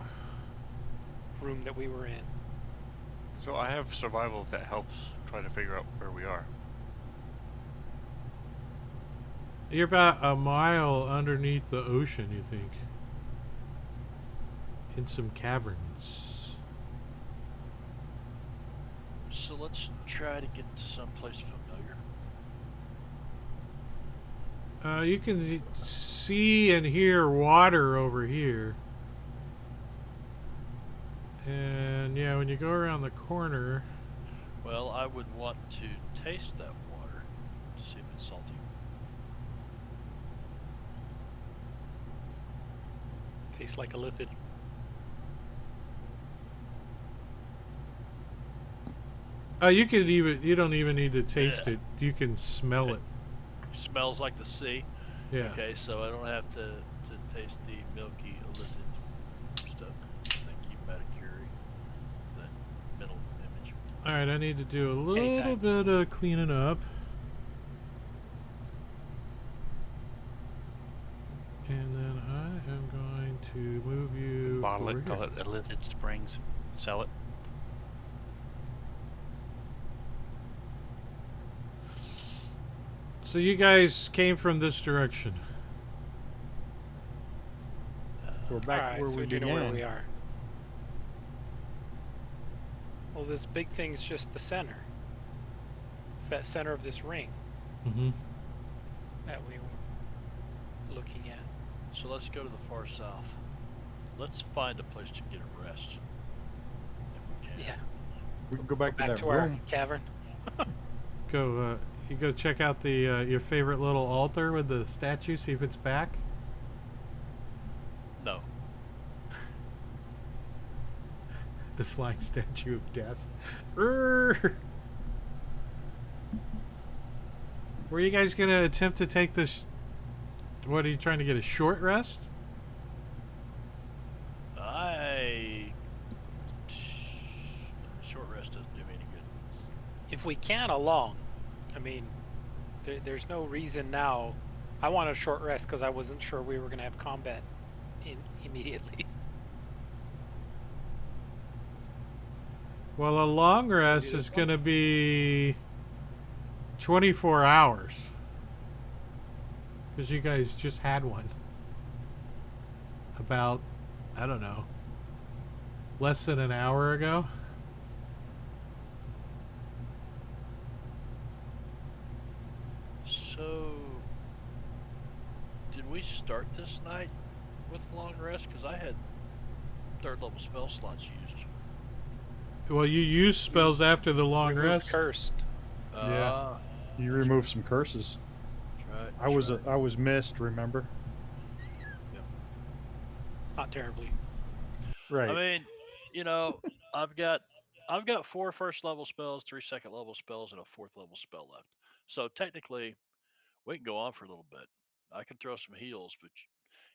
room that we were in. So I have survival if that helps try to figure out where we are. You're about a mile underneath the ocean, you think. In some caverns. So let's try to get to someplace familiar. You can see and hear water over here. And yeah, when you go around the corner, Well, I would want to taste that water to see if it's salty. Tastes like a lithid. you don't even need to taste Yeah. it. You can smell it. Smells like the sea. Yeah. Okay, so I don't have to taste the milky illicit stuff. Thank you, Matakuri. The middle image. All right, I need to do a little Anytime. bit of cleaning up. And then I am going to move you Bottle over it, call here. it Elithid Springs, sell it. So you guys came from this direction. So we're back Alright, where so we we do began. know where we are. Well, this big thing's just the center. It's that center of this ring Mm-hmm. that we were looking at. So let's go to the far south. Let's find a place to get a rest. If we can. Yeah. We can go back to Back that to our room. cavern. Go. You go check out the your favorite little altar with the statue. See if it's back. No. The flying statue of death. Urgh. Were you guys gonna attempt to take this? What are you trying to get a short rest? Short rest doesn't do me any good. If we can along, I mean, there's no reason now. I want a short rest because I wasn't sure we were going to have combat immediately. Well, a long rest is going to be 24 hours. Because you guys just had one. About, I don't know, less than an hour ago. So, did we start this night with long rest? Because I had third level spell slots used. Well, you use spells after the long Remove rest. Cursed. Ah, You remove some curses. that's right. I was missed, remember? Not terribly. Right. I mean, you know, I've got 4 first level spells, 3 second level spells, and a 4th level spell left. So technically, we can go on for a little bit. I can throw some heals, but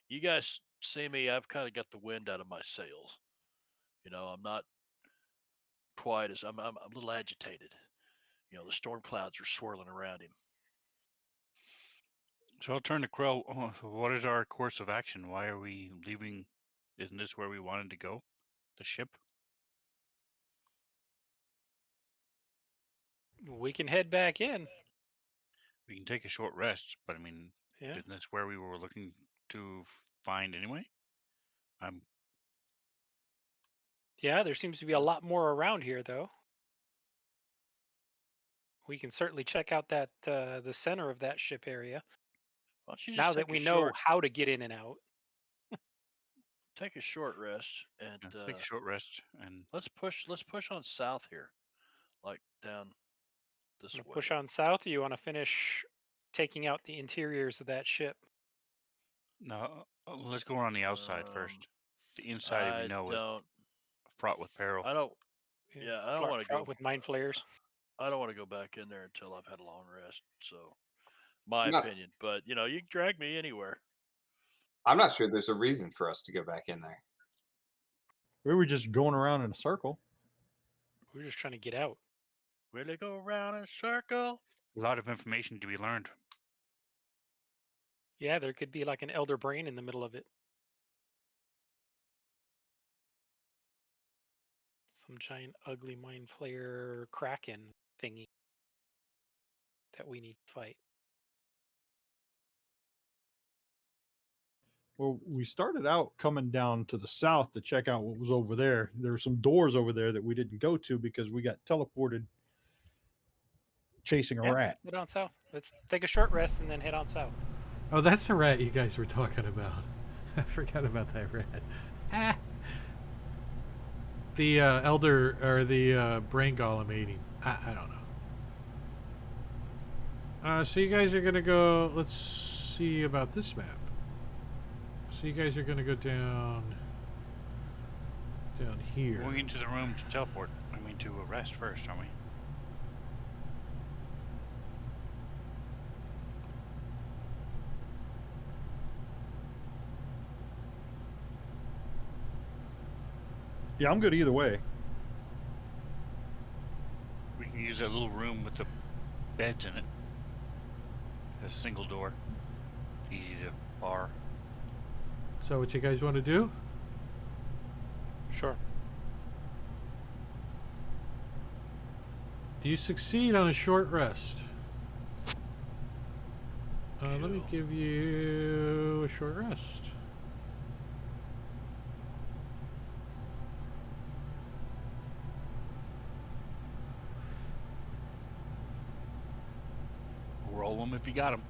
you guys see me. I've kind of got the wind out of my sails. You know, I'm not quite as I'm a little agitated. You know, the storm clouds are swirling around him. So I'll turn to Krell. What is our course of action? Why are we leaving? Isn't this where we wanted to go? The ship? We can head back in. We can take a short rest, but I mean, Yeah. isn't this where we were looking to find anyway? I'm Yeah, there seems to be a lot more around here, though. We can certainly check out that the center of that ship area. Why don't you just Now that take a we know short how to get in and out. rest and take a short rest, and let's push on south here, like down this Want to way. push on south, or you want to finish taking out the interiors of that ship? no, let's go around the outside Um, first. The inside, we I know, is don't. fraught with peril. I don't. Yeah, I don't want to go. with mind flayers. I don't want to go back in there until I've had a long rest. So, my I'm not, opinion. But you know, you can drag me anywhere. I'm not sure there's a reason for us to go back in there. We were just going around in a circle. We're just trying to get out. Will it go around in a circle? A lot of information to be learned. Yeah, there could be like an elder brain in the middle of it. Some giant ugly mind flayer kraken thingy that we need to fight. Well, we started out coming down to the south to check out what was over there. There were some doors over there that we didn't go to because we got teleported chasing a Yeah, rat. head on south. Let's take a short rest and then head on south. Oh, that's the rat you guys were talking about. I forgot about that rat. Ah. The elder or the brain golem ate him. I don't know. So you guys are gonna go. Let's see about this map. So you guys are gonna go down here. Going into the room to teleport. I mean, to rest first, aren't we? Yeah, I'm good either way. We can use that little room with the beds in it. A single door. Easy to bar. So what you guys want to do? Sure. You succeed on a short rest. Let me Cool. give you a short rest. Roll them if you got them.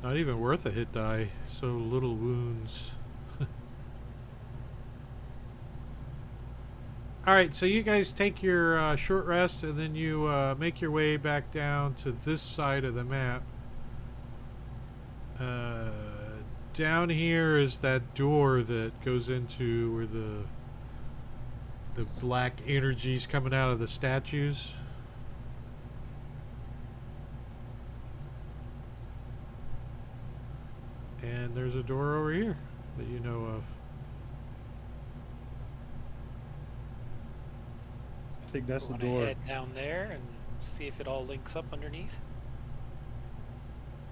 Not even worth a hit die. So little wounds. All right, so you guys take your short rest, and then you make your way back down to this side of the map. Down here is that door that goes into where the black energy's coming out of the statues. And there's a door over here that you know of. I think that's the Want to door. head down there and see if it all links up underneath.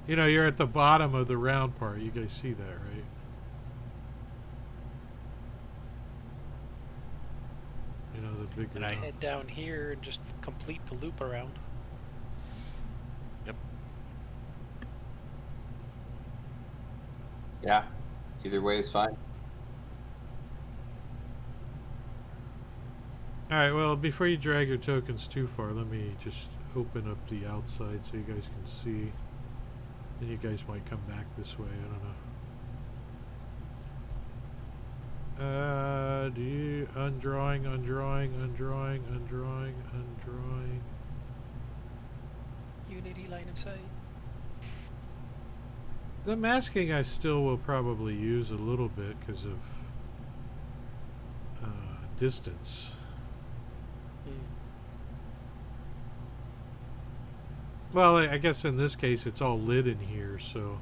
You know, you're at the bottom of the round part. You guys see that, right? big And I- room. Head down here and just complete the loop around. Yeah. Either way is fine. Alright, well, before you drag your tokens too far, let me just open up the outside so you guys can see. And you guys might come back this way, I don't know. Do you undrawing. Unity line of sight. The masking I still will probably use a little bit because of distance. Well, I guess in this case it's all lit in here, so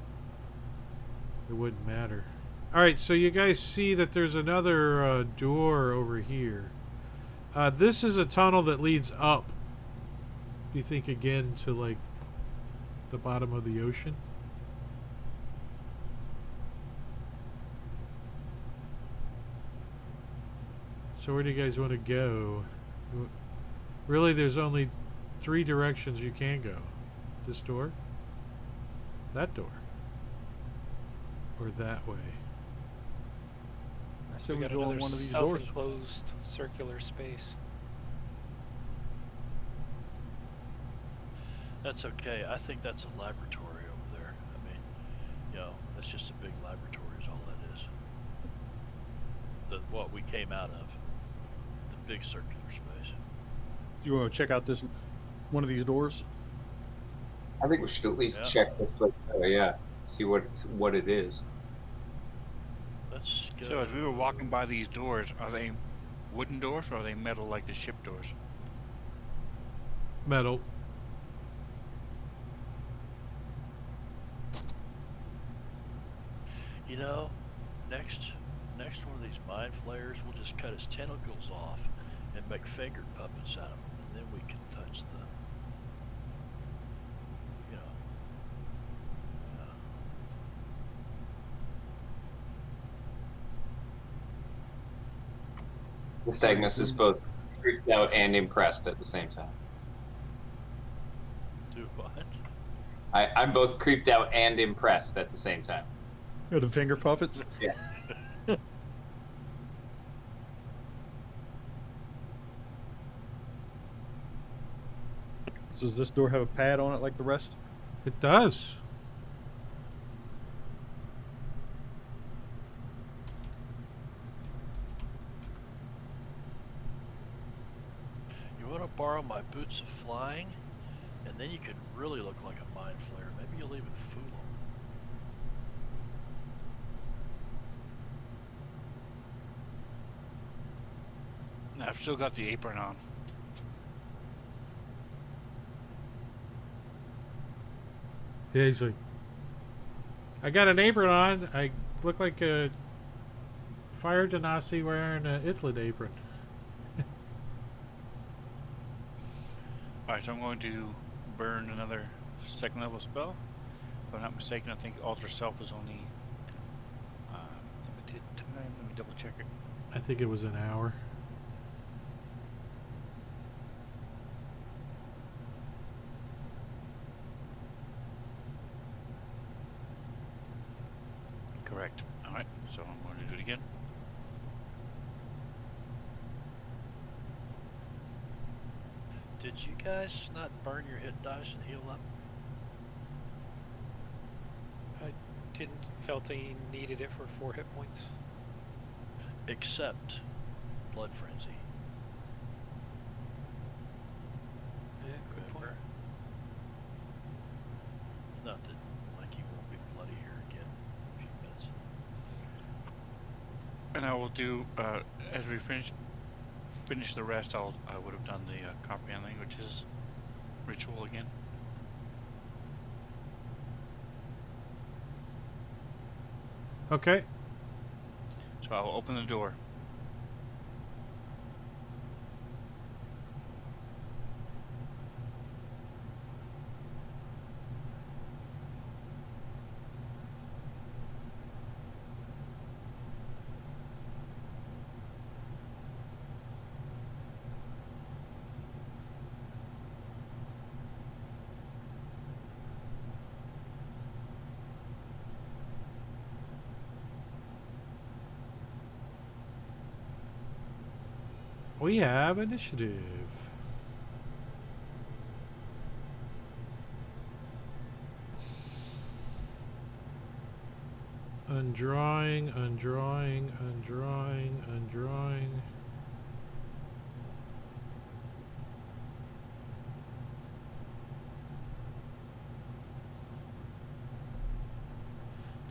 it wouldn't matter. Alright, so you guys see that there's another door over here. This is a tunnel that leads up. Do you think again to like the bottom of the ocean? So where do you guys want to go? Really, there's only 3 directions you can go. This door, that door, or that way. I said We we got go another in one of these doors. self-enclosed circular space. That's okay. I think that's a laboratory over there. I mean, you know, that's just a big laboratory is all that is. What we came out of. The big circular space. You want to check out this one of these doors? I think we should at least Yeah. check this place out, yeah. See what it is. Let's go. So as we were walking by these doors, are they wooden doors or are they metal like the ship doors? Metal. You know, next one of these mind flayers, we'll just cut his tentacles off and make finger puppets out of them, and then we can touch the, you know. Nystagmus is both creeped out and impressed at the same time. Do what? I'm both creeped out and impressed at the same time. Oh, the finger puppets? Yeah. So does this door have a pad on it like the rest? It does. You want to borrow my boots of flying, and then you could really look like a mind flayer. Maybe you'll even fool them. I've still got the apron on. Yeah, he's like, I got an apron on. I look like a fire genasi wearing an Ithlid apron. Alright, so I'm going to burn another 2nd level spell. If I'm not mistaken, I think Alter Self is only limited time. Let me double check it. I think it was an hour. Correct. Alright, so I'm going to do it again. Did you guys not burn your hit dice and heal up? Didn't felt he needed it for 4 hit points. Except Blood Frenzy. Yeah, good point. Remember? Not that, like, you won't be bloody here again in a few minutes. And I will do, as we finish the rest, I would have done the comprehend languages ritual again. Okay. So I will open the door. We have initiative. Undrawing, undrawing, undrawing, undrawing.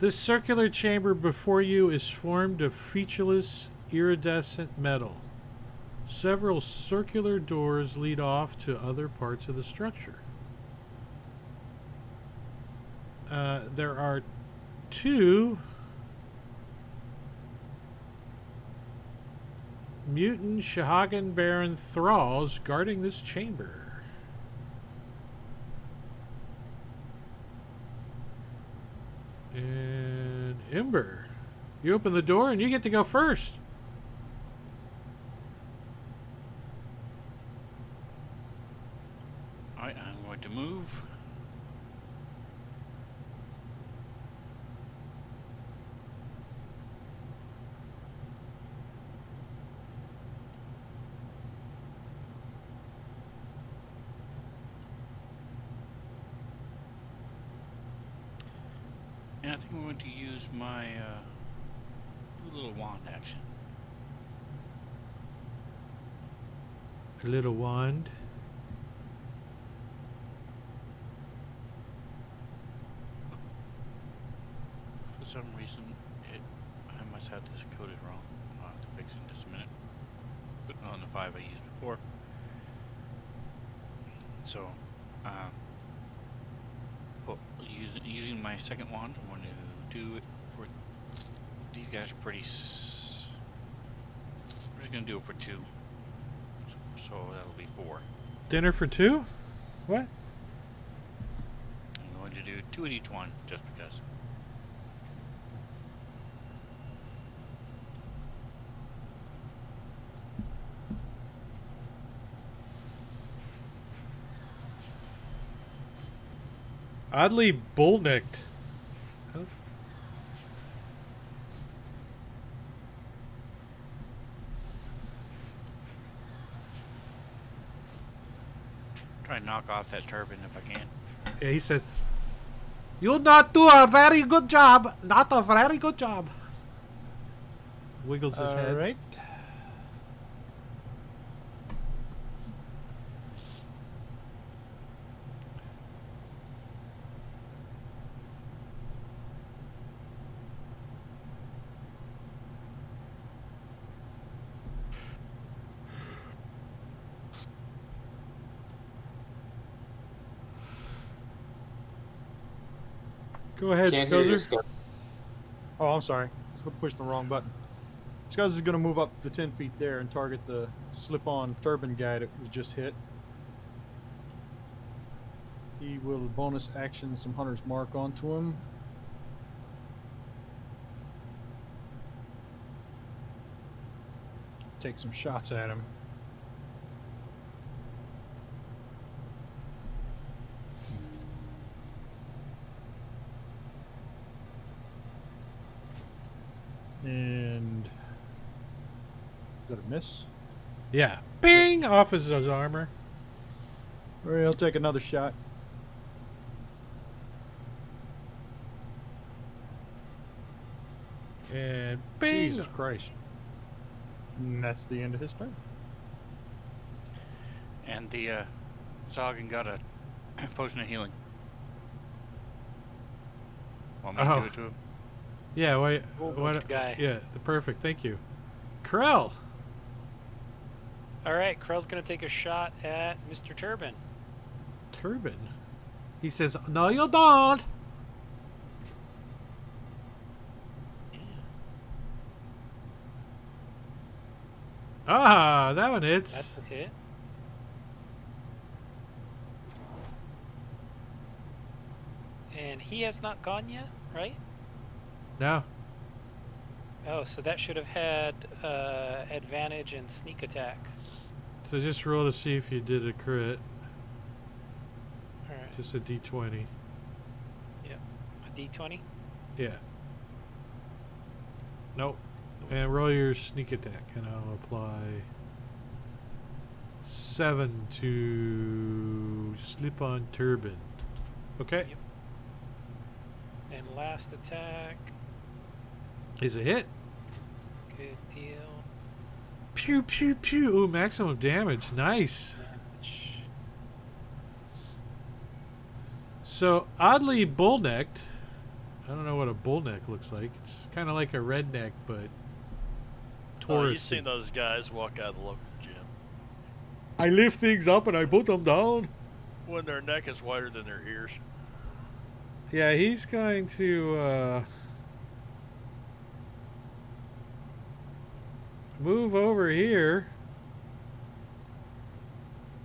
This circular chamber before you is formed of featureless, iridescent metal. Several circular doors lead off to other parts of the structure. There are 2 mutant Shahagan Baron thralls guarding this chamber. And Ember, you open the door and you get to go first. Alright, I'm going to move. And I think I'm going to use my little wand action. A little wand. For some reason, I must have this coded wrong. I'll have to fix it in just a minute. Putting on the 5 I used before. So, using my second wand, I'm going to do it for these guys. Are pretty. I'm just going to do it for 2. So that'll be 4. Dinner for 2? What? I'm going to do 2 at each one, just because. Oddly bull-necked. Huh? Try and knock off that turban if I can. Yeah, he says, "You not do a very good job. Not a very good job." Wiggles his head. Alright. Go ahead, Can't hear you, Skozer. Scott. Oh, I'm sorry. I pushed the wrong button. Scuzz is going to move up to 10 feet there and target the slip-on turban guy that was just hit. He will bonus action some Hunter's Mark onto him. Take some shots at him. And is that a miss? Yeah. Bing! Off his armor. Alright, he'll take another shot. And bing! Jesus Christ. And that's the end of his turn. And the Zoggin got a potion of healing. Want me to Oh. give it to him? Yeah, wait. What guy? Yeah, perfect. Thank you. Krell! All right, Krell's gonna take a shot at Mr. Turban. Turban. He says, "No, you don't." Ah, that one hits. That's a hit. And he has not gone yet, right? No. Oh, so that should have had advantage and sneak attack. So just roll to see if you did a crit. All right. Just a d20. A D20. Yeah. Nope. And roll your sneak attack, and I'll apply. 7 to slip on turban. Okay. Yep. And last attack. Is a hit. Good deal. Pew pew pew. Ooh, maximum damage. Nice. Damage. So oddly bull-necked. I don't know what a bull-neck looks like. It's kind of like a redneck, but Oh, Taurus. you've seen those guys walk out of the local gym I lift things up and I put them down. when their neck is wider than their ears. Yeah, he's going to move over here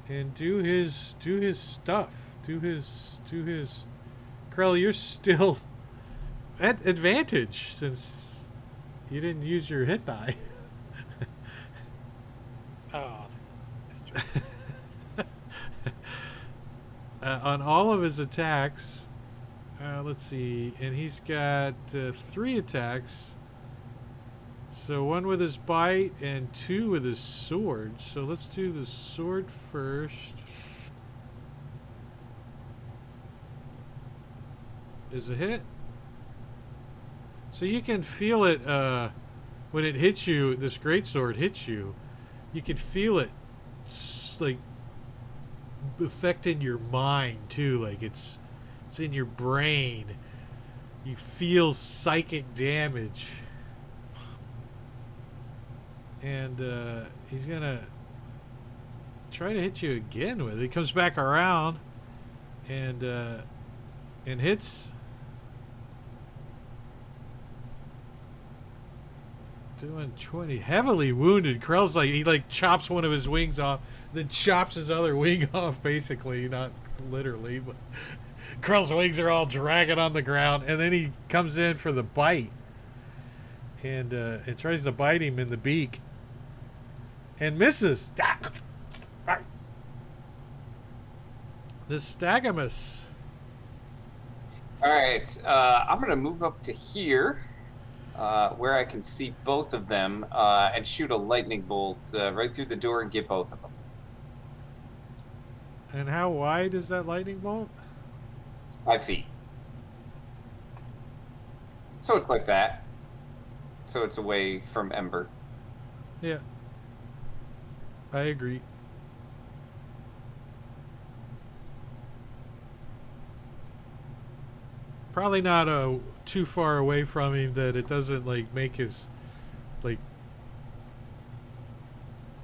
and do his stuff. Do his Krell, you're still at advantage since you didn't use your hit die. Oh, that's true. On all of his attacks. Let's see, and he's got 3 attacks. So 1 with his bite and 2 with his sword. So let's do the sword first. Is a hit. So you can feel it when it hits you. This greatsword hits you. You can feel it, like affecting your mind too. Like it's in your brain. You feel psychic damage. And he's gonna try to hit you again with it. He comes back around and hits. Doing 20. Heavily wounded. Krell's like, he like chops one of his wings off, then chops his other wing off, basically. Not literally, but Krell's wings are all dragging on the ground, and then he comes in for the bite. And it tries to bite him in the beak. And misses. The Stagamus. All right, I'm gonna move up to here, where I can see both of them, and shoot a lightning bolt right through the door and get both of them. And how wide is that lightning bolt? 5 feet. So it's like that. So it's away from Ember. Yeah. I agree. Probably not too far away from him that it doesn't like make his like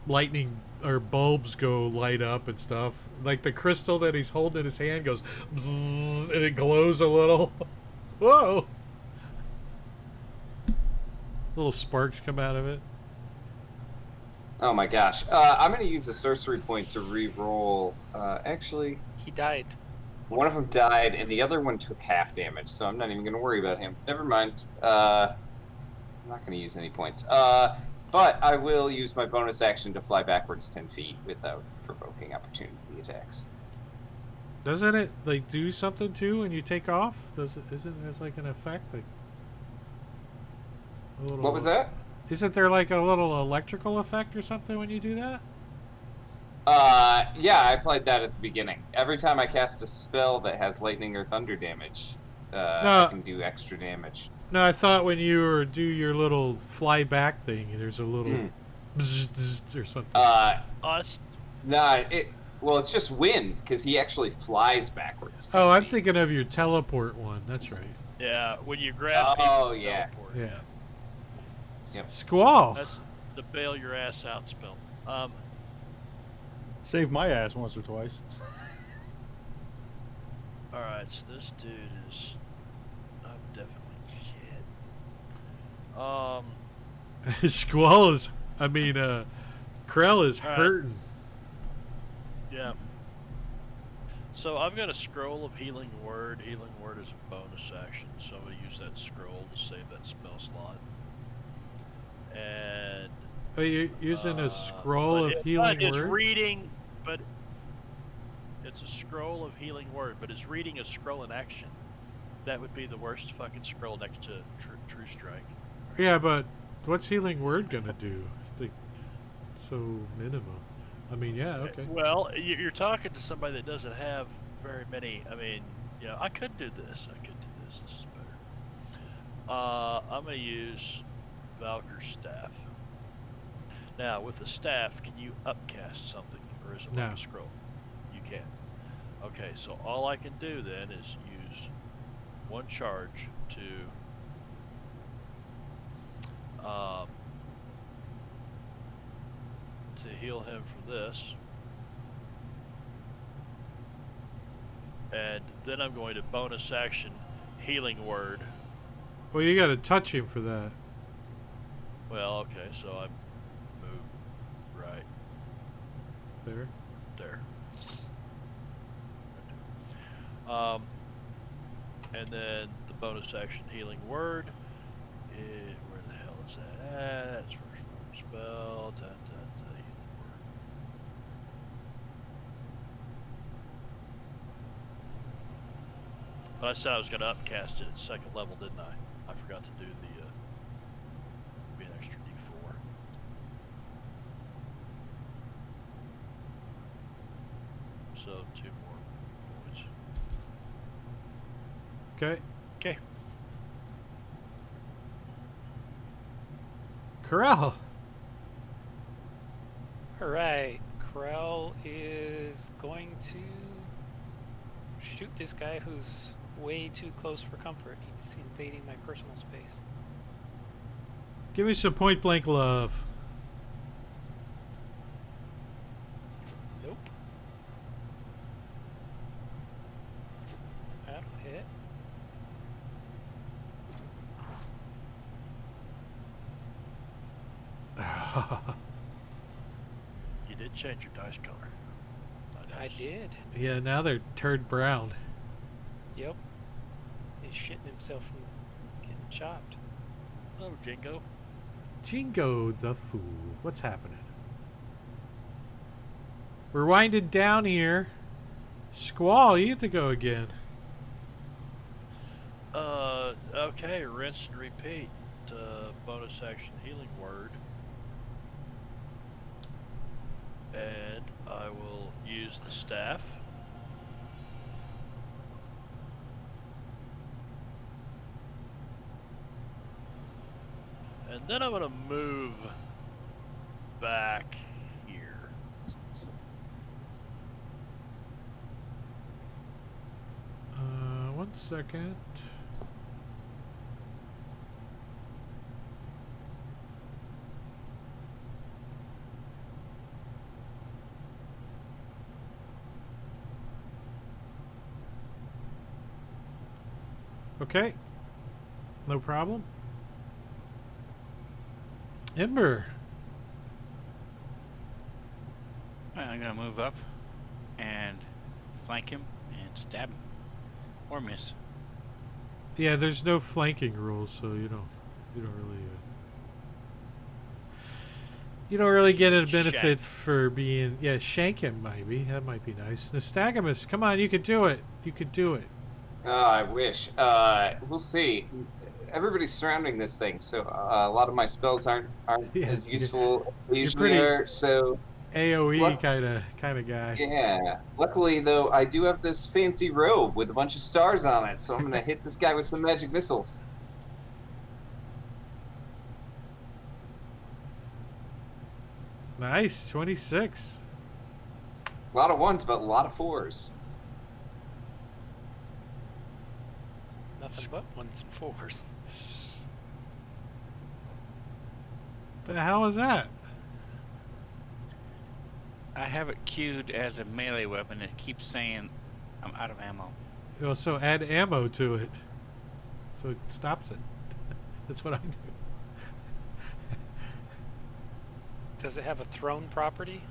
lightning or bulbs go light up and stuff. Like the crystal that he's holding in his hand goes bzzz, and it glows a little. Whoa! Little sparks come out of it. Oh my gosh. I'm going to use a sorcery point to re-roll. Actually, He died. one of them died, and the other one took half damage, so I'm not even going to worry about him. Never mind. I'm not going to use any points. But I will use my bonus action to fly backwards 10 feet without provoking opportunity attacks. Doesn't it like do something too when you take off? Isn't there like an effect? Like a little, What was that? Isn't there like a little electrical effect or something when you do that? Yeah, I played that at the beginning. Every time I cast a spell that has lightning or thunder damage, I can do extra damage. No, I thought when you do your little fly back thing, there's a little bzz, bzz, or something. Us. Nah, well, it's just wind, because he actually flies backwards. 10 Oh, I'm feet. thinking of your teleport one. That's right. Yeah, when you grab Oh, people, yeah. teleport. Yeah. Yep. Squall. That's the bail your ass out spell. Saved my ass once or twice. Alright, so this dude is definitely shit. Squall is. I mean, Krell is All right. hurting. Yeah. So I've got a scroll of healing word. Healing word is a bonus action, so I'm gonna use that scroll to save that spell slot. And Are you using a scroll of healing it's word? reading, but it's a scroll of healing word, but it's reading a scroll in action. That would be the worst fucking scroll next to True Strike. Yeah, but what's healing word gonna do? It's like so minimum. I mean, yeah, okay. Well, you're talking to somebody that doesn't have very many. I mean, I could do this. I could do this. This is better. I'm gonna use Valkyr's staff. Now, with the staff, can you upcast something, or is it like No. a scroll? You can. Okay, so all I can do then is use one charge to heal him for this. And then I'm going to bonus action healing word. Well, you got to touch him for that. Well, okay, so I move right There. there. And then the bonus action healing word. Where the hell is that at? That's first level spell. Healing word. But I said I was going to upcast it at second level, didn't I? I forgot to do the be an extra D4. So 2 more points. Okay. Okay. Corral. Alright, Krell is going to shoot this guy who's way too close for comfort. He's invading my personal space. Give me some point blank love. Nope. That'll hit. You did change your dice color. I did. Yeah, now they're turd brown. Yep. He's shitting himself from getting chopped. Oh, Jingo. Jingo the fool. What's happening? We're winding down here. Squall, you get to go again. Okay, rinse and repeat. Bonus action healing word. And I will use the staff. And then I'm going to move back here. One second. Okay. No problem. Ember. I'm gonna move up and flank him and stab him. Or miss. Yeah, there's no flanking rules, so you don't really get a benefit Shank. for being shank him maybe. That might be nice. Nystagmus, come on, you could do it. You could do it. Oh, I wish. We'll see. Everybody's surrounding this thing, so a lot of my spells aren't Yeah, as yeah. useful as they You're usually pretty- are. So AoE What? kind of guy. yeah. Luckily, though, I do have this fancy robe with a bunch of stars on it, so I'm gonna hit this guy with some magic missiles. Nice, 26. A lot of ones, but a lot of fours. Nothing but ones and fours. The hell is that? I have it queued as a melee weapon. It keeps saying I'm out of ammo. You also add ammo to it, so it stops it. That's what I do. Does it have a thrown property?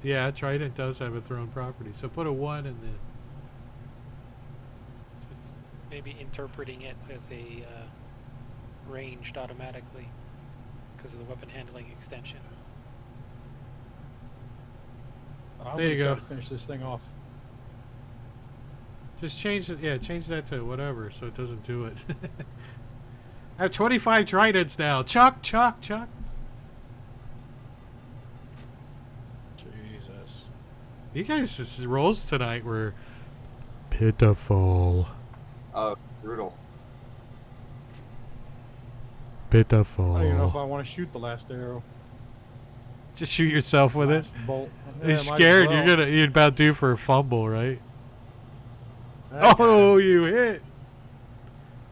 Yeah, Trident does have a thrown property, so put a 1 in the. So it's maybe interpreting it as a ranged automatically because of the weapon handling extension. I'm There you gonna try go. to finish this thing off. Just change it. Yeah, change that to whatever, so it doesn't do it. I have 25 Tridents now. Chuck. Jesus. You guys' rolls tonight were pitiful. Oh, brutal. Pitiful. I don't even know if I want to shoot the last arrow. Just shoot yourself with it. Last bolt. Yeah, You're might as scared. well. You're about due for a fumble, right? That guy. Oh, you hit.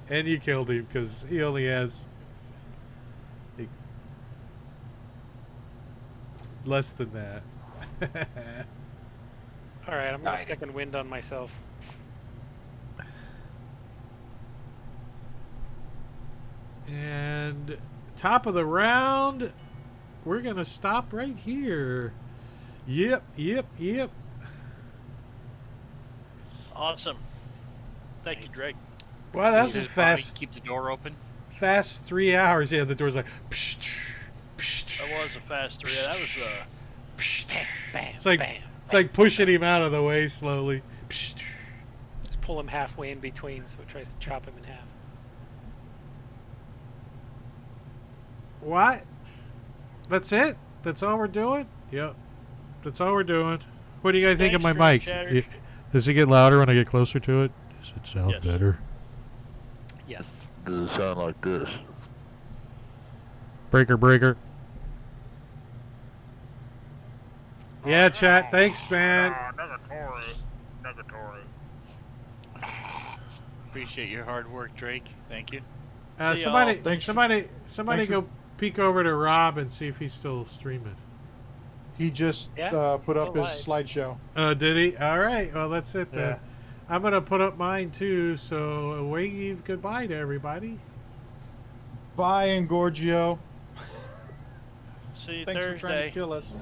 And you killed him because he only has less than that. All right, I'm gonna Nice. second wind on myself. And top of the round, we're gonna stop right here. Yep. Awesome. Thank you, Drake. Wow, that was Use a his body, fast keep the door open. 3 hours. Yeah, the door's like. That was a fast 3. That was Bam, It's like bam. it's like pushing him out of the way slowly. Just pull him halfway in between, so it tries to chop him in half. What? That's it? That's all we're doing? Yep. That's all we're doing. What do you guys think of my Thanks, mic? Dream Chatters. Does it get louder when I get closer to it? Does it sound Yes. better? Yes. Does it sound like this? Breaker. Yeah, chat. Thanks, man. Appreciate your hard work, Drake. Thank you. See y'all. Somebody Thanks somebody for- go peek over to Rob and see if he's still streaming. He just Yeah, put up still his live. slideshow. Did he? All right. Well, that's it then. Yeah. I'm gonna put up mine too. So wave goodbye to everybody. Bye, Engorgio. See you Thanks for trying to Thursday. kill us.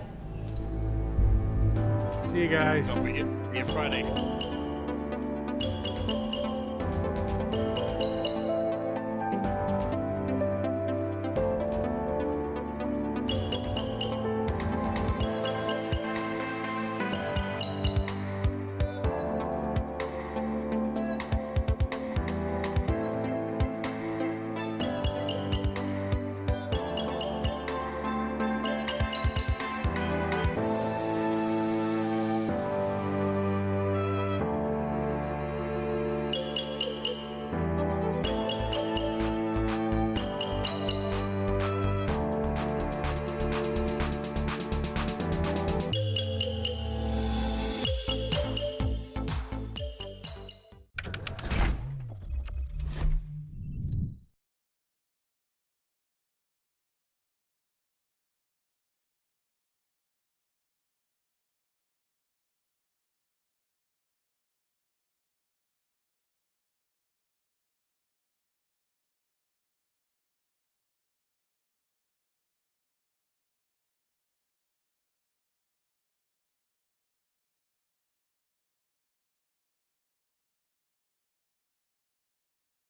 See you guys. Don't forget, see you Friday.